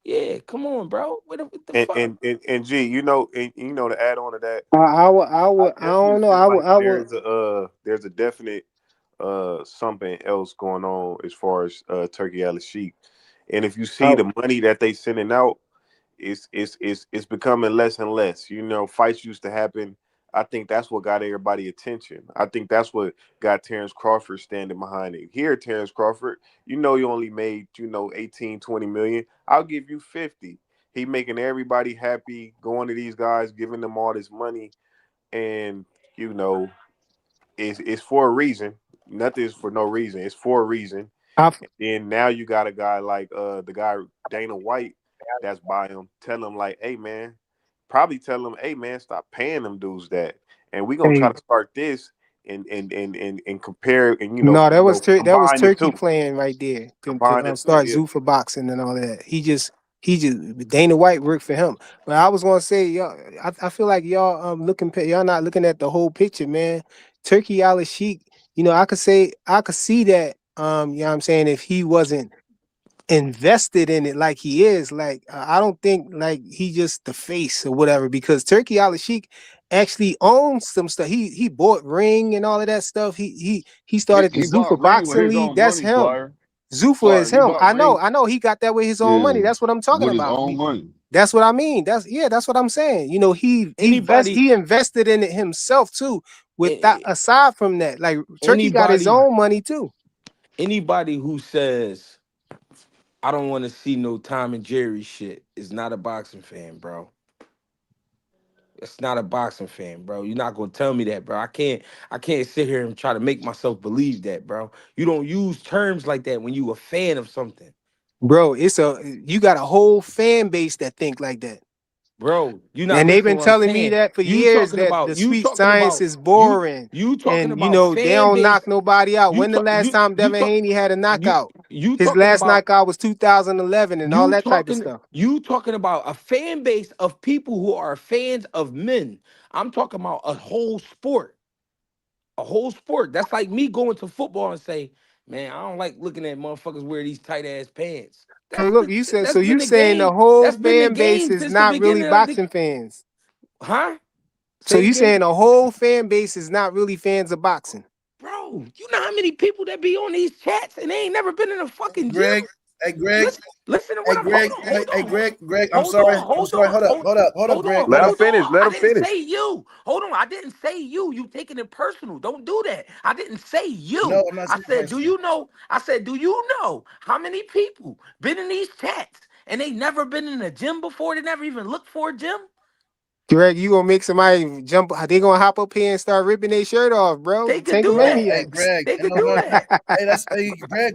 Yeah, come on, bro. What the And fuck? G, to add on to that, I I definitely don't know. feel like I would. there's a definite something else going on as far as Turkey Al Sheik. And if you see I, the money that they sending out, it's becoming less and less. Fights used to happen. I think that's what got everybody attention. I think that's what got Terrence Crawford standing behind it. Here, Terrence Crawford, you only made, 18, 20 million. I'll give you 50. He making everybody happy, going to these guys, giving them all this money, and you know, it's for a reason. Nothing is for no reason. It's for a reason. I, Then now you got a guy like the guy Dana White that's by him. Tell him like, hey man, probably tell him, hey man, stop paying them dudes that. and we're gonna try Hey, to start this and compare and no, that was combine the Turkey two. playing right there Combine to the two, start yeah. Zuffa boxing and all of that. He just Dana White worked for him. But I was gonna say y'all, I feel like y'all y'all not looking at the whole picture, man. Turkey Al Sheik, I could see that you know what I'm saying, if he wasn't invested in it like he is. Like I don't think like he just the face or whatever, because Turkey Al Sheik actually owns some stuff. He bought ring and all of that stuff. He started the He Zuffa bought ring with boxing his league. own That's money, him. Flyer. Zuffa is Flyer, he him. bought ring, I know he got that with his own yeah, money. That's what I'm talking with his about. own money. That's what I mean. That's what I'm saying. You know, Anybody, he invested in it himself too. With that, a- aside from that, like Turkey got his anybody, own money too. anybody who says I don't want to see no Tom and Jerry shit is not a boxing fan, bro. It's not a boxing fan, bro. You're not gonna tell me that, bro. I can't sit here and try to make myself believe that, bro. You don't use terms like that when you a fan of something. Bro, you got a whole fan base that think like that. Bro, you're not And they've listening been to what I'm telling me saying. that for You years, talking that about the you sweet talking science about is you boring. you talking And about they fan don't knock base. nobody out. You When the talk last time you Devin talk Haney had a you knockout? you His talking last about knockout was 2011 and all that type of stuff. you talking about a fan base of people who are fans of men. I'm talking about a whole sport. A whole sport. That's like me going to football and say, man, I don't like looking at motherfuckers wear these tight ass pants. So look, That's been you the saying the game. whole That's been the fan base game is since the not really beginning of the boxing fans. huh? So Say it you again. saying the whole fan base is not really fans of boxing. Bro, you know how many people that be on these chats and they ain't never been in a fucking gym? Greg, hey Greg, Listen to hey what I'm Greg, hey, hey Greg, Greg. I'm hold sorry, on, I'm hold sorry. on, Hold up, hold hold up, hold up, hold Greg. on, Let him hold finish. on. Let I him didn't finish. say you. Hold on, I didn't say you. You taking it personal. Don't do that. I didn't say No, you. I'm not I saying said, do personal. you know? I said, do you know how many people been in these chats and they never been in a gym before? They never even looked for a gym? Greg, you gonna make somebody jump? They gonna hop up here and start ripping their shirt off, bro? They could Tank do No, that. hey maniacs. Greg, They and could no, do no. that. Hey, Greg.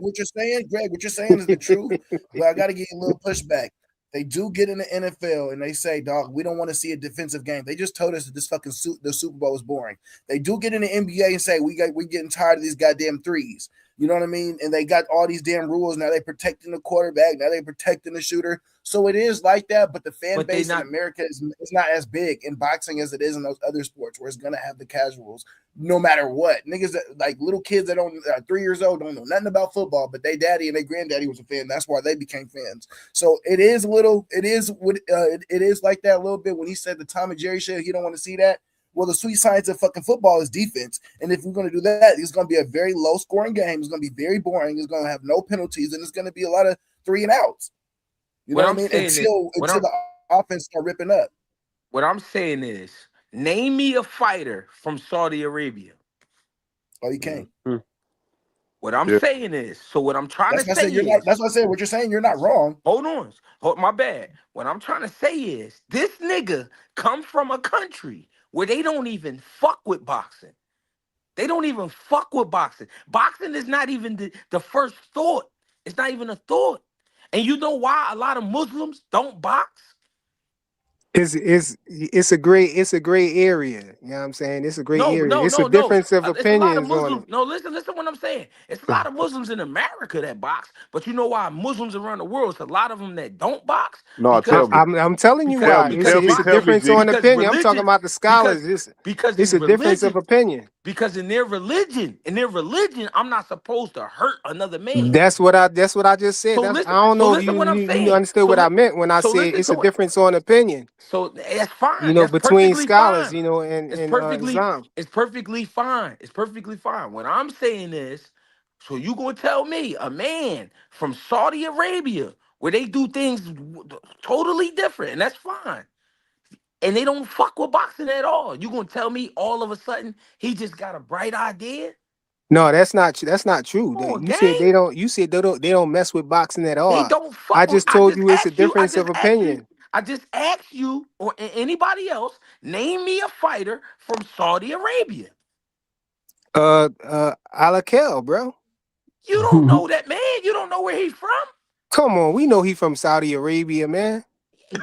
Greg, what you're saying is the truth. But I got to give you a little pushback. They do get in the NFL and they say, "Dog, we don't want to see a defensive game." They just told us that the Super Bowl was boring. They do get in the NBA and say, we getting tired of these goddamn threes." You know what I mean? And they got all these damn rules now. They protecting the quarterback. Now they protecting the shooter. So it is like that. But the fan But they base in not. America is not as big in boxing as it is in those other sports, where it's gonna have the casuals no matter what. Niggas that like little kids that don't 3 years old don't know nothing about football, but they daddy and their granddaddy was a fan. That's why they became fans. So it is like that a little bit. When he said the Tom and Jerry shit, he don't want to see that. Well, the sweet science of fucking football is defense, and if we're going to do that, it's going to be a very low scoring game. It's going to be very boring. It's going to have no penalties, and it's going to be a lot of three and outs. You know What what I I'm mean? saying is, Until the offense start ripping up. what I'm saying is, name me a fighter from Saudi Arabia. Oh, you can't. Mhm. What I'm Yeah. saying is, so what I'm trying to That's why I say said you're not. is, That's why I said what you're saying. You're not wrong. hold on, my bad. What I'm trying to say is, this nigga come from a country where they don't even fuck with boxing. They don't even fuck with boxing. Boxing is not even the first thought. It's not even a thought. And you know why a lot of Muslims don't box? It's a gray area. You know what I'm saying? It's a gray No, area. no, It's a no, no. difference of It's a lot of opinions on Muslims. it. No, listen what I'm saying. It's a lot of Muslims in America that box, but you know why Muslims around the world, it's a lot of them that don't box No, because tell me. I'm telling you why. because It's a Tell me, difference G. on because opinion. I'm talking religion about the because scholars. because It's in a difference of religion opinion. because in their religion I'm not supposed to hurt another man. That's what I just said. So That's I listen, don't so know if listen what I'm you saying. understood what I meant when I So said listen it's to a what. difference on opinion. So that's You fine. know, That's between perfectly scholars, fine. you know, It's and perfectly Islam. it's perfectly fine. It's perfectly fine. What I'm saying is, so you gonna tell me a man from Saudi Arabia where they do things totally different, and that's fine. And they don't fuck with boxing at all. You gonna tell me all of a sudden he just got a bright idea? No, that's not true. Come on, You said gang. they don't mess with boxing at They all. don't I fuck with. just told you it's a I difference of just asked you. opinion. I just asked you or anybody else. Name me a fighter from Saudi Arabia. Alakel, bro. You don't know that man. You don't know where he's from. Come on, we know he from Saudi Arabia, man.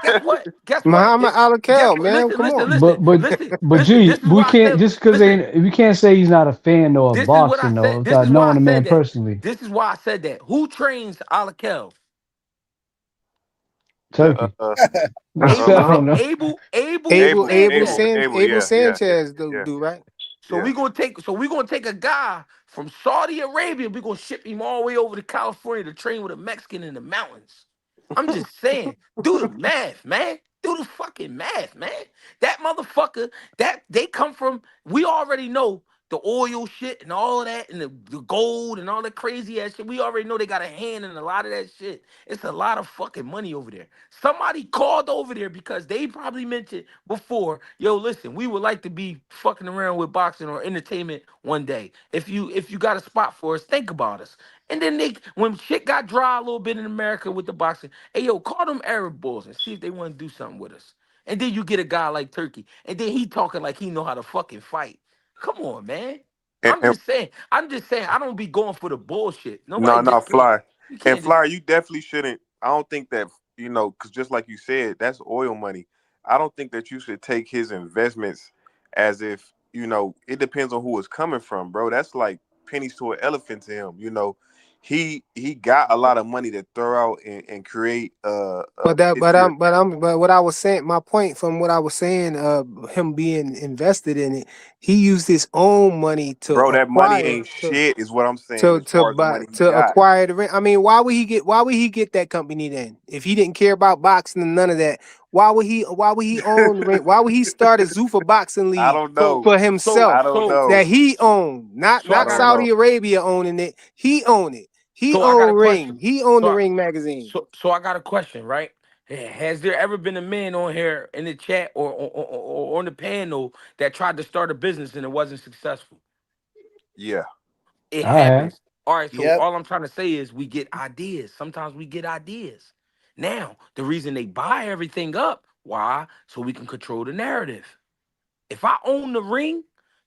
Guess what? Guess what? Muhammad Al Guess what? man. Listen, Come listen, on. listen, But but listen, but listen. G, This is we why I can't said. just because Listen, they we can't say he's not a fan though of this is what I boxing though said. This without is why I knowing the man said that. personally. This is why I said that. Who trains Alakel? The Turkey. I Abel, uh-huh. don't know. Abel Abel Abel, Abel Sanchez. Abel, San Abel, Abel yeah, yeah, yeah, Sanchez yeah, do right. So yeah. we gonna take a guy from Saudi Arabia. We're gonna ship him all the way over to California to train with a Mexican in the mountains. I'm just saying, do the math, man. Do the fucking math, man. That motherfucker, that they come from, we already know the oil shit and all of that and the gold and all that crazy ass shit. We already know they got a hand in a lot of that shit. It's a lot of fucking money over there. Somebody called over there because they probably mentioned before, yo, listen, we would like to be fucking around with boxing or entertainment one day. If you got a spot for us, think about us. And then when shit got dry a little bit in America with the boxing, hey yo, call them Arab boys and see if they want to do something with us. And then you get a guy like Turkey, and then he talking like he know how to fucking fight. Come on, man. I'm And just saying. I'm just saying. I don't be going for the bullshit. Nobody no, no, just can't. Fly. You And can't just. Flyer, you definitely shouldn't. I don't think that, because just like you said, that's oil money. I don't think that you should take his investments as if, it depends on who it's coming from, bro. That's like pennies to an elephant to him. He got a lot of money to throw out and create But that, this year. but what I was saying, my point from what I was saying, him being invested in it, he used his own money to Bro, that money acquire ain't shit, is what I'm saying, to as to far as the buy money he to got. acquire the ring. I mean, why would he get that company then? If he didn't care about boxing and none of that, why would he own the ring? Why would he start a Zuffa boxing I league don't So know. for so I himself don't so know. that he owned? Not so I I not got don't a Saudi know. Arabia owning it. He owned it. He so I got a owned question. Ring. He owned So the I, Ring magazine. so I got a question, right? Has there ever been a man on here in the chat or on the panel that tried to start a business and it wasn't successful? Yeah. It I have. happens. All right, so Yep. all I'm trying to say is we get ideas. Sometimes we get ideas. Now, the reason they buy everything up, why? So we can control the narrative. If I own the ring,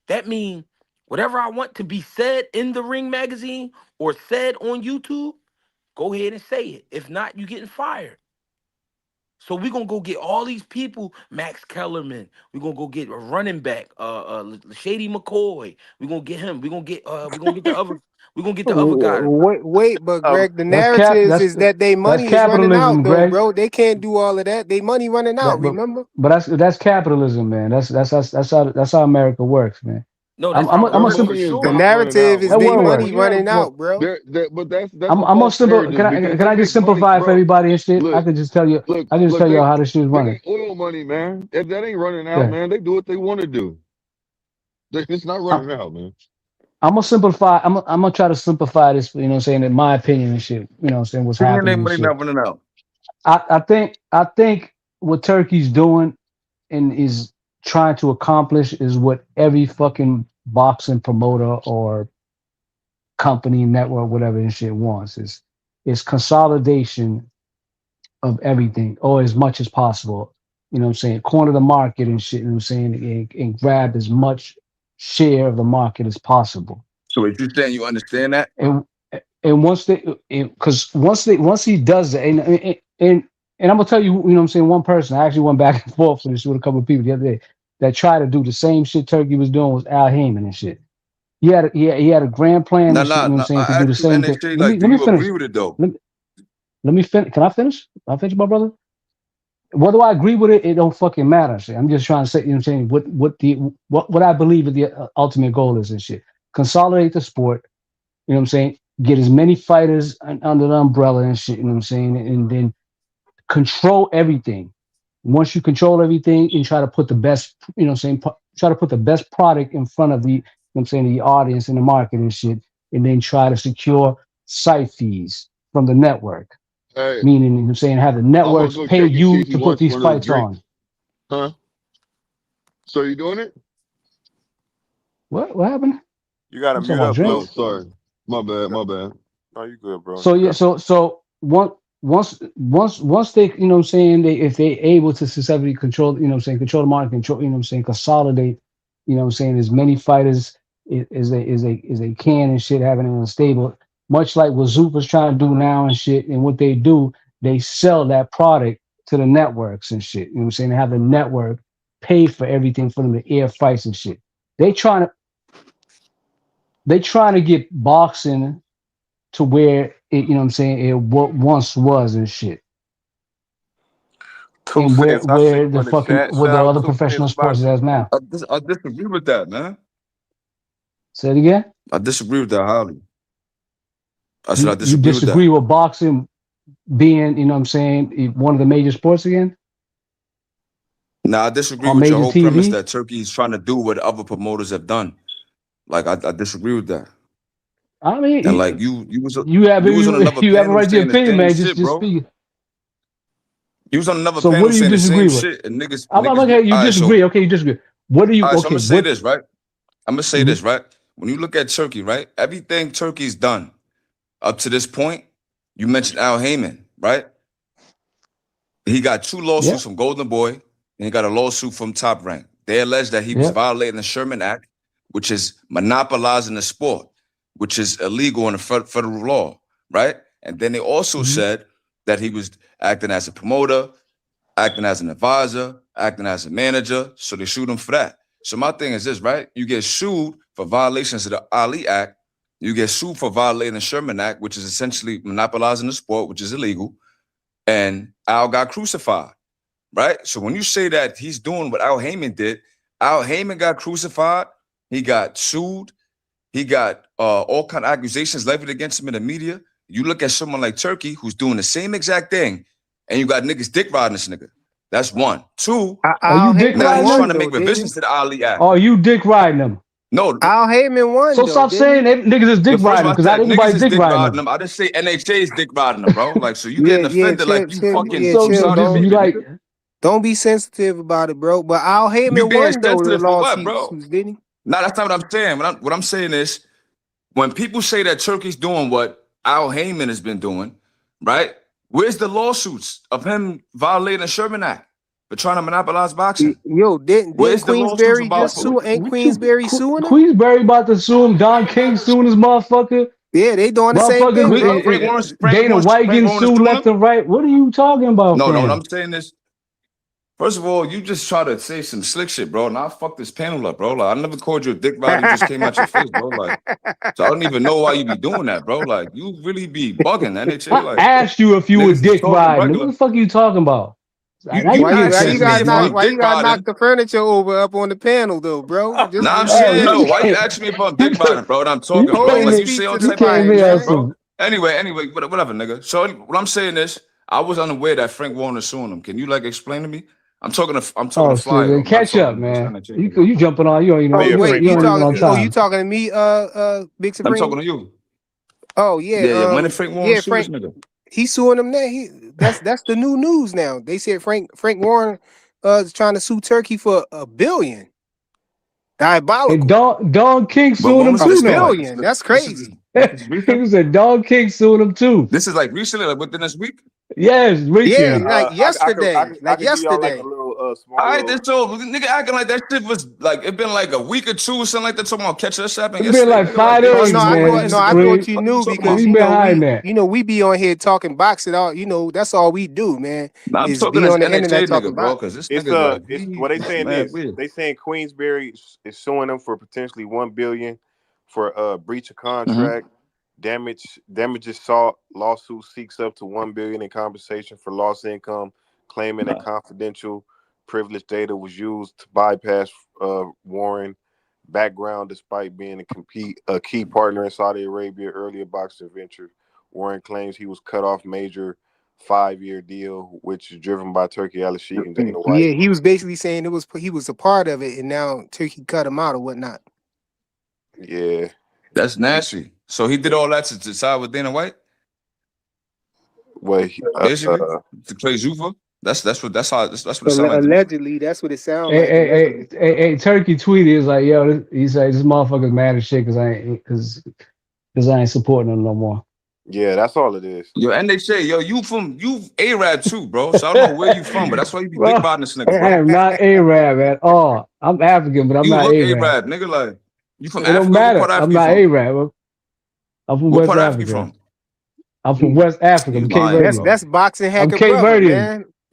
that means whatever I want to be said in the Ring magazine or said on YouTube, go ahead and say it. If not, you getting fired. So we're gonna go get all these people, Max Kellerman. We're gonna go get a running back, Shady McCoy. We're gonna get him. We're gonna get the other, we're gonna get the other guy. Wait, but Um, Greg, the That's narrative is that they that's money is running out, capitalism, though, Greg. bro. They can't do all of that. They money running out. That Remember? but that's capitalism, man. That's how America works, man. No, I'm that's I'm how a, I'm Their a America simple. for money is The sure. not running narrative out, is That man. they word money work. You have running one. out, bro. But that's a I'm gonna false simple. narrative because Can they I just make money, simplify it for bro. everybody and shit? I Look, could just tell you. I can just look. tell y'all how this shit is They running. got oil money, man. If that ain't running out, Yeah. man, they do what they want to do. It's not I'm, running out, man. I'm gonna simplify. I'm gonna try to simplify this. You know, what I'm saying in my opinion and shit. You know, what I'm saying what's What do you mean they happening and money shit. not running out? I think what Turkey's doing and is trying to accomplish is what every fucking boxing promoter or company, network, whatever and shit wants is consolidation of everything or as much as possible. You know what I'm saying? Corner the market and shit, you know what I'm saying? And grab as much share of the market as possible. So if you're saying you understand that, And and once he does that, and I'm gonna tell you, you know what I'm saying, one person, I actually went back and forth with this with a couple of people the other day that tried to do the same shit Turkey was doing was Al Heyman and shit. He had a grand plan nah, and shit, you nah, know what I'm nah. saying, to I do the asked you same thing. NXT, Let me like, do let me you finish. agree with it though? Let, let me finish. Can I finish? I'll finish, my brother. Whether I agree with it, it don't fucking matter. Shit. I'm just trying to say, you know what I'm saying, what I believe is the ultimate goal is and shit. Consolidate the sport, you know what I'm saying? Get as many fighters under the umbrella and shit, you know what I'm saying? And then control everything. Once you control everything and try to put the best, you know what I'm saying, try to put the best product in front of the, you know what I'm saying, the audience in the market and shit, and then try to secure site fees from the network. Hey, Meaning, you know what I'm saying, have the I'm gonna networks go pay check and see you if he to put wants these one of those fights drinks. on. Huh? So you doing it? What happened? you gotta You talking mute about up, Oh, Los. drinks? sorry. My bad. My bad. No, you good, bro. So You yeah, good. once they, you know what I'm saying, they if they able to successfully control, you know what I'm saying, control the market, control, you know what I'm saying, consolidate, you know what I'm saying, as many fighters as they can and shit, having it in a stable, much like what Zupa's trying to do now and shit, and what they do, they sell that product to the networks and shit. You know what I'm saying? They have the network pay for everything for them to air fights and shit. They trying to get boxing to where it, you know what I'm saying, it what once was and shit. Two And cents. I see where you the in the fucking chat. where Shout the out other 2 cents professional sports is boxing. as now. I disagree with that, man. Say it again. I disagree with that highly. I said I You disagree with that. disagree with boxing being, you know what I'm saying, one of the major sports again? Now I disagree On with your major whole premise TV? that Turkey is trying to do what other promoters have done. Like I disagree with that. I mean, And like you was you have on another you have a panel right to your saying the opinion, same man. shit, Just bro. speak. You was on another So what panel do you saying the same disagree with? shit, and niggas, I'm niggas. okay. You All right, disagree. Okay, you disagree. What do you? all right. So I'm Okay, gonna say what? this, right? I'm gonna say Mhm. this, right? When you look at Turkey, right? Everything Turkey's done up to this point. You mentioned Al Heyman, right? He got 2 lawsuits Yeah, from Golden Boy, and he got a lawsuit from Top Rank. They allege that he was yeah. violating the Sherman Act, which is monopolizing the sport, which is illegal in the federal law, right? And then they also Mm-hmm. said that he was acting as a promoter, acting as an advisor, acting as a manager. So they sued him for that. So my thing is this, right? You get sued for violations of the Ali Act. You get sued for violating the Sherman Act, which is essentially monopolizing the sport, which is illegal. And Al got crucified, right? So when you say that he's doing what Al Heyman did, Al Heyman got crucified. He got sued. He got all kind of accusations levied against him in the media. You look at someone like Turkey, who's doing the same exact thing, and you got niggas dick riding this nigga. That's one. Two, Are you Al dick Heyman now he's riding trying won them? to though, make didn't revisions he? to the Ali Act. Or are you dick riding them? No, Al Heyman won So though, stop didn't saying he? niggas is dick first riding of them all, I because not said niggas everybody's is dick dick riding riding them. them. I didn't say NHA is dick riding them, bro. Like, so you Yeah, getting yeah, offended like chill, you chill, fucking yeah, So chill. Sergeant just be Don't Major, like, nigga. don't be sensitive about it, bro. But Al You Heyman being won though the sensitive for what, lawsuits, bro? didn't he? No, that's not what I'm saying. What I'm saying is when people say that Turkey's doing what Al Heyman has been doing, right? Where's the lawsuits of him violating the Sherman Act for trying to monopolize boxing? Yo, didn't Where's the lawsuits Queensberry about? just sue? Ain't what you Queensberry suing him? Queensberry about to sue him, Don King suing this motherfucker, Yeah, they doing the same thing, motherfuckers, bro. Dana White Frank getting Warren is sued suing left him? and right. What are you talking about, No, what fam? I'm saying is, first of all, you just try to say some slick shit, bro. And I fuck this panel up, bro. Like, I never called you a dick rider. You just came out your face, bro. Like, so I don't even know why you be doing that, bro. Like, you really be bugging, NHA. I Like, asked you if you were niggas is dick talking riding. What regular. the fuck are you talking about? Now You you getting why you asking me gotta if sensitive, knock I'm nigga. why you dick gotta knock riding. the furniture over up on the panel though, bro? Nah, I'm Oh, saying, man, no. Why you asking me if I'm dick riding, bro? And I'm talking, Go bro. ahead and Like, you you say speak all to the type of came fight, here weird on shit, man. bro. some. Anyway, whatever, nigga. So what I'm saying is, I was unaware that Frank Warren is suing him. Can you, like, explain to me? I'm talking to Oh shit, Flyer, man. though. I'm not Catch up, talking to this man. NHA, You nigga. you jumping on, you don't Oh Oh yeah, wait, Frank you you don't Warren. even on talking? Yeah. Oh, you time. talking to me, Big I'm Supreme? talking to you. Oh Yeah. yeah, When did Frank Warren yeah, sue this Frank. nigga? He's suing him now. That's the new news now. They said Frank Warren is trying to sue Turkey for $1 billion. And Diabolical. Don King But suing when him was A too this thing? now. Like, billion. That's this is crazy. recent? He said Don King suing him too. This is like recently, like within this week? Yes, Yeah, recently. like I yesterday. could I Like could give y'all like a yesterday. little All small right, little. then so nigga acting like that shit was like it been like a week or two or something like that. Talking about catching us happened It's been yesterday, like nigga. Like 5 they Oh this no, days, was I over man. thought weeks no, I ago. thought Supreme. you What are you knew talking because about? We behind that. we be on here talking boxing all that's all we do, man. Nah, I'm Is talking be this on the internet NHA talking nigga, bro, boxing. because this nigga like It's he what they is saying mad this. weird. They saying Queensberry is suing them for potentially $1 billion for breach of Mm-hmm. contract. Damages sought lawsuit seeks up to $1 billion in compensation for lost income, claiming that Nah. confidential privileged data was used to bypass Warren background despite being a key partner in Saudi Arabia earlier boxing venture. Warren claims he was cut off major 5-year deal, which is driven by Turkey Al Sheikh and Dana Yeah, White. he was basically saying he was a part of it, and now Turkey cut him out or whatnot. Yeah. That's nasty. So he did all that to side with Dana White, Well, basically, to play Zufa. That's what it sounds like to me. Allegedly, that's what it sounds Hey, like. hey, Allegedly. hey, Turkey tweeted is like, yo, he said this motherfucker's mad as shit because I ain't supporting him no more. yeah, that's all it is. Yo, NHA, yo, you Arab too, bro. So I don't know where you from, but that's why you be dick Bro, riding this nigga, I bro. am not Arab at all. I'm African, but I'm You not look Arab. Arab, nigga. Like you from It don't Africa? What part matter. of I'm Africa you not from? Arab. I'm from What West part of Africa you Africa. from? I'm from West Africa. You I'm Cape lying, That's Verdean. bro. that's boxing I'm hacker Cape brother, Verdean. man.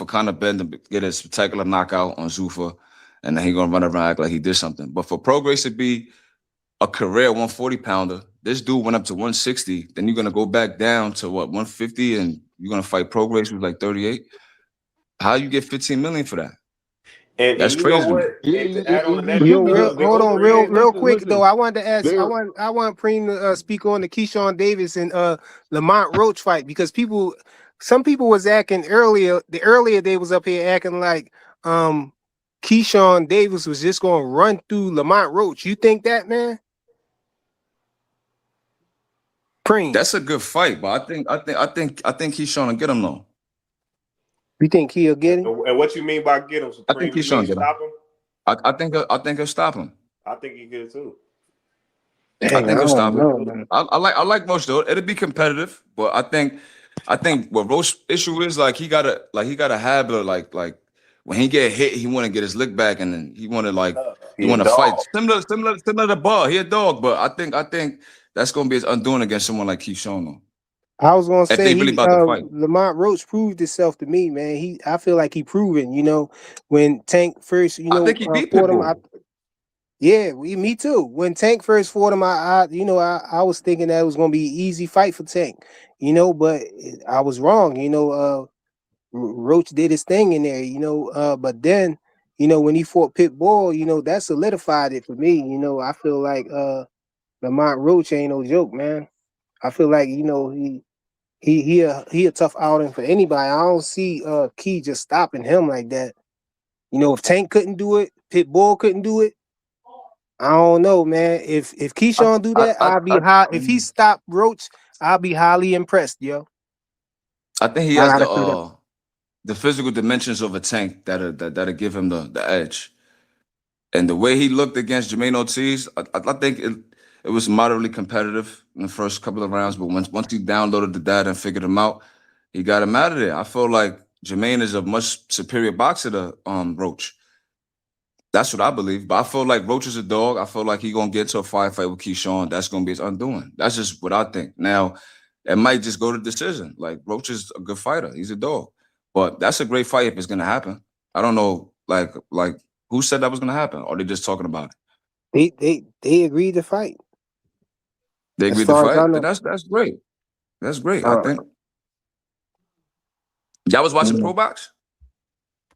for Conor Ben to get a spectacular knockout on Zuffa, and then he gonna run around act like he did something. But for Prograis to be a career 140 pounder, this dude went up to 160. Then you're gonna go back down to what 150, and you're gonna fight Prograis who's like 38. How you get 15 million for that? And That's you know crazy to me. what? Yeah, And to add on to you that, Yo, should be. real, hold on, Preem, real quick though. Listen. I wanted to ask. They're I want Preem to speak on the Keyshawn Davis and Lamont Roach fight because some people was acting earlier. The earlier they was up here acting like Keyshawn Davis was just gonna run through Lamont Roach. You think that, man? Preem, That's a good fight, but I think he's trying to get him though. you think he'll get him? and what you mean by get him, I think Supreme? You he's trying mean to get him. stop him? I think he'll stop him. I think he get it too. I Dang, I think he'll don't stop him. know, man. I like Roach though. It'll be competitive, but I think what Roach issue is like he got a habit of like when he get hit, he want to get his lick back, and then he want He a to fight dog. similar to Ball. He a dog, but I think that's gonna be his undoing against someone like Keyshawn though. I was gonna If say they really about to fight, Lamont Roach proved himself to me, man. I feel like he proven, when Tank first, I think he beat fought him. Pitbull. Yeah, me too. When Tank first fought him, I was thinking that it was gonna be an easy fight for Tank, but I was wrong. Roach did his thing in there, but then, when he fought Pitbull, that solidified it for me. I feel like Lamont Roach ain't no joke, man. I feel like, he a tough outing for anybody. I don't see Key just stopping him like that. If Tank couldn't do it, Pitbull couldn't do it. I don't know, man. If Keyshawn do that, I'll be high. If he stopped Roach, I'll be highly impressed, yo. I think he I has gotta say that. the physical dimensions of a Tank that'll give him the edge. And the way he looked against Jermaine Ortiz, I think it was moderately competitive in the first couple of rounds, but once he downloaded the data and figured him out, he got him out of there. I feel like Jermaine is a much superior boxer to Roach. That's what I believe. But I feel like Roach is a dog. I feel like he's gonna get into a fight with Keyshawn. That's gonna be his undoing. That's just what I think. Now, it might just go to decision. Like Roach is a good fighter. He's a dog. But that's a great fight if it's gonna happen. I don't know, like who said that was gonna happen? Or they just talking about it? They agreed to fight. They As agreed to far as I fight? Then know. that's great. That's great. I Uh, think. Y'all was watching mm. Pro Box?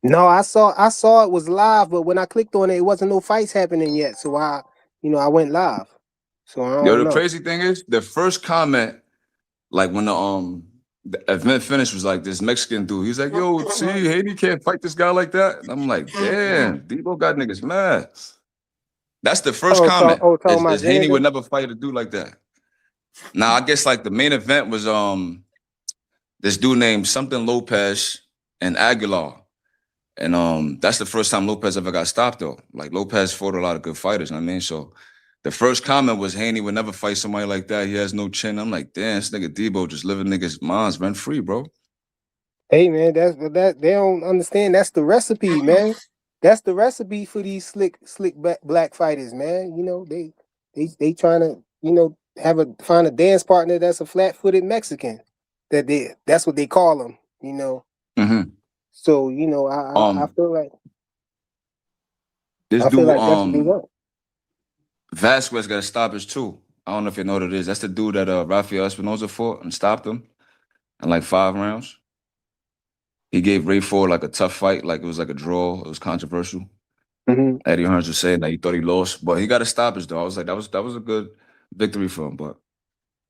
No, I saw it was live, but when I clicked on it, it wasn't no fights happening yet. So I went live. So I Yo, don't the know. crazy thing is, the first comment, like when the event finished, was like this Mexican dude. He's like, "Yo, see, Haney can't fight this guy like that." And I'm like, "Damn, Debo got niggas mad." That's the first comment. Talking about Is Haney Xander? would never fight a dude like that. Now I guess like the main event was this dude named something Lopez and Aguilar. And that's the first time Lopez ever got stopped though. Like Lopez fought a lot of good fighters, you know what I mean? So the first comment was Haney would never fight somebody like that. He has no chin. I'm like, damn, this nigga Debo just living niggas' minds rent free, bro. Hey man, that they don't understand. That's the recipe, man. That's the recipe for these slick black fighters, man. They trying to find a dance partner that's a flat-footed Mexican. That's what they call them. Mm-hmm. So I feel like This that's dude what they want. Vasquez got a stoppage too. I don't know if you know what it is. That's the dude that Rafael Espinoza fought and stopped him in like 5 rounds. He gave Ray Ford like a tough fight, like it was like a draw. It was controversial. Mm-hmm. Eddie Hearns was saying that he thought he lost, but he got a stoppage though. I was like, that was a good victory for him. But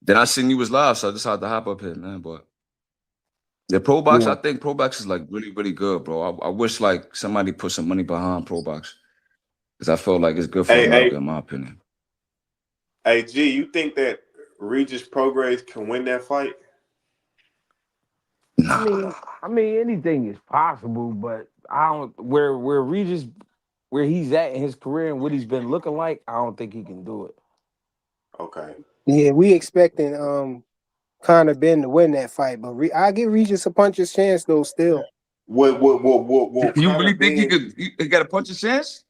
then I seen you was live, so I decided to hop up here, man. But the Pro Box, Yeah. I think Pro Box is like really, really good, bro. I wish like somebody put some money behind Pro Box because I feel like it's good for Hey, America, in my opinion. hey, G, you think that Regis Prograis can win that fight? Nah, I mean, anything is possible, but I don't where Regis where he's at in his career and what he's been looking like. I don't think he can do it. Okay. Yeah, we expecting Conor Ben to win that fight, but I give Regis a puncher's chance though. Still, What you Conor really think Ben? he got a punch a chance?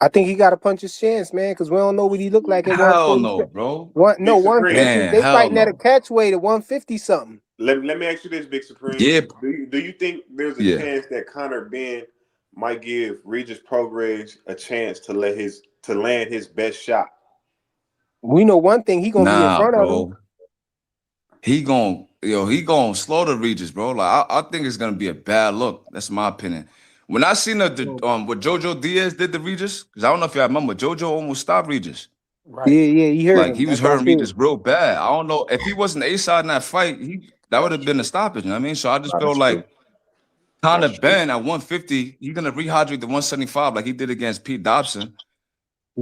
I think he got a puncher's chance, man, because we don't know what he looked like at Hell 140. no, bro. Big Supreme. 150. Man, They hell fighting at a no. catch weight at 150 something. Let me ask you this, Big Supreme. Yeah, Do you think there's a yeah. chance that Conor Ben might give Regis Prograis a chance to land his best shot? We know one thing, he gonna be in Nah, front of him. bro. He gon' slaughter Regis, bro. Like I think it's gonna be a bad look. That's my opinion. When I seen what JoJo Diaz did to Regis, because I don't know if y'all remember, JoJo almost stopped Regis. Yeah, yeah, he hurt Like him. he was That's what I hurting said. Regis real bad. I don't know if he wasn't A side in that fight, that would have been a stoppage. You know what I mean? So I just Nah, feel that's true. like Conor That's true. Ben at 150, he's gonna rehydrate the 175 like he did against Pete Dobson.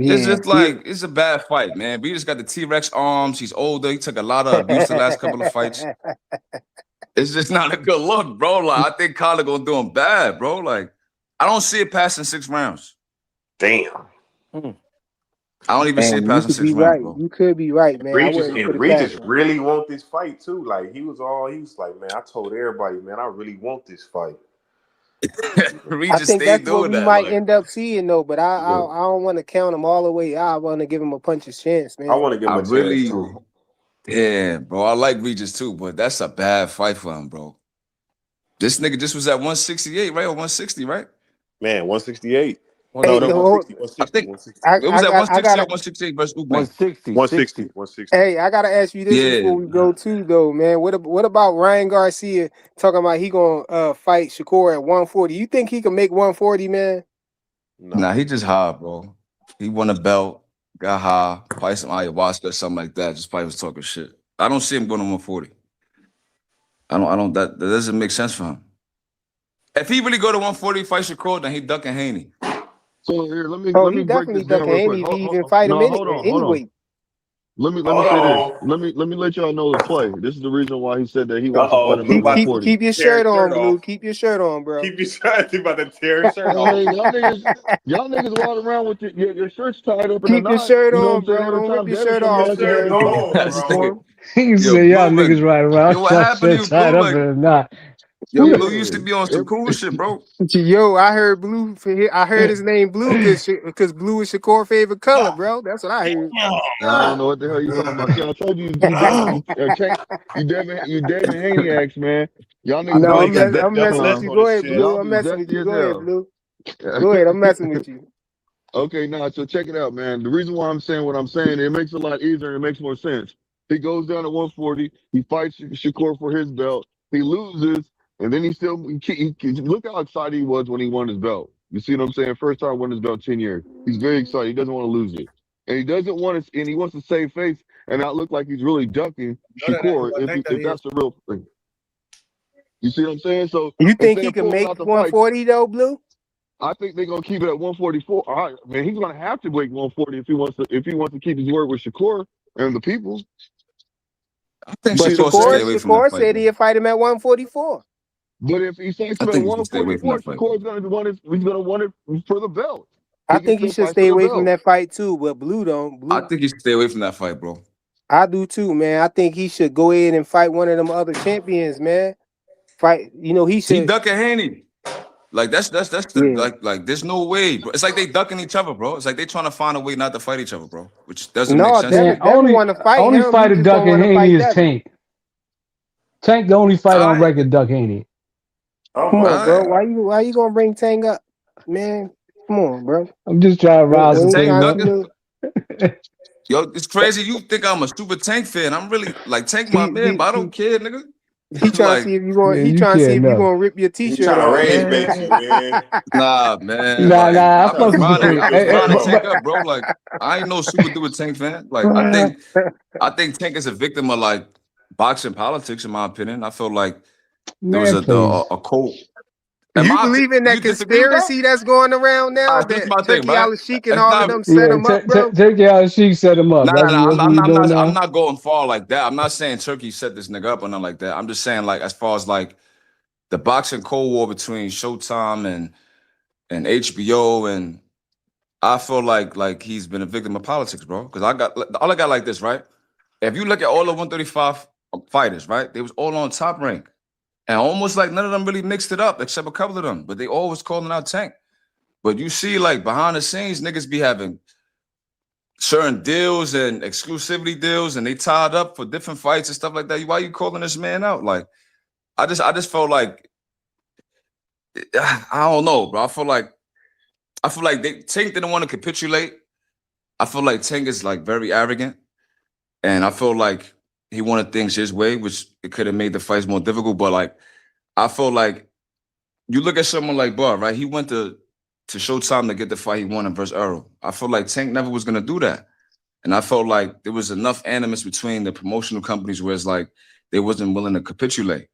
It's Yeah. just like it's a bad fight, man. Regis got the T-Rex arms. He's older. He took a lot of abuse the last couple of fights. It's just not a good look, bro. Like I think Conor gonna do him bad, bro. Like I don't see it passing 6 rounds. Damn. Mm. I don't even see it And you passing could 6 be rounds, right. bro. You could be right, man. I wouldn't put it past Regis him. really want this fight too. Like he was like, man, I told everybody, man, I really want this fight. I Regis think stayed that's what doing we that. might Like end up seeing though. But I Yeah. don't want to count him all the way. I want to give him a puncher's chance, I man. want to give him I a chance really, too. damn, bro. I like Regis too, but that's a bad fight for him, bro. This nigga just was at 168, right? Or 160, right? Man, 168. Hey, No, no, 160, I 160, think 160. it was at I 160 or gotta 168 versus Uthman. 160, 160, 60. 160. Hey, I gotta ask you this Yeah. before we go too, though, man. What about Ryan Garcia talking about he gonna fight Shakur at 140? You think he can make 140, man? No. Nah, he just high, bro. He won a belt, got high, probably some ayahuasca or something like that. Just probably was talking shit. I don't see him going to 140. That doesn't make sense for him. If he really go to 140, fight Shakur, then he ducking Haney. So here, let Oh, me he break definitely this down ducking real quick. Haney if he even fight him No, hold on, hold on. anyway. Let me say this. Uh-oh. Let me let y'all know the play. This is the reason why he said that he wants to fight Uh-oh. him at Blue about to 140. Keep your tear shirt his shirt on, Blue. off. Keep your shirt on, bro. Keep your shirt. He about to tear his shirt I off. mean, y'all niggas walk around with your shirts tied up in a Keep your knot. shirt You know what on, I'm saying? bro. Every Don't rip time your Devin shirt come off, here Your asking for shirt man. his on, That's bro. nigga. uniform. He Yo, said, y'all Blue, like, niggas right around, yo, what fuck happened to shit you, tied Blue? up in Like, a knot. yo, Yeah. Blue used to be on some cool shit, bro. Yo, I heard Blue. I heard his name Blue because Blue is Shakur's favorite color, bro. That's what I heard. I don't know what the hell you talking about. See, I told you, you Devin Haniacs, man. Y'all I niggas No, know he going got through I'm double messing with Dutch you. dusty on Go his ahead, chest. Blue. Y'all I'm be messing with dusty you. as Go ahead, hell. Blue. Go ahead. I'm messing with you. Okay, now so check it out, man. The reason why I'm saying what I'm saying, it makes it a lot easier and it makes more sense. He goes down to 140. He fights Shakur for his belt. He loses, and then look how excited he was when he won his belt. You see what I'm saying? First time won his belt 10 years. He's very excited. He doesn't want to lose it, and he doesn't want to. And he wants to save face and not look like he's really ducking No, that ain't Shakur who I think that if is. that's the real thing. You see what I'm saying? So You think instead he of can pulling make out the fights, 140 though, Blue? I think they're gonna keep it at 144. All right, man, he's gonna have to break 140 if he wants to keep his word with Shakur and the people. I think You But see what I'm Shakur should stay saying? away from that Shakur fight, said bro. he'd fight him at 144. But if he fights I him at think he should stay away from 144, that fight, bro. Shakur's gonna want it. He's gonna want it for the belt. I He can think he still should fight for stay the away from belt. that fight too, but Blue don't. I Blue, think he should stay away from that fight, bro. I do too, man. I think he should go ahead and fight one of them other champions, man. Fight, he He should. ducking Haney. Like that's the Yeah. like there's no way, bro. It's like they ducking each other, bro. It's like they trying to find a way not to fight each other, bro. Which doesn't make No, sense to Man, me. Devin want to fight only him. He fighter just don't ducking want to Haney fight is Devin. Tank. Tank the only fighter on I record duck Haney. Oh Come my on, bro. I Why you gonna bring Tang up, man? Come on, bro. I'm just trying to rile is some We ain't Tank niggas trying to see up. ducking? no. Yo, it's crazy. You think I'm a super Tank fan? I'm really like Tank my man, but I don't care, nigga. He trying to Like, see if you going. Man, He you trying to see can't if you know. gonna rip your He t-shirt trying to off, rage man. bait you, man. nah, man. Nah, Like, nah, I I fuck be with Trying to grinding. Shakur. rip I your be Hey, shirt grinding off. Tank up, bro. Like, I ain't no super duper Tank fan. Like, I think Tank is a victim of like boxing politics, in my opinion. I feel like there was man, please. a quote. You believe in You that disagree with that? conspiracy that's going around All now right, this is that my thing, Turkey right? Al Sheik and It's all of not. them set Yeah, him up, bro? take it out. She set him up. No, no, no. That's I'm what you not. doing I'm now. not going far like that. I'm not saying Turkey set this nigga up or nothing like that. I'm just saying like as far as like the boxing cold war between Showtime and HBO, and I feel like he's been a victim of politics, bro. Because I got like this, right? If you look at all the 135 fighters, right? They was all on Top Rank, and almost like none of them really mixed it up except a couple of them, but they always calling out Tank. But you see, like behind the scenes, niggas be having certain deals and exclusivity deals, and they tied up for different fights and stuff like that. Why you calling this man out? Like, I just felt like I don't know, bro. I feel like Tank didn't want to capitulate. I feel like Tank is like very arrogant, and I feel like he wanted things his way, which it could have made the fights more difficult. But like, I feel like you look at someone like Bout, right? He went to Showtime to get the fight he wanted versus Earl. I feel like Tank never was gonna do that. And I felt like there was enough animus between the promotional companies where it's like they wasn't willing to capitulate.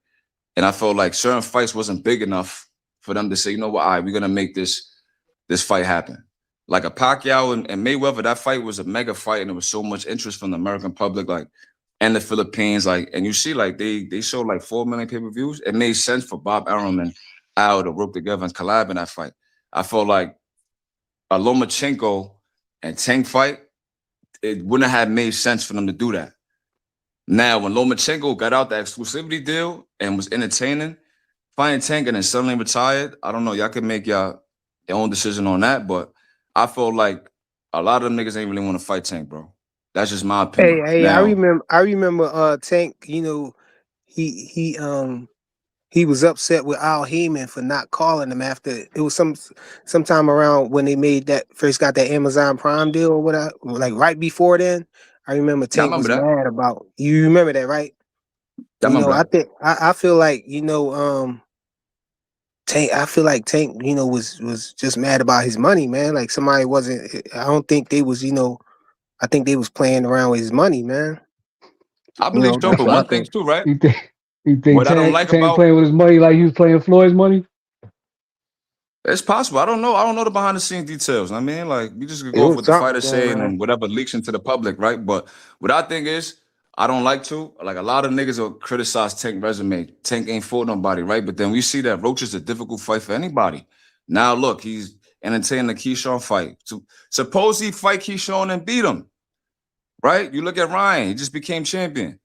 And I felt like certain fights wasn't big enough for them to say, you know what, all right, we're gonna make this fight happen. Like a Pacquiao and Mayweather, that fight was a mega fight, and there was so much interest from the American public, like, and the Philippines, like, and you see, like, they showed like 4 million pay-per-views. It made sense for Bob Arum and Al to work together and collab in that fight. I felt like a Lomachenko and Tank fight, it wouldn't have made sense for them to do that. Now, when Lomachenko got out the exclusivity deal and was entertaining, fighting Tank and then suddenly retired, I don't know. Y'all can make your own decision on that, but I feel like a lot of them niggas ain't really want to fight Tank, bro. That's just my opinion. Hey, I Now, remember Tank, you know, he was upset with Al Heyman for not calling him after it was sometime around when they made that first got that Amazon Prime deal or whatever, like right before then. I remember yeah, I Tank was remember that. mad about you remember that, right? Yeah, I You know, remember I that. think I feel like, you know, Tank, I feel like Tank, you know, was just mad about his money, man. Like somebody wasn't I don't think they was, you know, I think they was playing around with his money, man. I You believe know, so, that's but what I one thing think. too, right? You think What I don't like Tank about playing with his money like he was playing Floyd's money? it's possible. I don't know. I don't know the behind the scenes details. I mean, like, we just could It go off was what the something fighters going say and on. then whatever leaks into the public, right? But what I think is, I don't like to. Like, a lot of niggas will criticize Tank resume. Tank ain't fought nobody, right? But then we see that Roach is a difficult fight for anybody. Now, look, he's entertaining the Keyshawn fight. So, suppose he fight Keyshawn and beat him, right? You look at Ryan, he just became champion,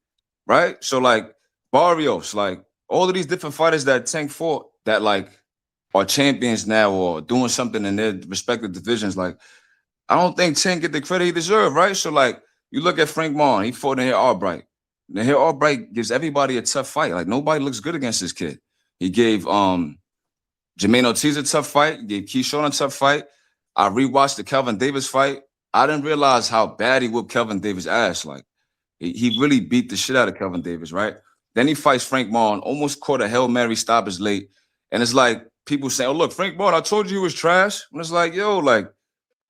right? So, like, Barrios, like, all of these different fighters that Tank fought that, like, are champions now or doing something in their respective divisions. Like, I don't think Tank get the credit he deserves, right? So, like, you look at Frank Martin, he fought in here Albright. And here Albright gives everybody a tough fight. Like, nobody looks good against this kid. He gave Jermaine Ortiz a tough fight, he gave Keyshawn a tough fight. I rewatched the Kelvin Davis fight. I didn't realize how bad he whooped Kelvin Davis' ass. Like, he really beat the shit out of Kelvin Davis, right? Then he fights Frank Martin, almost caught a Hail Mary stoppage late. And it's like people saying, oh, look, Frank Martin, I told you he was trash. And it's like, yo, like,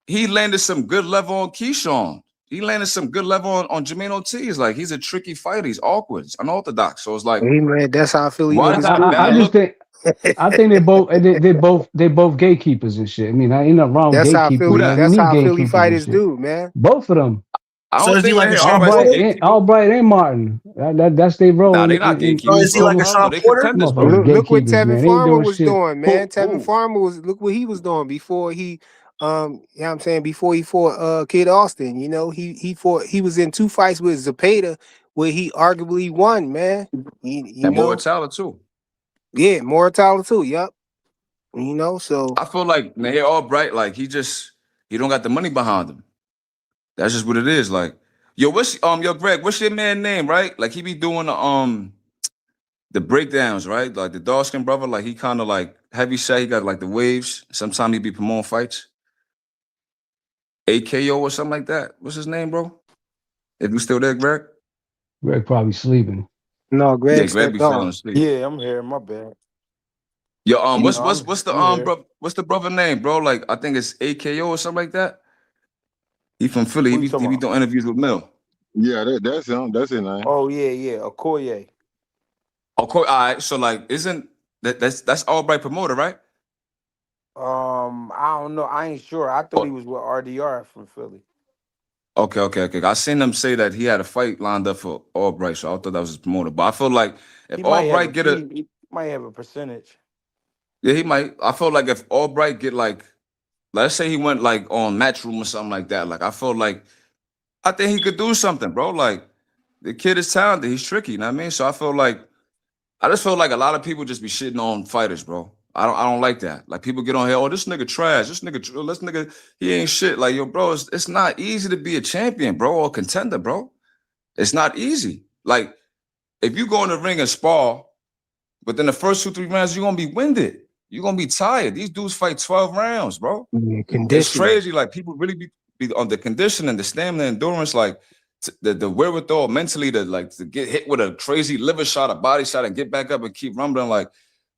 he landed some good level on Keyshawn. He landed some good level on Jermaine Ortiz. Like, he's a tricky fighter. He's awkward. He's unorthodox. So it's like, Hey man, that's how Philly why does niggas that do, I bad man. just look? think I think they both gatekeepers and shit. I mean, ain't nothing wrong with That's how Who gatekeepers, Philly man. that? We that's need how Philly gatekeepers and fighters shit. do, man. Both of them, I So don't is he think like a Lahir Sean Albright's a Porter? gatekeeper. Albright and Martin. That's their role Nah, in they not Or in is gatekeepers. he like a almost No, Sean they Porter? contenders, bro. motherfuckers Look what gatekeepers, Tevin man. They ain't Farmer doing was shit. doing, man. Tevin Who? Farmer was look what he was doing before he you know what I'm saying, before he fought Kid Austin. You know, he was in 2 fights with Zapata where he arguably won, man. You And Boy know, Tyler, too. yeah, Moritala too, yep. You know, so I feel like Lahir Albright, like, he don't got the money behind him. That's just what it is. Like, yo, Greg, what's your man name, right? Like, he be doing the breakdowns, right? Like, the dark skin brother, like, he kind of like heavy set. He got like the waves. Sometimes he be promoting fights. AKO or something like that. What's his name, bro? If you still there, Greg? Greg probably sleeping. no, Yeah, Greg Greg be stepped falling off. asleep. Yeah, I'm here. My bad. Yo, He, what's the I'm here. bro? What's the brother name, bro? Like, I think it's AKO or something like that. He from Philly. Who you He talking be about? doing interviews with Mill. Yeah, that's him. That's his name. Oh yeah, Okoye. Of course, all right. So, like, isn't that's Albright promoter, right? I don't know. I ain't sure. I thought he Oh, was with RDR from Philly. okay. I seen them say that he had a fight lined up for Albright, so I thought that was his promoter. But I feel like if He might have Albright a get a, he might have a percentage. yeah, he might. I feel like if Albright get like, let's say he went like on Matchroom or something like that. Like, I feel like I think he could do something, bro. Like, the kid is talented. He's tricky. You know what I mean? So I just feel like a lot of people just be shitting on fighters, bro. I don't like that. Like, people get on here, oh, this nigga trash. This nigga, he ain't shit. Like, yo, bro, it's not easy to be a champion, bro, or a contender, bro. It's not easy. Like, if you go in the ring and spar, within the first 2, 3 rounds, you're gonna be winded. You're gonna be tired. These dudes fight 12 rounds, bro. yeah, It's conditioning. crazy. Like, people really be on the conditioning, the stamina, endurance, like the wherewithal mentally to get hit with a crazy liver shot, a body shot, and get back up and keep rumbling. Like,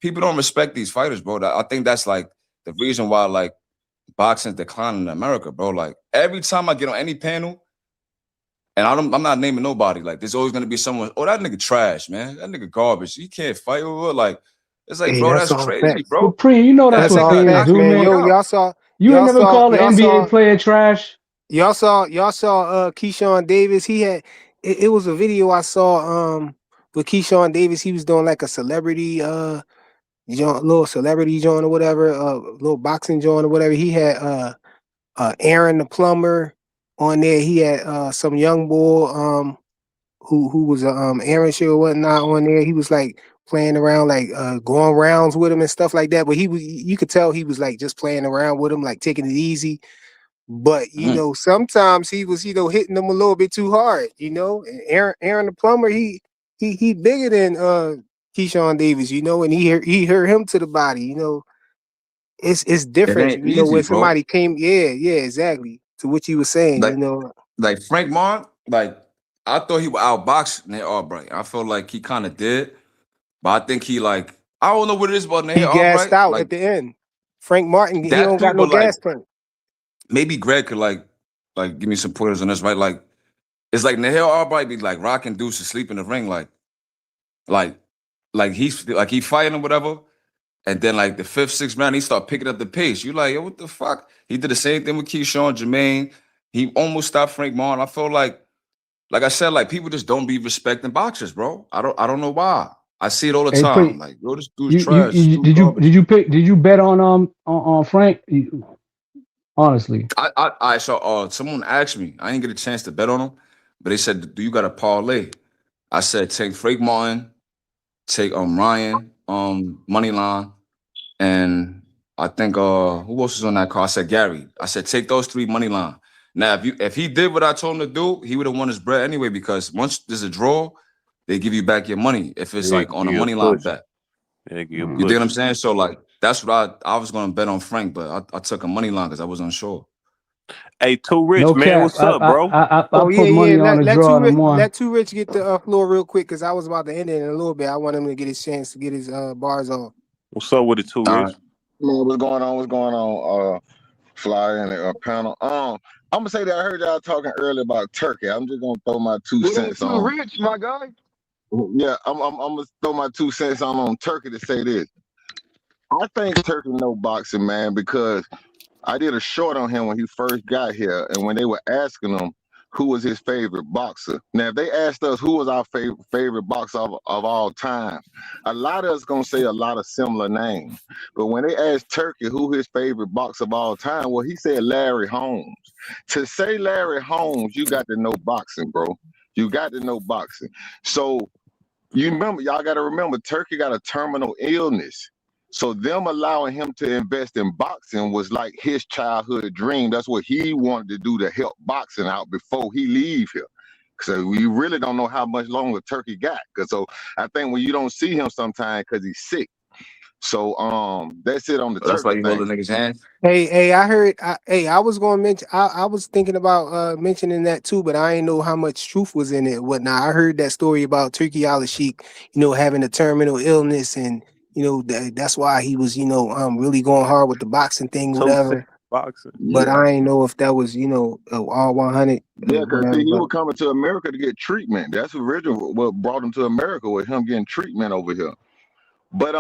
people don't respect these fighters, bro. I think that's like the reason why like boxing's declining in America, bro. Like every time I get on any panel, and I'm not naming nobody. Like there's always gonna be someone. Oh, that nigga trash, man. That nigga garbage. He can't fight. Like it's like, Hey, bro, that's that's all crazy, facts. bro. But Pre, you know That that's That's what all nigga fans facts, do, actually man. work man. Yo, out. You ain't never called an NBA player trash. y'all saw Keyshawn Davis. He had it was a video I saw with Keyshawn Davis. He was doing like a celebrity little celebrity joint or whatever, little boxing joint or whatever. He had Aaron the plumber on there. He had some young boy who was a amateur or whatnot on there. He was like playing around, like going rounds with him and stuff like that. But you could tell he was like just playing around with him, like taking it easy. But Mhm. sometimes he was hitting them a little bit too hard. And Aaron the plumber, he bigger than Keyshawn Davis, and he hurt him to the body. It's It different, ain't easy, when bro. somebody came, yeah, exactly, to what you were saying, Like Frank Martin, like I thought he would outbox Nate Albright. I feel like he kind of did, but I think he like I don't know what it is about Nate he gassed Albright. out Like at the end. Frank Martin, he that don't too, got no but like gas tank. maybe Greg could like give me some pointers on this, right? Like it's like Nahel Albright be like rocking dudes to sleep in the ring, like he's like he fighting or whatever, and then like the fifth, sixth round he start picking up the pace. You like, yo, what the fuck? He did the same thing with Keyshawn Jermaine. He almost stopped Frank Martin. I feel like I said, like people just don't be respecting boxers, bro. I don't know why. I see it all the Hey, time. Pre, Like, yo, this dude's you, trash. This dude's garbage. did you bet on Frank? Honestly, I saw someone asked me. I didn't get a chance to bet on him, but they said, "Do you got a parlay?" I said, "Take Frank Martin, take Ryan, money line, and I think who else is on that card?" I said Gary. I said, "Take those three money line." Now, if he did what I told him to do, he would have won his bread anyway because once there's a draw, they give you back your money if it's Yeah, like on a you money line push. bet. Yeah, you You dig what push. I'm saying? So like that's what I was gonna bet on Frank, but I took a money line because I was unsure. Hey, Too Rich, no man, cap. what's up, bro? I Oh yeah, put yeah. money on Let the let draw two in the rich morning. let two rich get the floor real quick because I was about to end it in a little bit. I want him to get his chance to get his bars on. What's up with it, Too All Rich? right. Man, what's going on? What's going on? Fly and panel. I'm gonna say that I heard y'all talking earlier about Turkey. I'm just gonna throw my two cents Too on. rich, my guy. Yeah, I'm gonna throw my 2 cents on Turkey to say this. I think Turkey know boxing, man, because I did a short on him when he first got here, and when they were asking him who was his favorite boxer. Now, if they asked us who was our favorite boxer of all time, a lot of us gonna say a lot of similar names. But when they asked Turkey who his favorite boxer of all time, well, he said Larry Holmes. To say Larry Holmes, you got to know boxing, bro. You got to know boxing. So you remember, y'all got to remember, Turkey got a terminal illness. So them allowing him to invest in boxing was like his childhood dream. That's what he wanted to do to help boxing out before he leave here. So we really don't know how much longer Turkey got. Cause so I think when you don't see him sometimes because he's sick. So that's it on the So that's why Turkey you hold thing. the nigga's hand. Hey, I heard. I was going to mention. I was thinking about mentioning that too, but I didn't know how much truth was in it. Whatnot. I heard that story about Turkey Al Sheikh, having a terminal illness, and that's why he was, really going hard with the boxing thing, So sick whatever. boxing. But Yeah. I ain't know if that was, all 100, Yeah, because whatever. he was But coming to America to get treatment. That's original what brought him to America with him getting treatment over here. But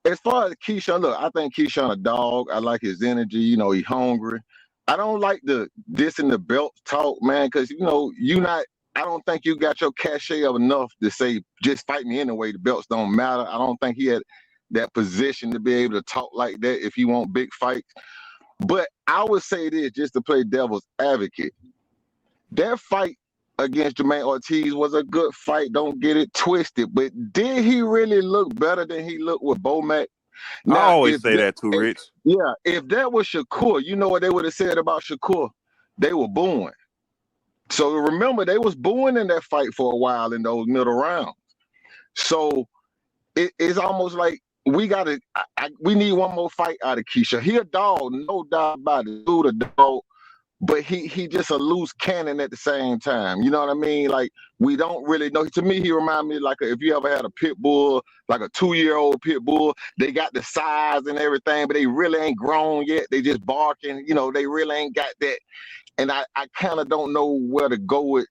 as far as Keyshawn, look, I think Keyshawn a dog. I like his energy. He hungry. I don't like the this and the belt talk, man, because you not. I don't think you got your cachet of enough to say just fight me anyway. The belts don't matter. I don't think he had that position to be able to talk like that if you want big fights. But I would say this just to play devil's advocate. That fight against Jermaine Ortiz was a good fight. Don't get it twisted. But did he really look better than he looked with Bomac? I Now, always say that, Too Rich. if that was Shakur, you know what they would have said about Shakur? They were booing. So remember, they was booing in that fight for a while in those middle rounds. So it's almost like we need one more fight out of Keisha. He a dog, no doubt about it. Dude, a dog. but he just a loose cannon at the same time. You know what I mean? Like we don't really know. To me, he remind me like if you ever had a pit bull, like a 2-year-old pit bull. They got the size and everything, but they really ain't grown yet. They just barking. You know, they really ain't got that. And I kind of don't know where to go with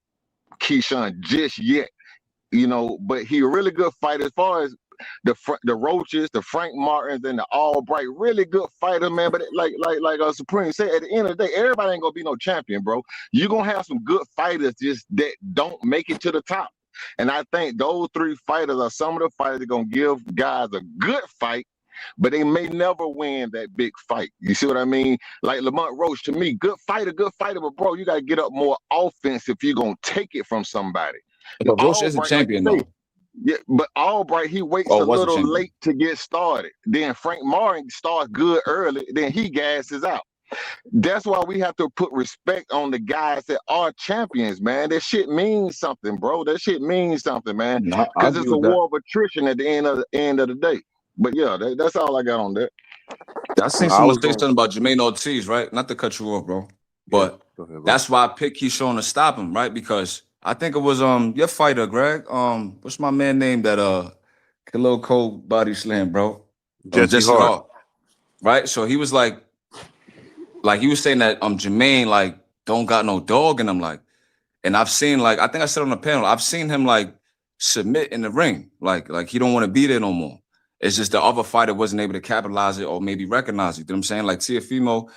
Keyshawn just yet. You know, but he a really good fighter as far as the Roaches, the Frank Martins, and the Albright, really good fighter, man. But like Supreme said, at the end of the day, everybody ain't gonna be no champion, bro. You're gonna have some good fighters just that don't make it to the top. And I think those 3 fighters are some of the fighters that gonna give guys a good fight, but they may never win that big fight. You see what I mean? Like Lamont Roach, to me, good fighter, but bro, you gotta get up more offense if you're gonna take it from somebody. But Roach is a Albright, like you champion say, though. yeah, but Albright, he waits Oh, a was a little champion. late to get started. Then Frank Martin starts good early, then he gasses out. That's why we have to put respect on the guys that are champions, man. That shit means something, bro. That shit means something, man. No, I Because agree it's a with that. war of attrition at the end of the day. But yeah, that's all I got on that. I seen I someone was say going. something about Jermaine Ortiz, right? Not to cut you off, bro, Yeah, but go ahead, bro. that's why I picked Keyshawn to stop him, right? Because I think it was your fighter, Greg. What's my man name that little cold body slam, bro? Jesse Jesse Hart. Hart, right? So he was like he was saying that Jermaine like don't got no dog in him, like. And I've seen I think I said on the panel, I've seen him submit in the ring, like he don't want to be there no more. It's just the other fighter wasn't able to capitalize it or maybe recognize it. You know what I'm saying? Like Tiafimo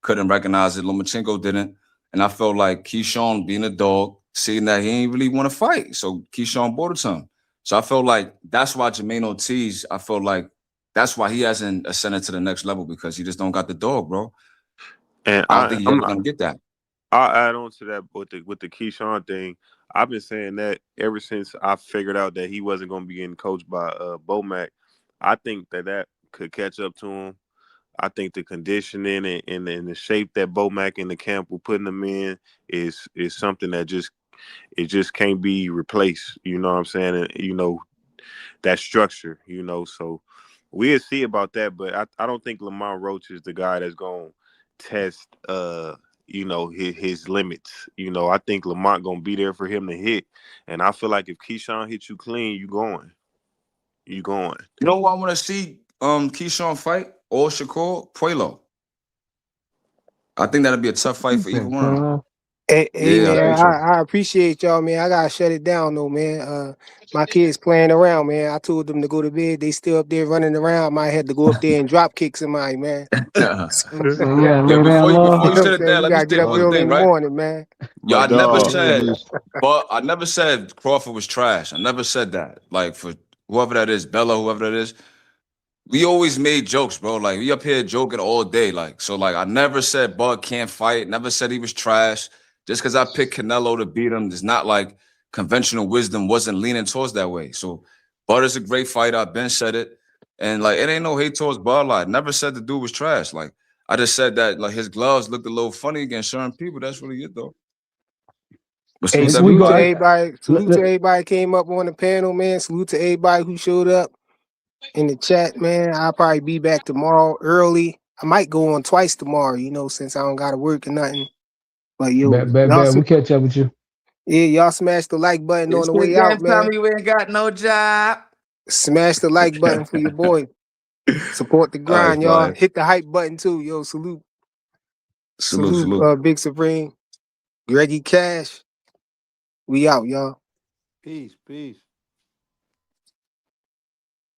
couldn't recognize it, Lomachenko didn't, and I felt like Keyshawn being a dog, seeing that he ain't really want to fight, so Keyshawn brought it to him. So I felt like that's why Jermaine Ortiz, I felt like that's why he hasn't ascended to the next level because he just don't got the dog, bro. And I don't think he ever gonna get that. I'll add on to that with the Keyshawn thing. I've been saying that ever since I figured out that he wasn't going to be getting coached by Bomac. I think that could catch up to him. I think the conditioning and the shape that Bomac and the camp were putting him in is something that just can't be replaced. You know what I'm saying? And, you know, that structure, you know, so we'll see about that. But I don't think Lamont Roach is the guy that's going to test you know, his limits. You know, I think Lamont gonna be there for him to hit. And I feel like if Keyshawn hits you clean, you going. You going. You know who I want to see Keyshawn fight or Shakur? Puelo. I think that'd be a tough fight for either one of them. Hey, Yeah, I man, think so. I appreciate y'all, man. I gotta shut it down though, man. My kids playing around, man. I told them to go to bed. They still up there running around. I might have to go up there and drop kick somebody, man. So yeah, Yo, lay down low. before you You know what shut I'm it saying? down, We let me gotta say get up one early thing, in the right? morning, man. Yo, My I never dog, said, just but I never said Crawford was trash. I never said that. Like for whoever that is, Bella, whoever that is. We always made jokes, bro. Like we up here joking all day. Like, so I never said Bud can't fight, never said he was trash. Just because I picked Canelo to beat him, it's not like conventional wisdom wasn't leaning towards that way. So Bud is a great fighter. I've been said it. And it ain't no hate towards Bud. I never said the dude was trash. Like, I just said that his gloves looked a little funny against certain people. That's really it though. But Hey, salute to We salute go. to everybody. everybody. Let, Salute to let, everybody came up on the panel, man. Salute to everybody who showed up in the chat, man. I'll probably be back tomorrow early. I might go on twice tomorrow, you know, since I don't gotta work or nothing. But yo, y'all, we catch up with you. yeah, y'all smash the like button on It's the your way out, damn time man. you ain't got no job. Smash the like button for your boy. Support the All right, grind, y'all. fire. Hit the hype button too, yo. Salute, Salute. Big Supreme, Greggy Cash. We out, y'all. Peace.